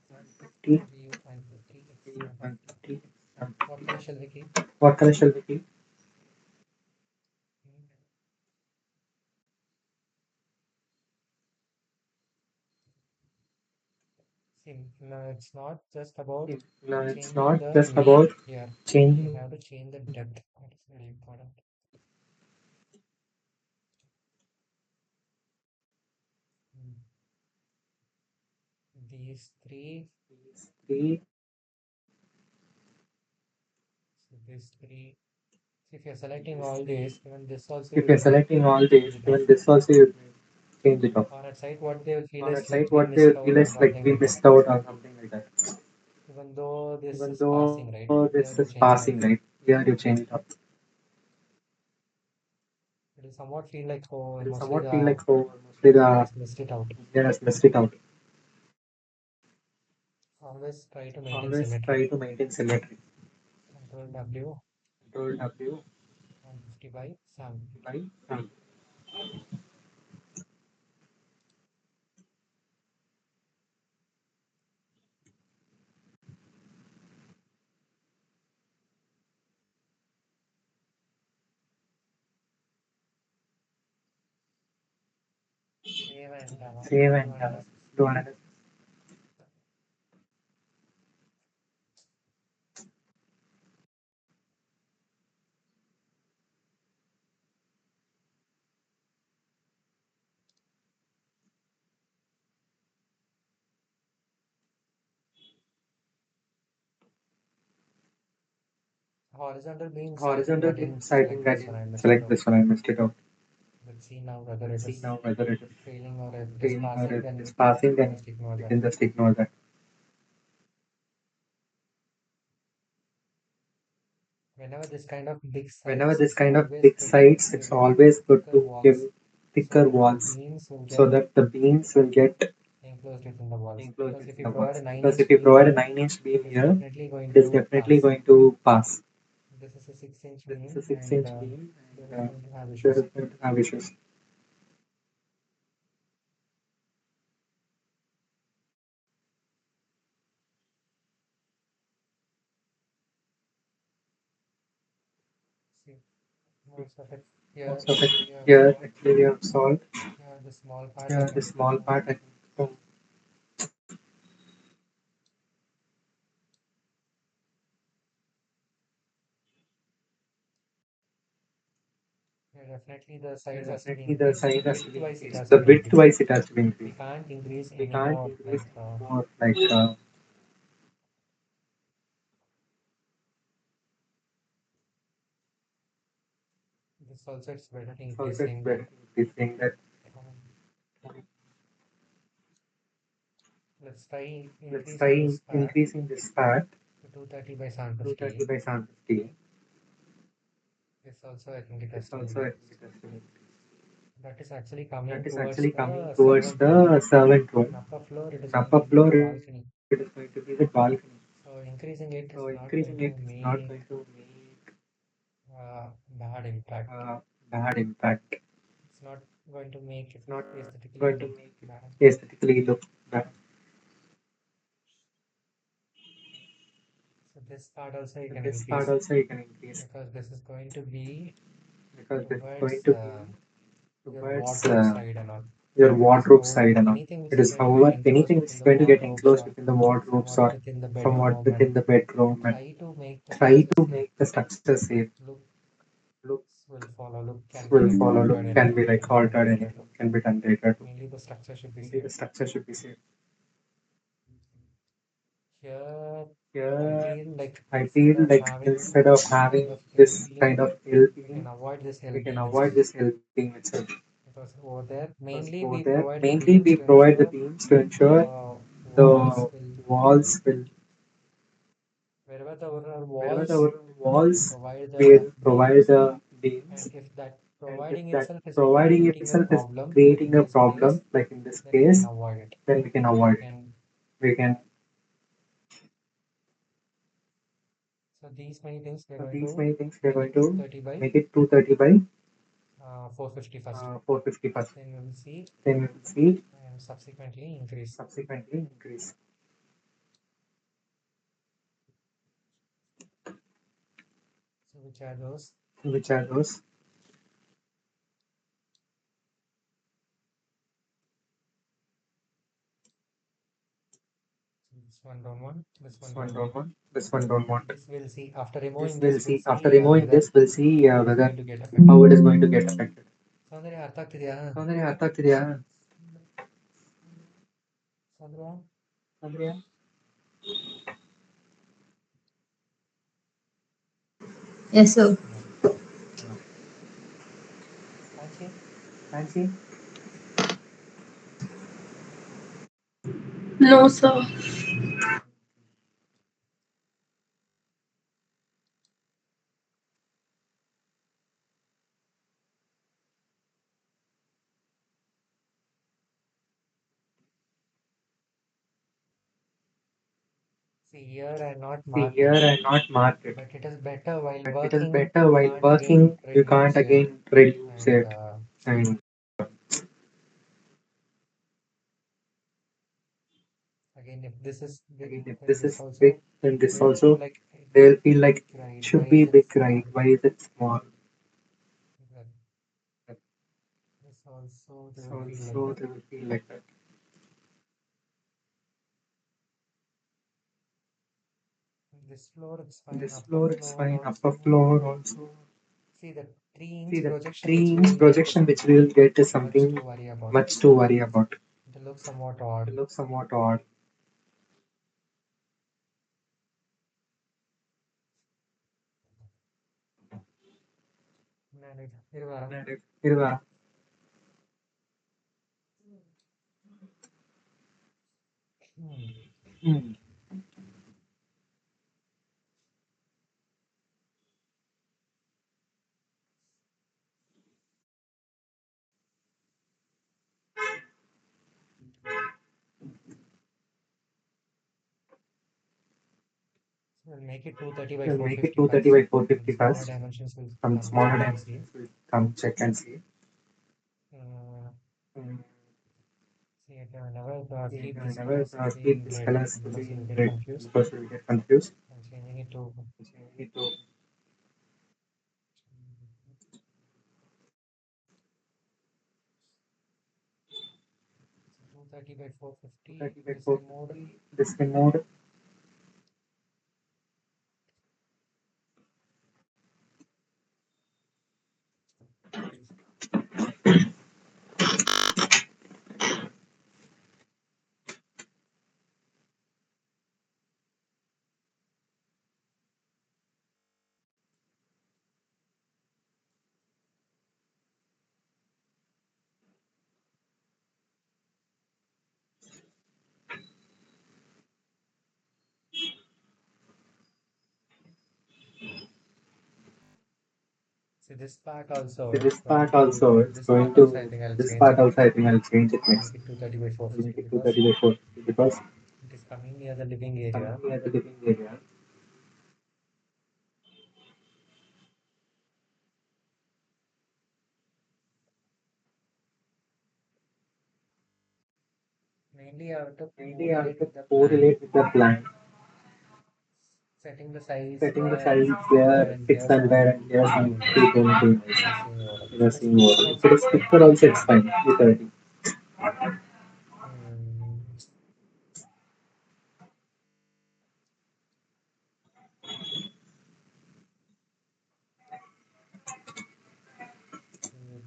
150, V 150, the 750. 150, What 750. color shall we keep? What color shall we keep? Mm, See, no, it's not just about No, it's changing not the just name about here. We changing. have to change the depth. That is very important. Mm. These three, These three. so these three. So if you're selecting all these, even this also If you you're may selecting all change these, it off. even this also you change it off. Or at site, what they will feel On a is like site, we what they missed feel out or is like something we like that. missed out or something like that. Even though this Even is passing, right? though Here this you is change it off. passing, right? Here you change it up. It will somewhat feel like, oh, It will mostly somewhat feel the like oh, mostly engineer the has missed it out. engineer has missed it out. Always try to maintain Always symmetry. try to maintain symmetry. Control W, Control W 150 by 7. by 7. Save and Save do and analysis. do analysis. Horizontal beams, I think Horizontal I didn't beams, I select think I this one, didn't I missed it select out. this one. I missed it out. Let's see now whether Let's it see is now whether it is failing or if it is failing or passing, if it is then passing, we can then just ignore we that. can just ignore that. Whenever this kind of big Whenever sites, this it's kind of always big good to sites, it's give always good thicker to give walls so thicker that the walls beams will so get that the beams will get enclosed within the walls. enclosed Because if within you the provide walls. a 9 Because inch if you beam provide a here, 9-inch beam it is here, definitely going it is to definitely pass. going to pass. This is a 6-inch This is beam a and 6-inch beam, there and is going to have there issues. is going to have issues. See, most of it here Most of it we have here solved. actually we have solved. Here the small part I Here the think small part I think Definitely the size has to be Definitely the increased. The size has to width be wise, it increased. has to The be width increased. wise it has to be We increased. can't increase We any can't more increase like more like this also it's better to it's increase also it's saying that better to be saying that um, let's try let's increasing try this part increasing this part to 230 by 230 750. by 750. This also I think it has It's to be also I think increased. it has to be That is actually coming that is towards actually coming the towards servant room. the servant In room. upper floor, it is In going upper to be floor, the it balcony. is going to be the balcony. So increasing it is So not going increasing to it is not make going to make bad impact. bad impact. It's not going to make it It's not aesthetically going to look make it bad. aesthetically look bad. So this part also you So can this part increase also you can increase because this is going to be because this is going towards to be your towards wardrobe side and all. your It is, wardrobe however, side and all. anything which It is is, going to get however, enclosed anything which within is the going to get wardrobes enclosed or within the wardrobes somewhat or within the somewhat bedroom within and the bedroom and try to make the try structure to safe. make the structure safe. Looks Looks will follow. Look can be will like follow. altered. Look can be Anything like can be done altered. later Anything too. can be done later too. Mainly the structure should be Mainly safe. the structure should be safe. Here, I Here, feel like I feel like instead of this kind having of L this kind beam, of ill we can beam, avoid this L we can beam avoid itself. this ill beam itself. Because over there, Because mainly over we there, provide the mainly beams we to provide the ensure beams to ensure the walls the will, walls will, wherever the our wherever walls, the we walls provide the will provide beams. the beams, And if that and if providing that itself is providing creating a itself is problem, like in creating a this case, problem, like in this then we can case, avoid it. then we can We avoid it. can, We can, so these many things we are so going these to many things we are make going it to 230 by make it 230 by 450 first. 450 first. Then we will see Then we will see and subsequently increase. subsequently increase. So which are those? Which are those? This one don't want, this This one one don't don't want. want. This one don't want. This we'll see. After This removing we'll this, we'll see. After see removing whether this, we'll see how it is whether going to get affected. how it is going to get affected. Sandhya, ಅರ್ಥ ಆಗ್ತಿದ್ಯಾ? ಅಂದ್ರೆ ಅರ್ಥ ಆಗ್ತಿದ್ಯಾ? Sandhya? ಅಂದ್ರೆ Yes, sir. No. Fancy? Fancy No, sir. See, here I not see marked here it. and not mark it. But it is better while But it is working, better you while can't again working, you can't reduce it. again reduce And it. And again, if this is big, again, if then this this is big, also, then this they'll feel also, like it they'll should feel be like big, right? it Why should is be it big, right? small? Why is it small? Well, this also, they So will feel like also that. they will feel like that. This floor, it's fine. This Upper floor is floor fine. Upper also. floor also. See, the See 3-inch the projection which 3 we inch will get is projection which we will something get is much to something worry about. much to worry about. It looks somewhat odd. It looks somewhat odd. Irvara. ಇರುವ Hmm. Hmm. We'll make it 230 by We'll make it 450 230 first. by Some 450 smaller first. dimensions will Some come smaller check and see. dimensions will come check and see. Uh, Hmm. See, never See, keep these never colors keep being these red colors because you'll being get red confused. because you will get confused. I'm changing it to Changing it to 230 by 450. 30 by This mode. 450. Display mode. See this part also, So it's this going part to, also, it's this going part also I to, think I'll this change part it also next. I think I'll change it I'll next. make it 230 by I'll 450 make it because 230 by 450 because it is coming near the living area. coming near the living area. Mainly I have to Mainly I have correlate to with the plan, correlate with the plan, setting the size setting the where size there where and fixed here and where some and here some unit frequent units in the same order. in If the it is same fixed order. If also it is it's fine, fixed also, it's 230. fine. 230. Hmm.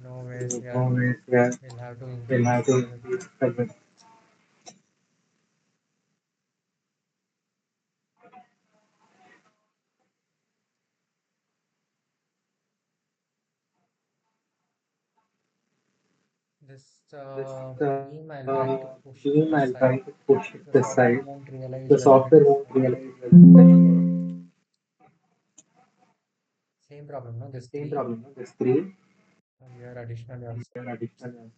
No ways There's we no are, ways where we'll have to we'll increase have this to the width. increase the width. This This beam I'll try to push it to beam, this I'll try side. to push it The this software side. won't realize The whether it software is won't realize whether it is same problem, no? This same three problem. No? This three and here additionally also. are additional.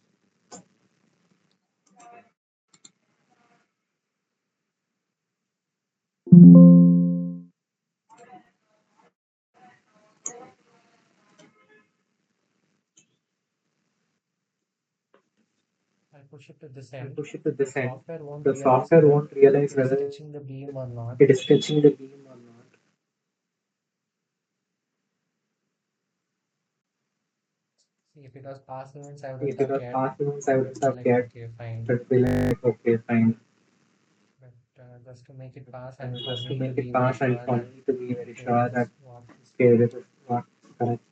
I'll push it to this I'll end. push it to The this end. software won't The realize software whether won't realize it is whether touching the beam or not. it is touching the beam or not. See, if it was past events, I wouldn't If it have was cared. past events, I It would would be have like, cared. okay, fine. It would be like, okay, fine. But just to make it pass and for Just to me to make be it very pass and sure for that, me to be very okay, sure this that, is what is okay, correct. this is what's correct.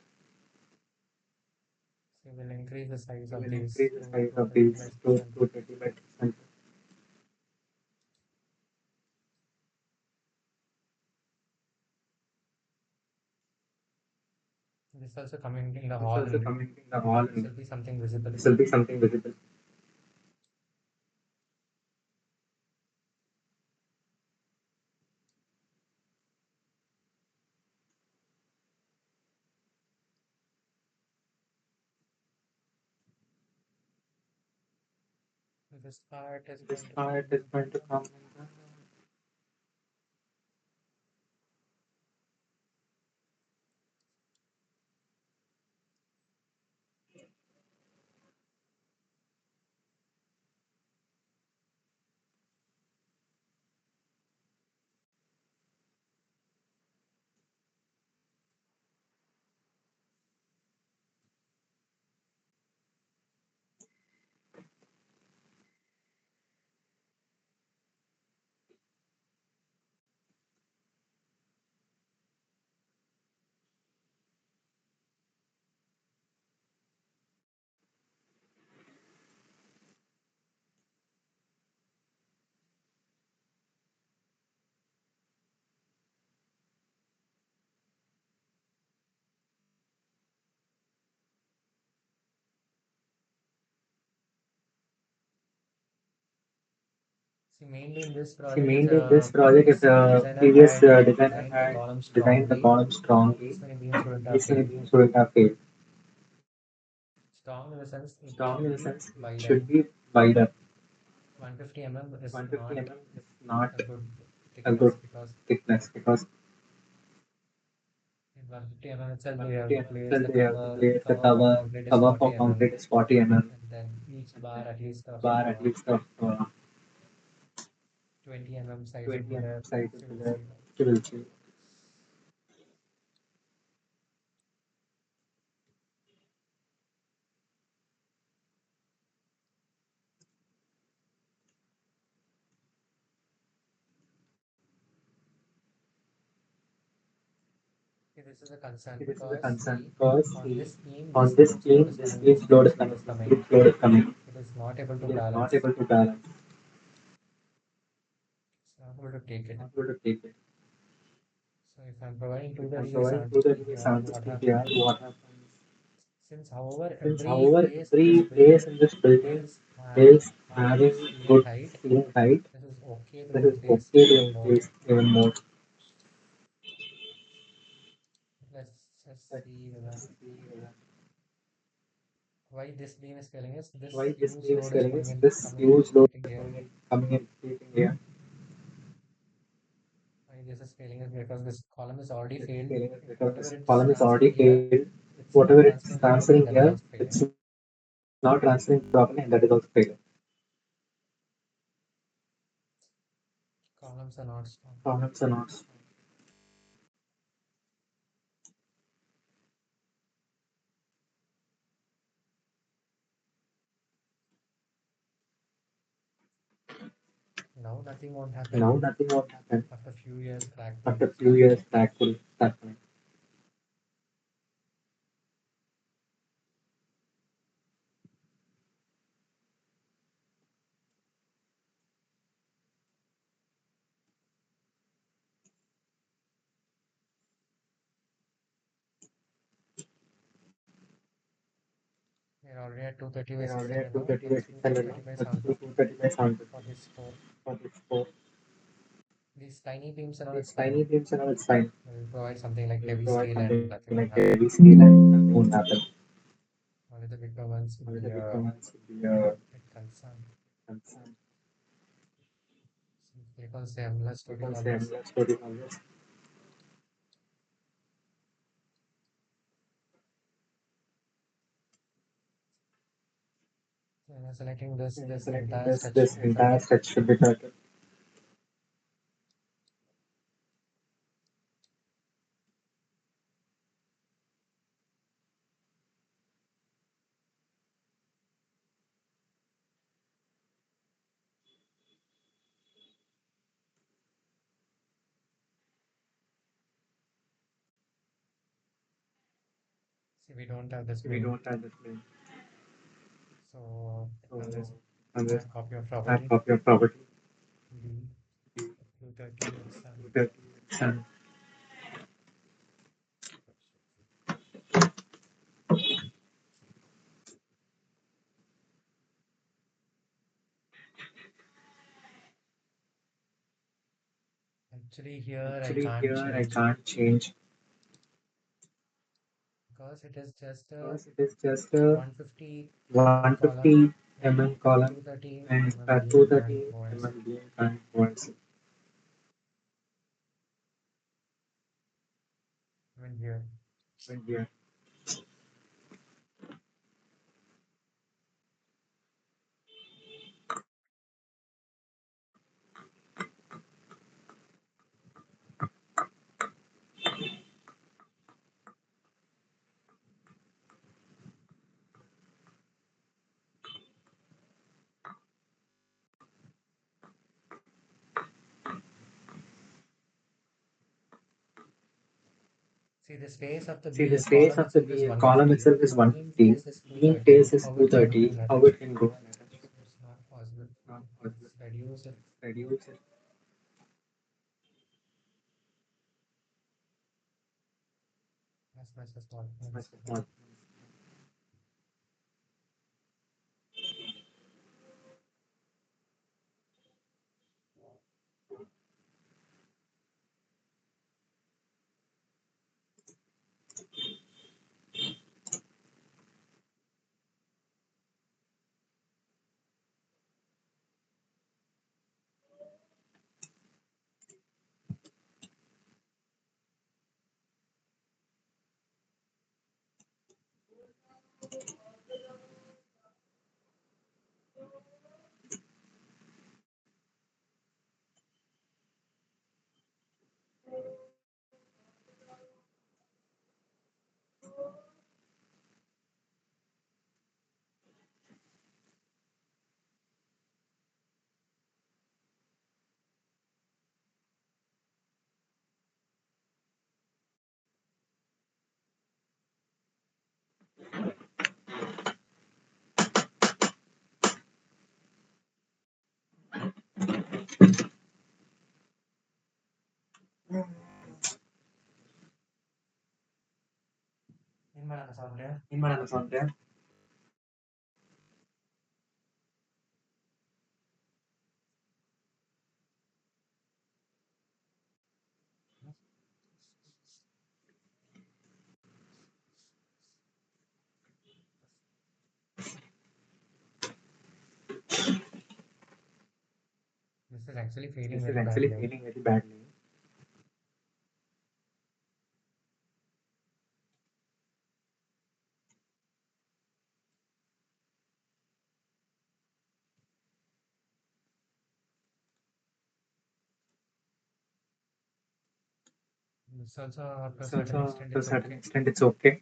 So we'll increase the size We of will these increase the to size of 230 these by to 600. 230 by 600. This also coming in the This hall also only. coming in the hall This and will be something visible. this will be something visible. This part is This going to come part in is the going to bottom. come in the See, mainly in this See, project, mainly this project, if previous the designer previous had designer designed the had column designed the strongly, column strongly, this many beams wouldn't have these many failed. beams wouldn't have failed. Strong in the sense it Strong should in the be sense it wider. should be wider. 150 mm is 150 not mm is not a good a thickness good because thickness because in 150 mm itself we have 150 to mm place itself the we have to cover. place the Cover for concrete is cover 40 for mm, concrete is 40 mm, and then each and bar then at least of bar at least of 20 mm size would 20 be mm there. size So will we'll be there. see. You will see. Okay, this is a concern This is a because concern see, because on this beam, on this this huge load beam, is this coming, huge this load huge is load coming, is this coming. huge load is coming. It is not able to It is not balance. able to balance. It's not able to take it. Not able to take it. So if I'm providing If I'm 230 by providing 230 760 by here, what 760 here, happens? what happens? Since however Since, every however, place in this every place building in this building is having is a good having ceiling good height, ceiling height, this is okay to this is increase okay to even more. increase even more. Let's just see why this beam is failing is Why this this huge beam is load is failing is this coming in huge load hitting here. coming in hitting here. Why this is failing is because this column is already This is failed. failing is If because whatever this it's column is already transferring here, failed. it's Whatever not it's transferring properly, transferring that is here, also it's failing. not transferring properly, and that is also failing. Columns are not strong. Columns are not strong. Now nothing won't Now happen. nothing won't happen. After a few years, crack will After few start. years, that will start coming. We're already at 230 by We're already at 600 now. 230 by Let's do 600 now. 230 by Let's do 750 230 by 750 for this score. for this score. These tiny beams and all, These it's tiny fine. beams and all, it's fine. We'll provide something like We'll heavy provide steel and something nothing like won't happen. heavy steel and nothing won't happen. Only the bigger ones would Only the be big ones would be a concern. concerned. Because they have less loading Because they have always. less loading always. So when you're selecting this, When you're this selecting entire this, stretch this should be entire filtered. stretch should be filtered. See, we don't have this So we plane. don't have this plane. So So I'll just on this add copy of add property. copy of property. D 230 and sun. 230 and Actually, here I actually can't here I change can't change because it is just a because it is just a 150 mm 150 column mm and column 230 and mm beam 230 can't go and mm beam can't go inside. even here. When here. See, the space of the See, the space column of the itself is column 150. itself is Beam 150. face is Beam 230. face is How it can go 230. and How attach? it can go and attach? So it's not possible. Not possible. Let's reduce it Reduce it as much as possible. as much as possible. In my software. In my software. actually failing This is very actually badly. failing very badly. It's also up to a It's certain also extent to a it's certain okay. extent it's okay.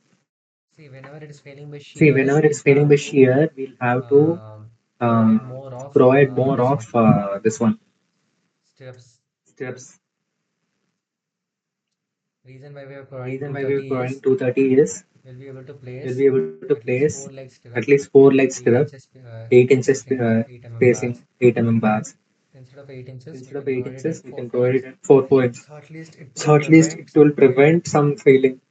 See, whenever it is failing by See, shears, whenever it's we'll failing have by to shear, we'll have to provide more of provide more this of one this one steps. steps. Reason why we are providing Reason why we are 230 providing is 230 is we'll be able to we'll place be able to at least place four leg at stirrup, least 4 leg 8 stirrup, inches 8 inches spacing of 8 spacing, bars. 8 bars. Instead of 8 inches, we Instead of can 8 provide it inches, at we 4 can four provide it inch. at 4 inch. So at least it will So at least prevent it will some failing. prevent some failing.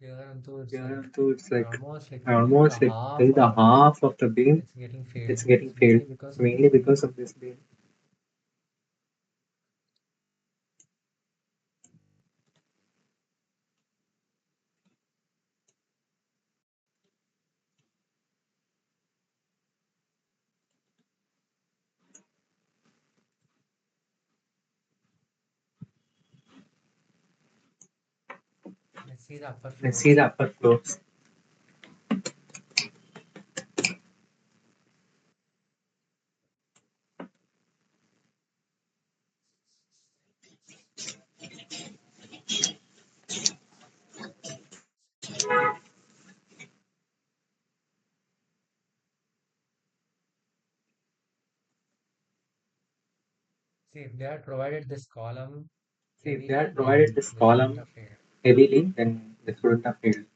Here and so it's like Yeah, so it's like almost like almost like till half the of the beam half of the beam it's getting failed. it's getting It's failed. mainly because of Mainly this beam. because of this beam. Let's see the upper Let's see floors. the upper floors. See, if they had provided this column See, if they heavily, had provided then this this wouldn't column have failed. heavily, then this wouldn't have failed.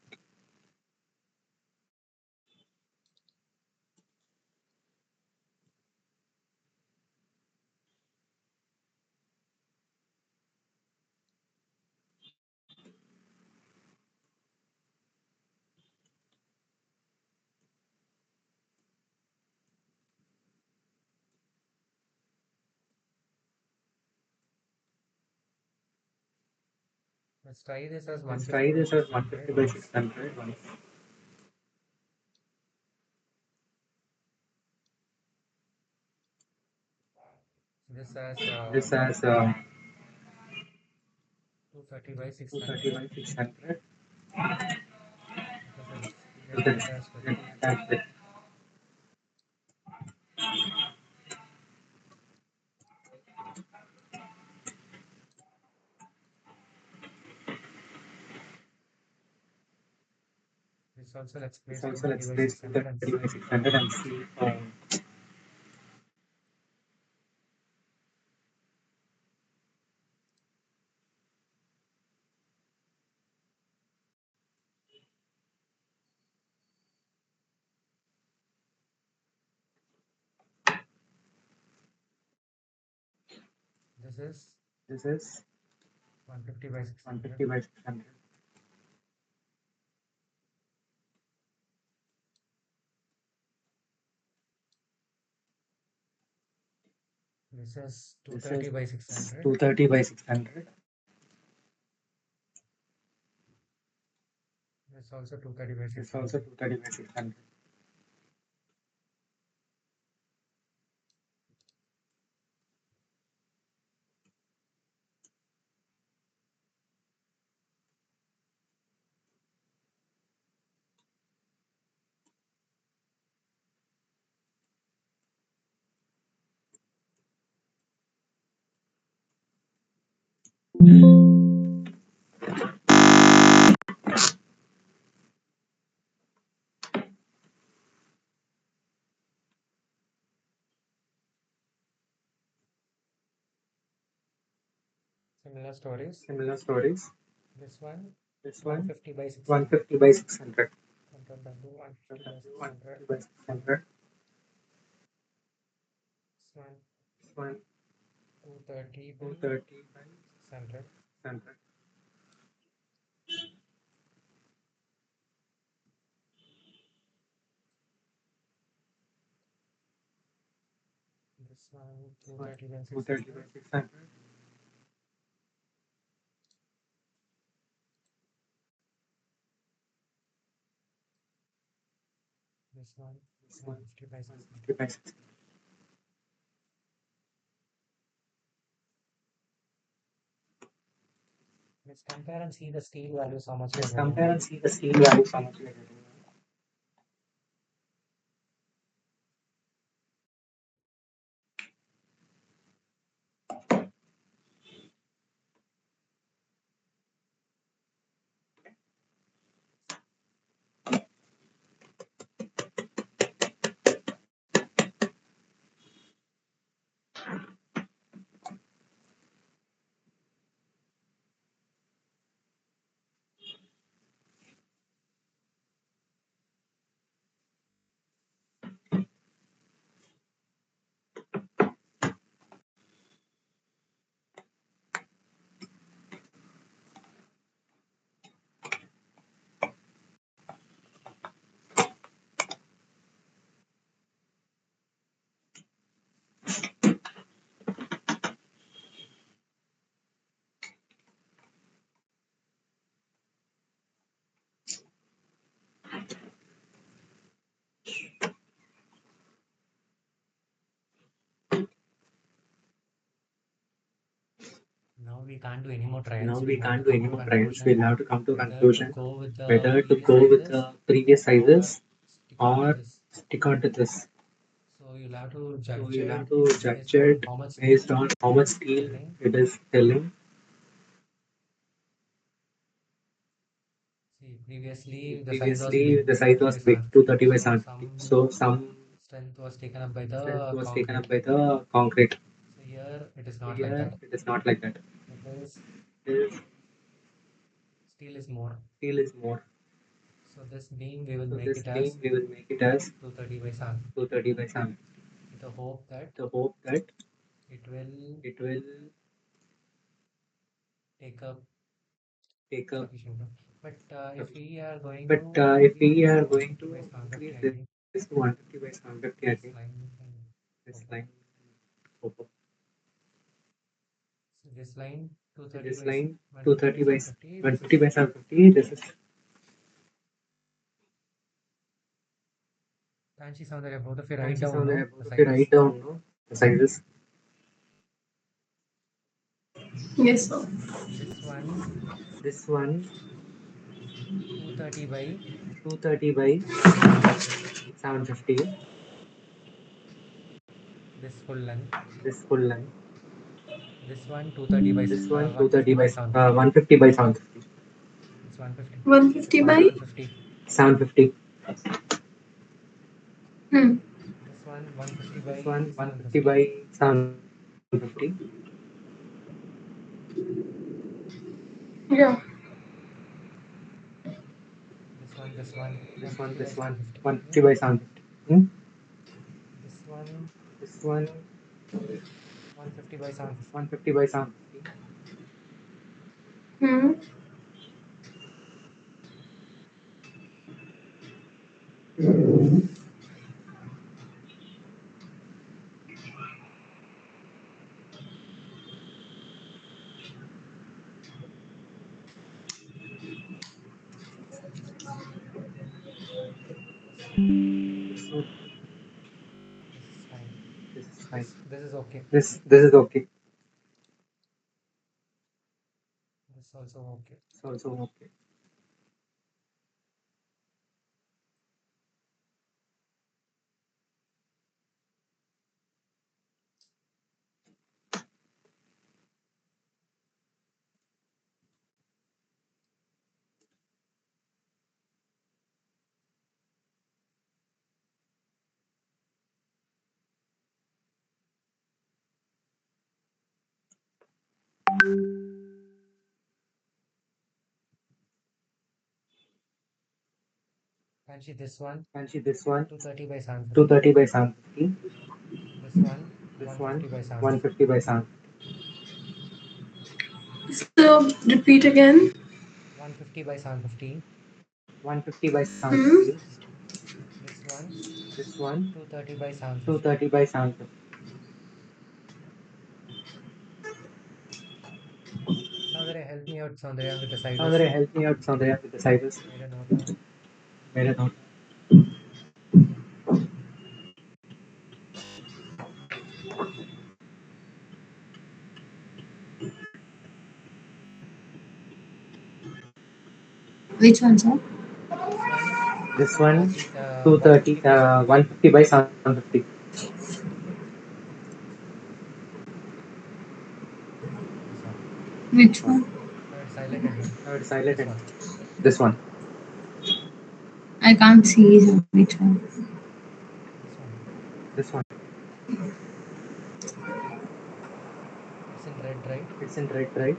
Let's try this as Let's try 150 by this as 600 150 by once. 600 once. This as This as 230 by 230 600 by 600. because it's getting Because attached with. getting attached with. This also let's This place also 230 let's by place 600 and 230 by see. 600 and see. This is This is 150 by 600. 150 by 600. This is This 230 is by 600. 230 by 600. This also 230 by This also 600. 230 by 600. Similar stories. Similar stories. This one This one 150 by 600. 150 by 600. Control W 150 by 600. 150 by 600. This one This one 230 by 230 by 600. 600. This one This one 230 by 230 by 600. 600. This one 150 by 60. Let's compare and see the steel values how much we are Let's getting compare now. and see the steel values how much we are getting. Now we can't do any more Now trials. we We'll have to can't do come any to more trials. conclusion We'll have to come to whether to conclusion go with the whether to previous go with sizes the previous or sizes stick on to or this. stick on to this. So you'll have to So judge you'll it have to judge based on it how much steel based on how much steel telling. it is telling. See, previously the size was Previously, big, the size 230 was by big, 750. 230 by So 750. some So some strength was taken up by strength the was taken concrete. up by the concrete. So here it is not like Here, that it is not like that. because This steel is more. steel is more. So this beam we will So make this it beam as we will make it as 230 by 750 230 by 7 with the hope that the hope that it will it will take up take up. sufficient. But if we are going But to if increase we this to are going 150 to by 750, increase I this think to 150 by 750, I this think line can this go. line. So this line So 230 this by line 150 by 230 by 750. This 150 is by 750. This is Kanchi Soundarya. Both of you write fancy down, sound. no, the If you sizes. write down no, the sizes. Yes, sir. This one This one 230 by 230 by 750. 750. This full length. This full length. This one 230 by This one 230 150 by by 750. 150 by 750. It's 150. 150 by 750. 750. hmm. This one 150 This by one 150 750. by 750. Yeah. This one This 150 by one 750. 150 Okay. by 750. Hmm? This one This one 150 by 750. 150 by 750. Hmm. So This is fine. this is fine. This is okay. This is okay. This is also okay. It's also okay. Kanchi, this one And see this one 230 by 750. 230 by 750. This one This one 150 by 750. 150 by 750. So repeat again. 150 by 750. 150 by Hmm. 750. This one This one 230 by 750. 230 by 750. Soundarya, help me out, Soundarya, with the sizes. Sandra, help me out, Sandra, with the sizes. Made a note. Made a note. Which one, sir? This one, This one, 230, 150 230, by 750. 150 by 750. This one. Which one? No, it's highlighted one. No, it's This highlighted. one. This one. I can't see, sir. Which one? This one. This one. It's in red, right? It's in red, right?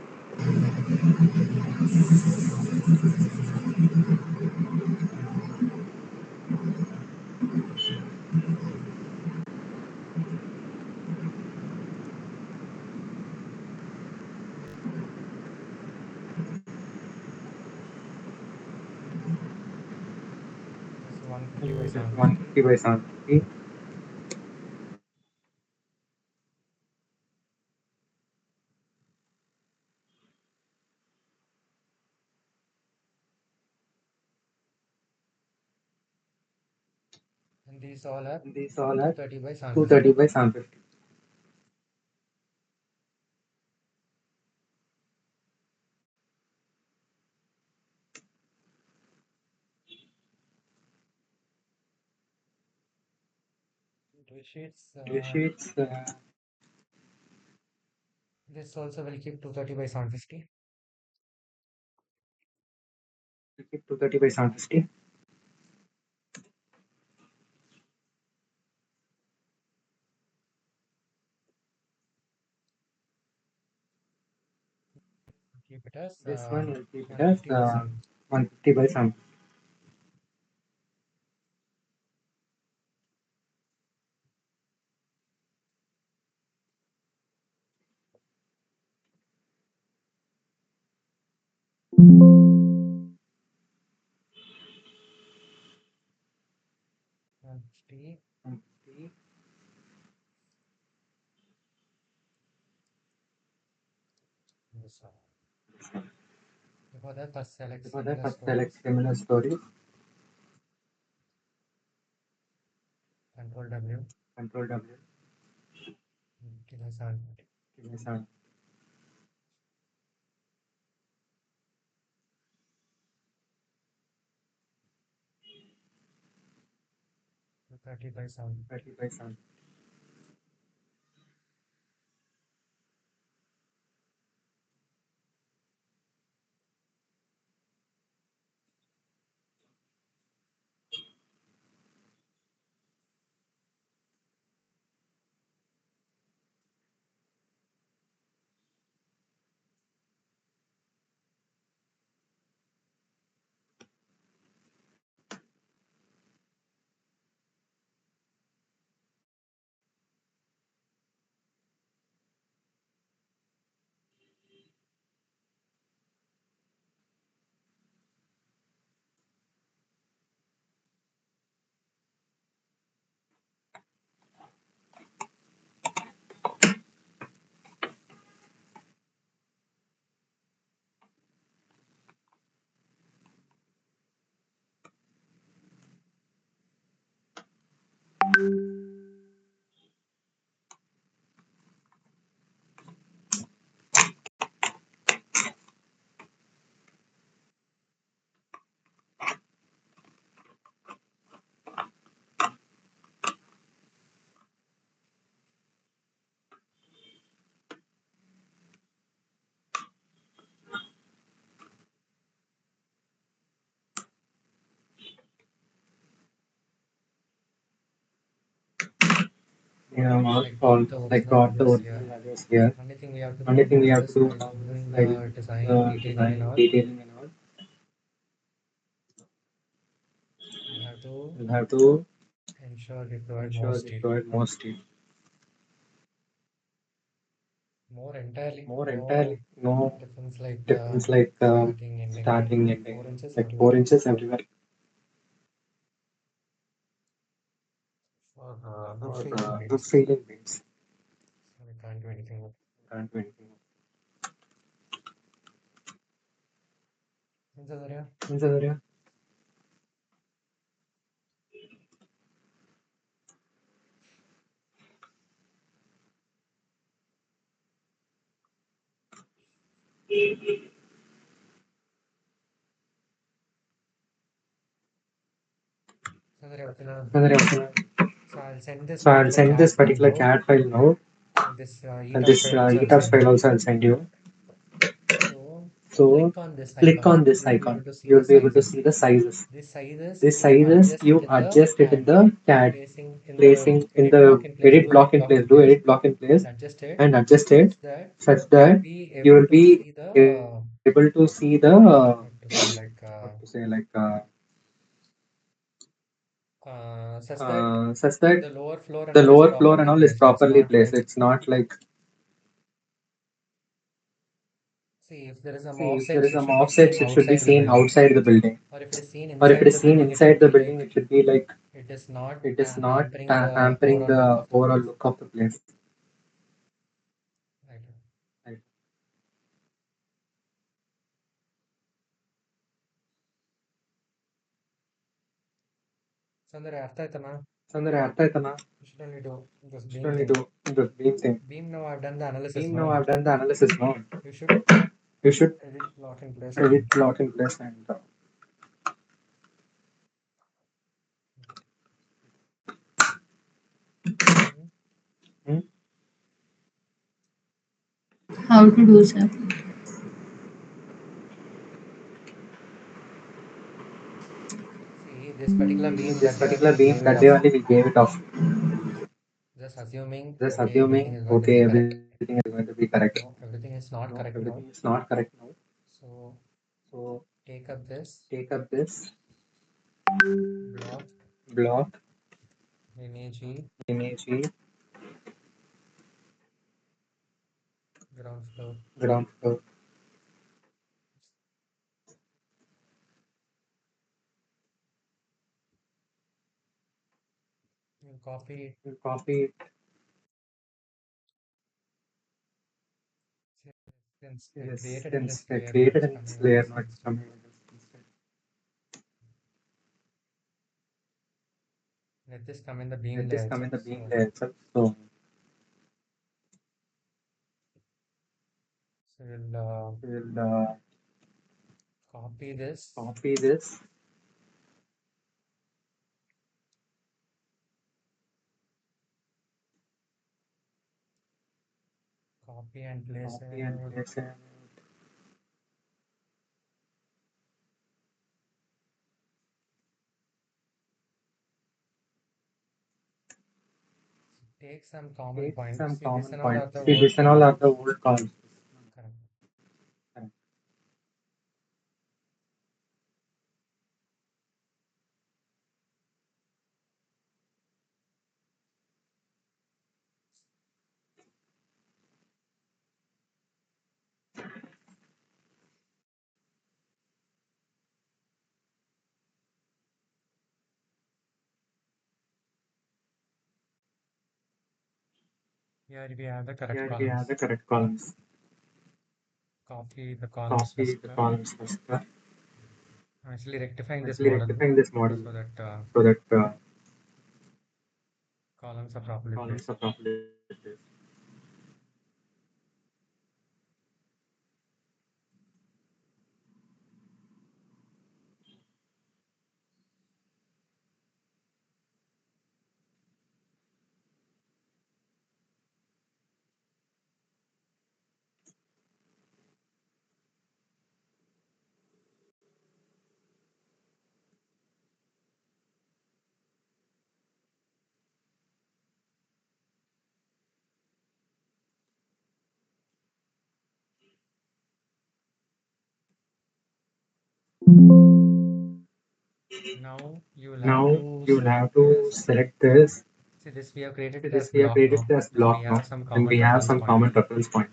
This is 150 by This 750. 150 by 750. And these all are And these all are 230 by 230 750. by 750. Two sheets. Two sheets. This also will keep 230 by 750. Keep 230 by 750. Keep it as This one will keep it as 150 by 7. 150 by 750. And 50. This one. Before that, first select Before that, similar first select stories. similar stories. Control W. Control W. Give us 750. Give me some. 230 by 7. 30 by 7. Like All got the like original got the values original here. values here. Only thing we have to Only do thing we now have to is do while now is doing while the design, the detailing and design, all, detailing and all, we have to we'll have to ensure we provide more ensure we steel. provide more steel. More entirely, More no entirely, no difference like difference like starting, ending, like starting, ending, 4 inches like everywhere. 4 inches everywhere. For good For feeling good beams. feeling beams. So we can't do anything with. Can't do anything. In this area, In the area, Open Sundari, open. so I'll send this So I'll particular send CAD this file particular now, CAD file now, and this and ETABS this file also I'll ETABS send file you. also I'll send you. So So click on this click icon. on this You'll be icon. able to see You'll the be able to sizes. see the sizes. These sizes This you sizes adjust it you in the adjust it in CAD, the CAD, placing in the placing in edit the block in place. edit Do edit block in block place. in Do place edit block in and place adjust it and adjust it such you will that be you able will to be see the able to see the what to say like what to say such that such that the lower floor and the all is lower floor and properly all is placed. It's properly not placed. like, It's not like, see, if there is some see, if there is offsets, it some should be seen offsets, it should be outside the seen building. outside the building. Or if it is seen Or if it inside is the seen building, it inside should the be building, like it should be like it is not it is not hampering the hampering overall look the of the overall place. look of the place. Right. Right. So ಅಂದ್ರೆ ಅರ್ಥ ಆಯ್ತಮ್ಮ? Sandra, ಅರ್ಥ ಆಯ್ತನಾ? You should only do this Should beam only thing. do the beam thing. Beam now I've done the analysis Beam now. now I've done the analysis now. You should You should edit block in place and edit lock in place and hmm. hmm? How to do, sir? See this particular beam This that day particular only we beam gave it that day off. only we gave it off. Just assuming Just okay everything assuming is going to be okay correct. everything is going to be correct. No, everything is not No, correct now. everything is not correct now. So So take up this take up this block block image image ground floor. ground floor. You copy it. You copy it Since yes, created in since this layer now created it's in this coming on layer, this not instead. coming on this instead. Let this come in the beam Let this layer come in itself. the beam So layer itself. So we'll we'll copy this, copy this, copy and place copy and it. place it. Take some common Take points. some See, this common and all are points. the See, old this and all are columns. the old columns. Correct. Here we have the correct Here we have columns. the correct columns. Copy the columns Copy first. the columns first. Actually rectifying this Actually model rectifying this model so that so that columns are properly columns placed. are properly placed. Now you will have Now to you will have select to this. select this. See this we have created See, it as this we have block created now. this Then we block have now. some Then common we have reference some point. common reference point.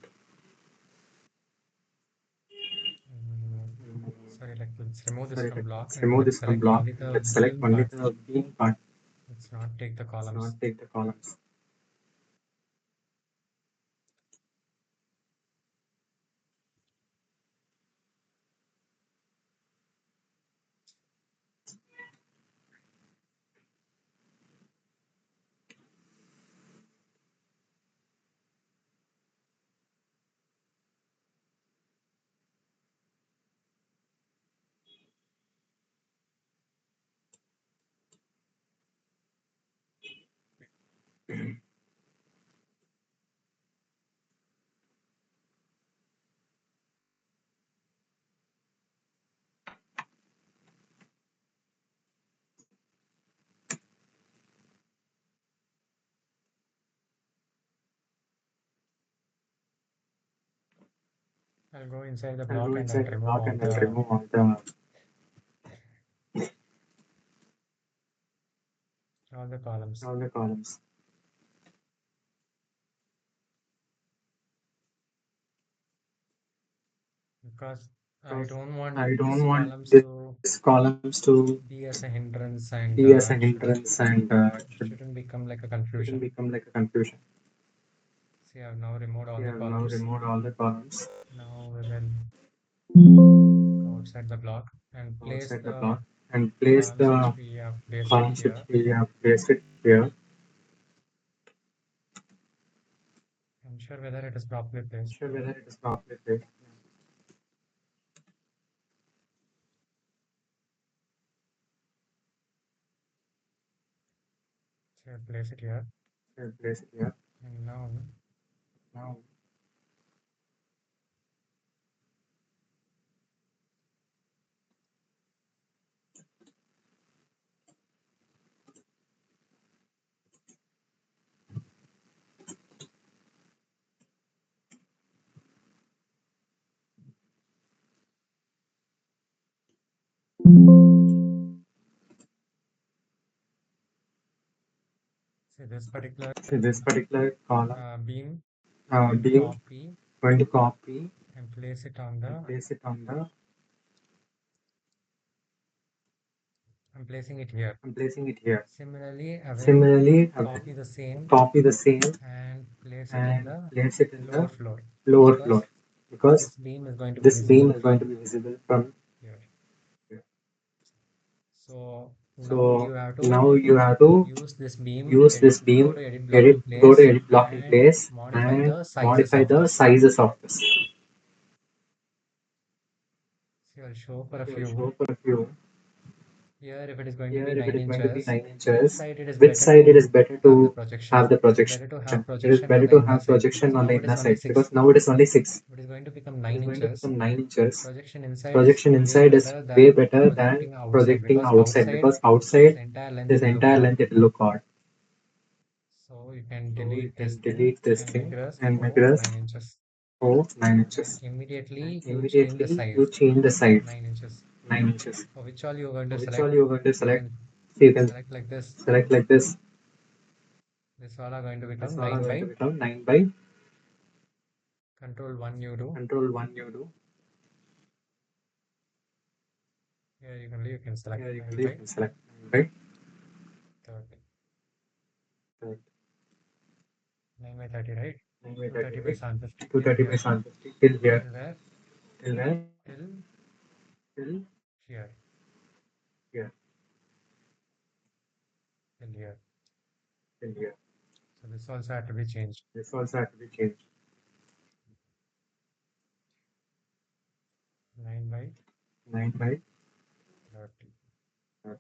Mm, sorry, like let's remove this Sorry, from block let's and remove let's this from select block. only the Let's select beam only part. the beam part. Let's not take the Let's columns. not take the columns. I'll go inside the I'll block go and I'll inside the remove block all and I'll the remove columns all the columns because I because don't want I these don't want columns this to columns to be as a hindrance and be as a it hindrance and shouldn't become like a shouldn't confusion. become like a confusion. See, I've now removed all We the have now columns. removed all the columns Now we will go outside the block and place outside the the block and place columns which the we have placed it columns which here. we have placed it here. Ensure whether it is properly placed. Ensure whether it is properly placed. So I'll place it here. Place it here. And now Now see this particular this particular column beam going to being copy going to copy and place it on and the place it on the I'm placing it here. I'm placing it here. Similarly, I will Similarly, I will copy the same copy the same and place it in and the place it in lower the floor lower because floor because this beam is going to be this beam visible is going to from be visible from here. here. So now you So have to now you have to use this beam, use this go beam, to edit blocking go to place edit blocking and place modify and the sizes modify of the this. sizes of this. So I'll show for a So I'll few. show for a few. Here, if it is going to Here, be if it 9 is going to be inches, 9 which inches, side it is which better side it is to better have the to have projection? the It is projection? better to have It is projection on better the to inner have side. projection So on now the it inner is only side 6. because now it is only 6. It is going to become It 9 is going to inches. become 9 inches. Projection inside is Projection way inside is better way than better than projecting outside projecting because outside outside because outside this entire length this it will look entire odd. length it will look odd. So you can So you delete this can thing delete this and make thing it as and make it oh as 9 inches. 9 And inches. And immediately you change the immediately size you change the size 9 inches. 9 inches. For which all you're going So to which all select, you are going to you select? can So you can select like this. select like this. This all are going to This become all are 9 going to by become 9 by control 1 you do. control 1 you do. Here you can select Here 9 you by can select 9 by 30. 30. 9 by 30, right? 9 by 30, 230 by right? 750 till 230 by here. 750 till here. Till where? Till where? Till Till here. here. Till here. Till here. So this also had to be changed. This also had to be changed. 9 by 9 by 30. 30.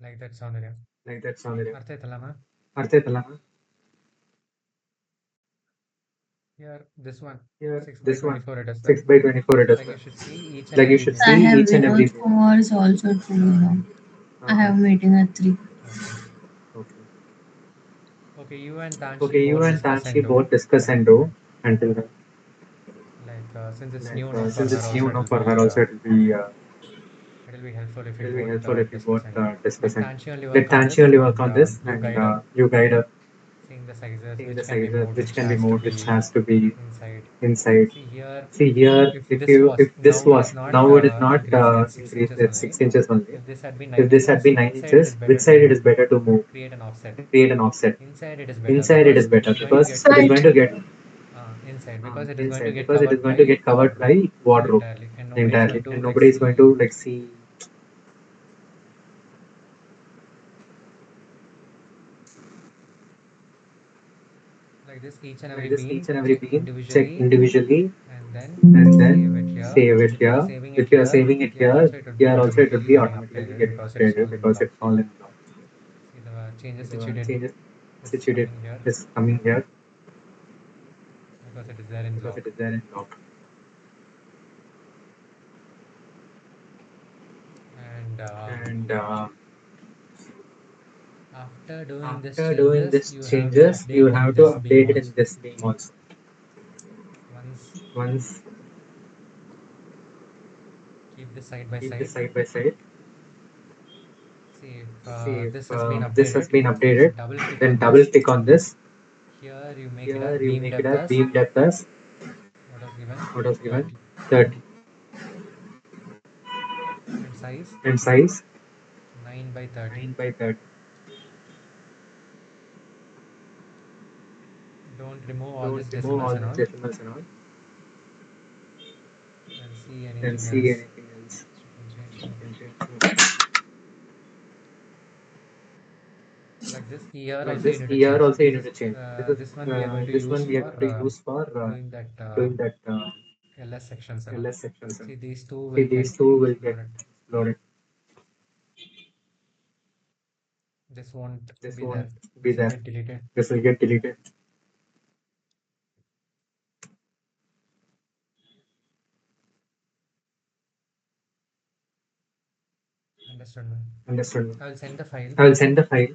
Like that sounded. Like that sounded. ಅರ್ಥ ಆಯ್ತಲ್ಲಮ್ಮ? ಅರ್ಥ ಆಯ್ತಲ್ಲ? Here, this one, Here, 6 by this one, 24 it is there. 6 by 24 it is Like you there. should see each and Like you every should beam. I see have each and every videos beam. for hours also too. I have meeting at 3. Okay. Okay. Okay, you and Tanshi Okay, you both and discuss and Tanshi do both discuss and until do until then. like since it's Like new now for since her it's also new now for her also it'll be helpful if you it'll be both helpful if you discuss both and do. discuss Let and Tanshi only let work on Tanshi this only work and on this you and guide her you guide her seeing the sizes seeing the which can be sizes moved, which which can be has to moved, which be has to be inside. inside. See here, See here, if this was if this now it is was not now it is not increased, it's 6 increased, inches it's only. 6 inches only. If this had been If 9 this had inches, been 9 which side it is inches, which better to side it is move better to move create an offset? and create an offset? Inside it is better Inside it is because it better is going to because get it is going Side. to get inside because it is going to inside get because it is covered going to by get covered wardrobe by wardrobe entirely and nobody is entirely going to and like nobody is going see to like see like this each and like every this each beam and every check beam, check individually individually and then and save it then here. save it If you are here. saving it If you are saving it here also it would be here also it will automatically be getting automatically updated getting because it's updated all in because block. it's all in block. See the changes which you The did changes is which you did coming here is coming here because it is there in because it block. is there in block. And And after doing this after doing changes, this you have to changes, you update in have to this beam update it in also. this beam also. Once Once Keep this side by keep this side. side by side. See if See if this has been this has updated, been then updated, double click then on double this. click on this. Here you make it as Here you beam make it depth as as beam depth as what was given what was given 30 30 and size and size 9 by 30. 9 by 30. Don't remove all Don't these remove decimals all and the all. decimals and all. And see Then anything see else. anything else. So you can change You here. can change. Like this, here Like also you this, need to here change. also you need to change. This one we are going to This use one we are for going to use for doing that doing that LS sections and all. LS sections. See, these two See, will get these two will get exploded. loaded. This won't This be won't there. be This will there. get deleted. This will get deleted. Understood, man. Understood. I will send the file. I will send the file.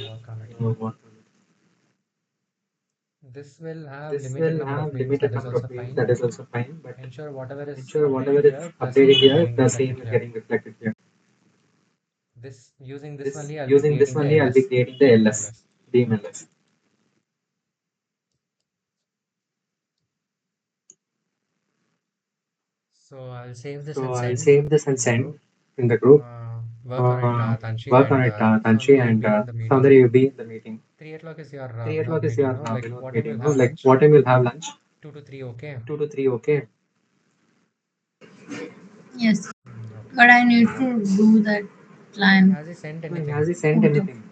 Work on it. What? This will have This limited will number of have beams. That limited is number also of beams. fine, That is but also fine. But ensure whatever is ensure whatever updating is here, the updated same is here, getting the same reflected is here. getting reflected here. This using this This only, I'll be using this creating the only, I'll be LS creating the beam LS LS. beam LS. So I'll save this So and I'll send save this and in the send group. in the group. Work on it, Tanshi, Work on and it, Soundar, Tanshi, you'll and be in the Soundar, meeting. you'll be in the meeting. 3 o'clock is your 3 o'clock vlog is meeting, your no? Like vlog what time meeting. you'll No, have like lunch? what time you'll have lunch? 2 to 3, okay? 2 to 3, okay? Yes. Okay. But I need to do that plan. Has he sent Like, has anything? he sent anything?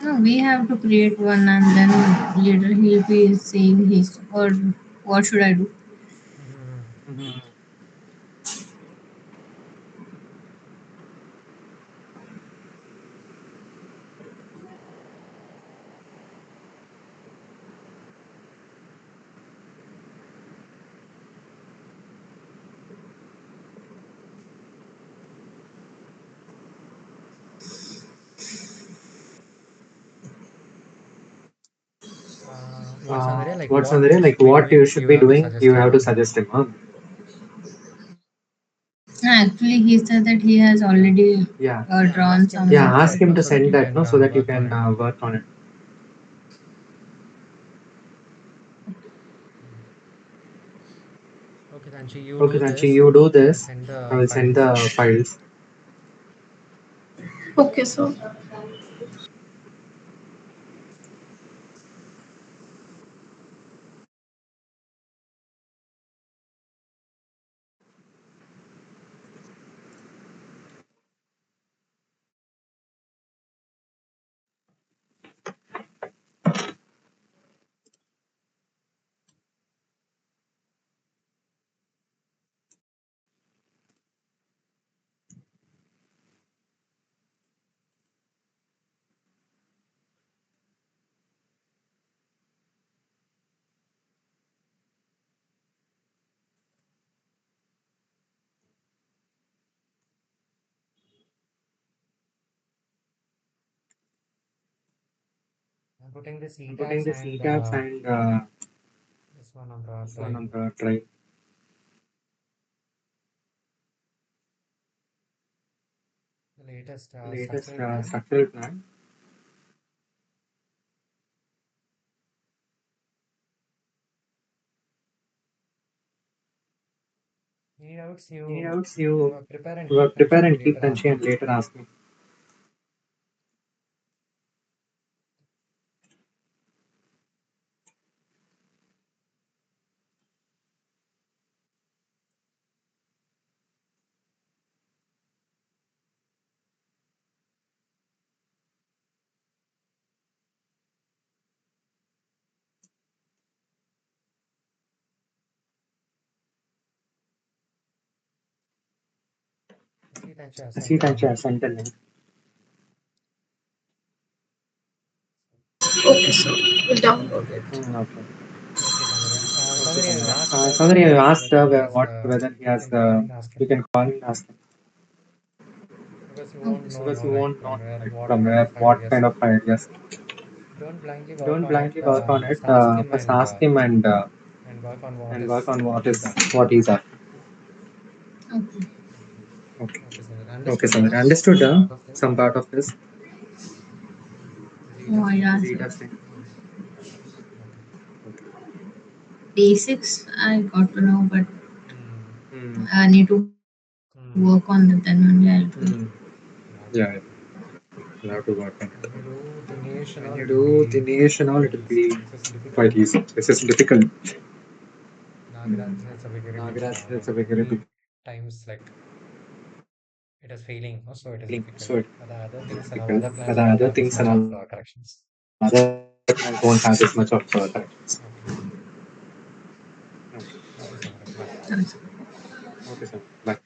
No, we have to create one and then later he'll be saying his or what should I do? Mhm. Mhm. What's on the day? Like What's on what the day? you Like should be what you doing, should you be have to doing, suggest you him, have to huh? suggest him, huh? No, actually, he said that he has already Yeah. Yeah, drawn ask him to some. Yeah, send ask that, him no, to so that send you that, no, can so that you work on can it. work on it. Mm. Okay, Tanshi, you Okay, do Sanchi, this. you do I will this. send I the will send files. the files. Okay, so I'm putting this I'm putting ETABS this and ETABS and this one on the this one drive. on the drive. The latest Latest structural plan. structural plan. Any doubts, Any you doubts, you prepare and keep prepare Tanshi and and keep later ask Tanchi me. and later ask me. See, Tanshi, I See, sent the Tanchi, link. I sent the link. okay, so we'll download it. Okay. Okay, Soundarya. Okay, Soundarya, you Sandra. asked Somebody asked whether he has, what whether he you has. can call and ask You him. can call and ask him Because you Okay, won't know, because no, you like won't from know where, like what from kind where of what ideas. kind of ideas. Don't blindly work Don't on it. blindly work on it. First ask him First ask him and work on and work on what he's after. what he's after. Okay. Okay. Okay. Okay, Samir. Okay, Understood Samir. Understood some part of this. some part of this. Is Oh, ETABS thing? yeah. ETABS thing. Okay. Okay. Basics I got to know, but Hmm. Hmm. I need to work on that. Then only I'll do it. Hmm. You have to Yeah, work on it. you have to work on When it. you do the niche and When all, you it will do the be niche and all, it quite will easy. be This is difficult. quite easy. This is difficult. Nagaraj is a very big Nagaraj is a very big many times like it is failing, so it is feeling. difficult. So it's But the other things and all difficult. other But plans the won't other have this things and much of all corrections. other plans won't have this much of corrections. Okay. Okay. Okay, Samir. Bye. Okay. Okay, sir. Bye.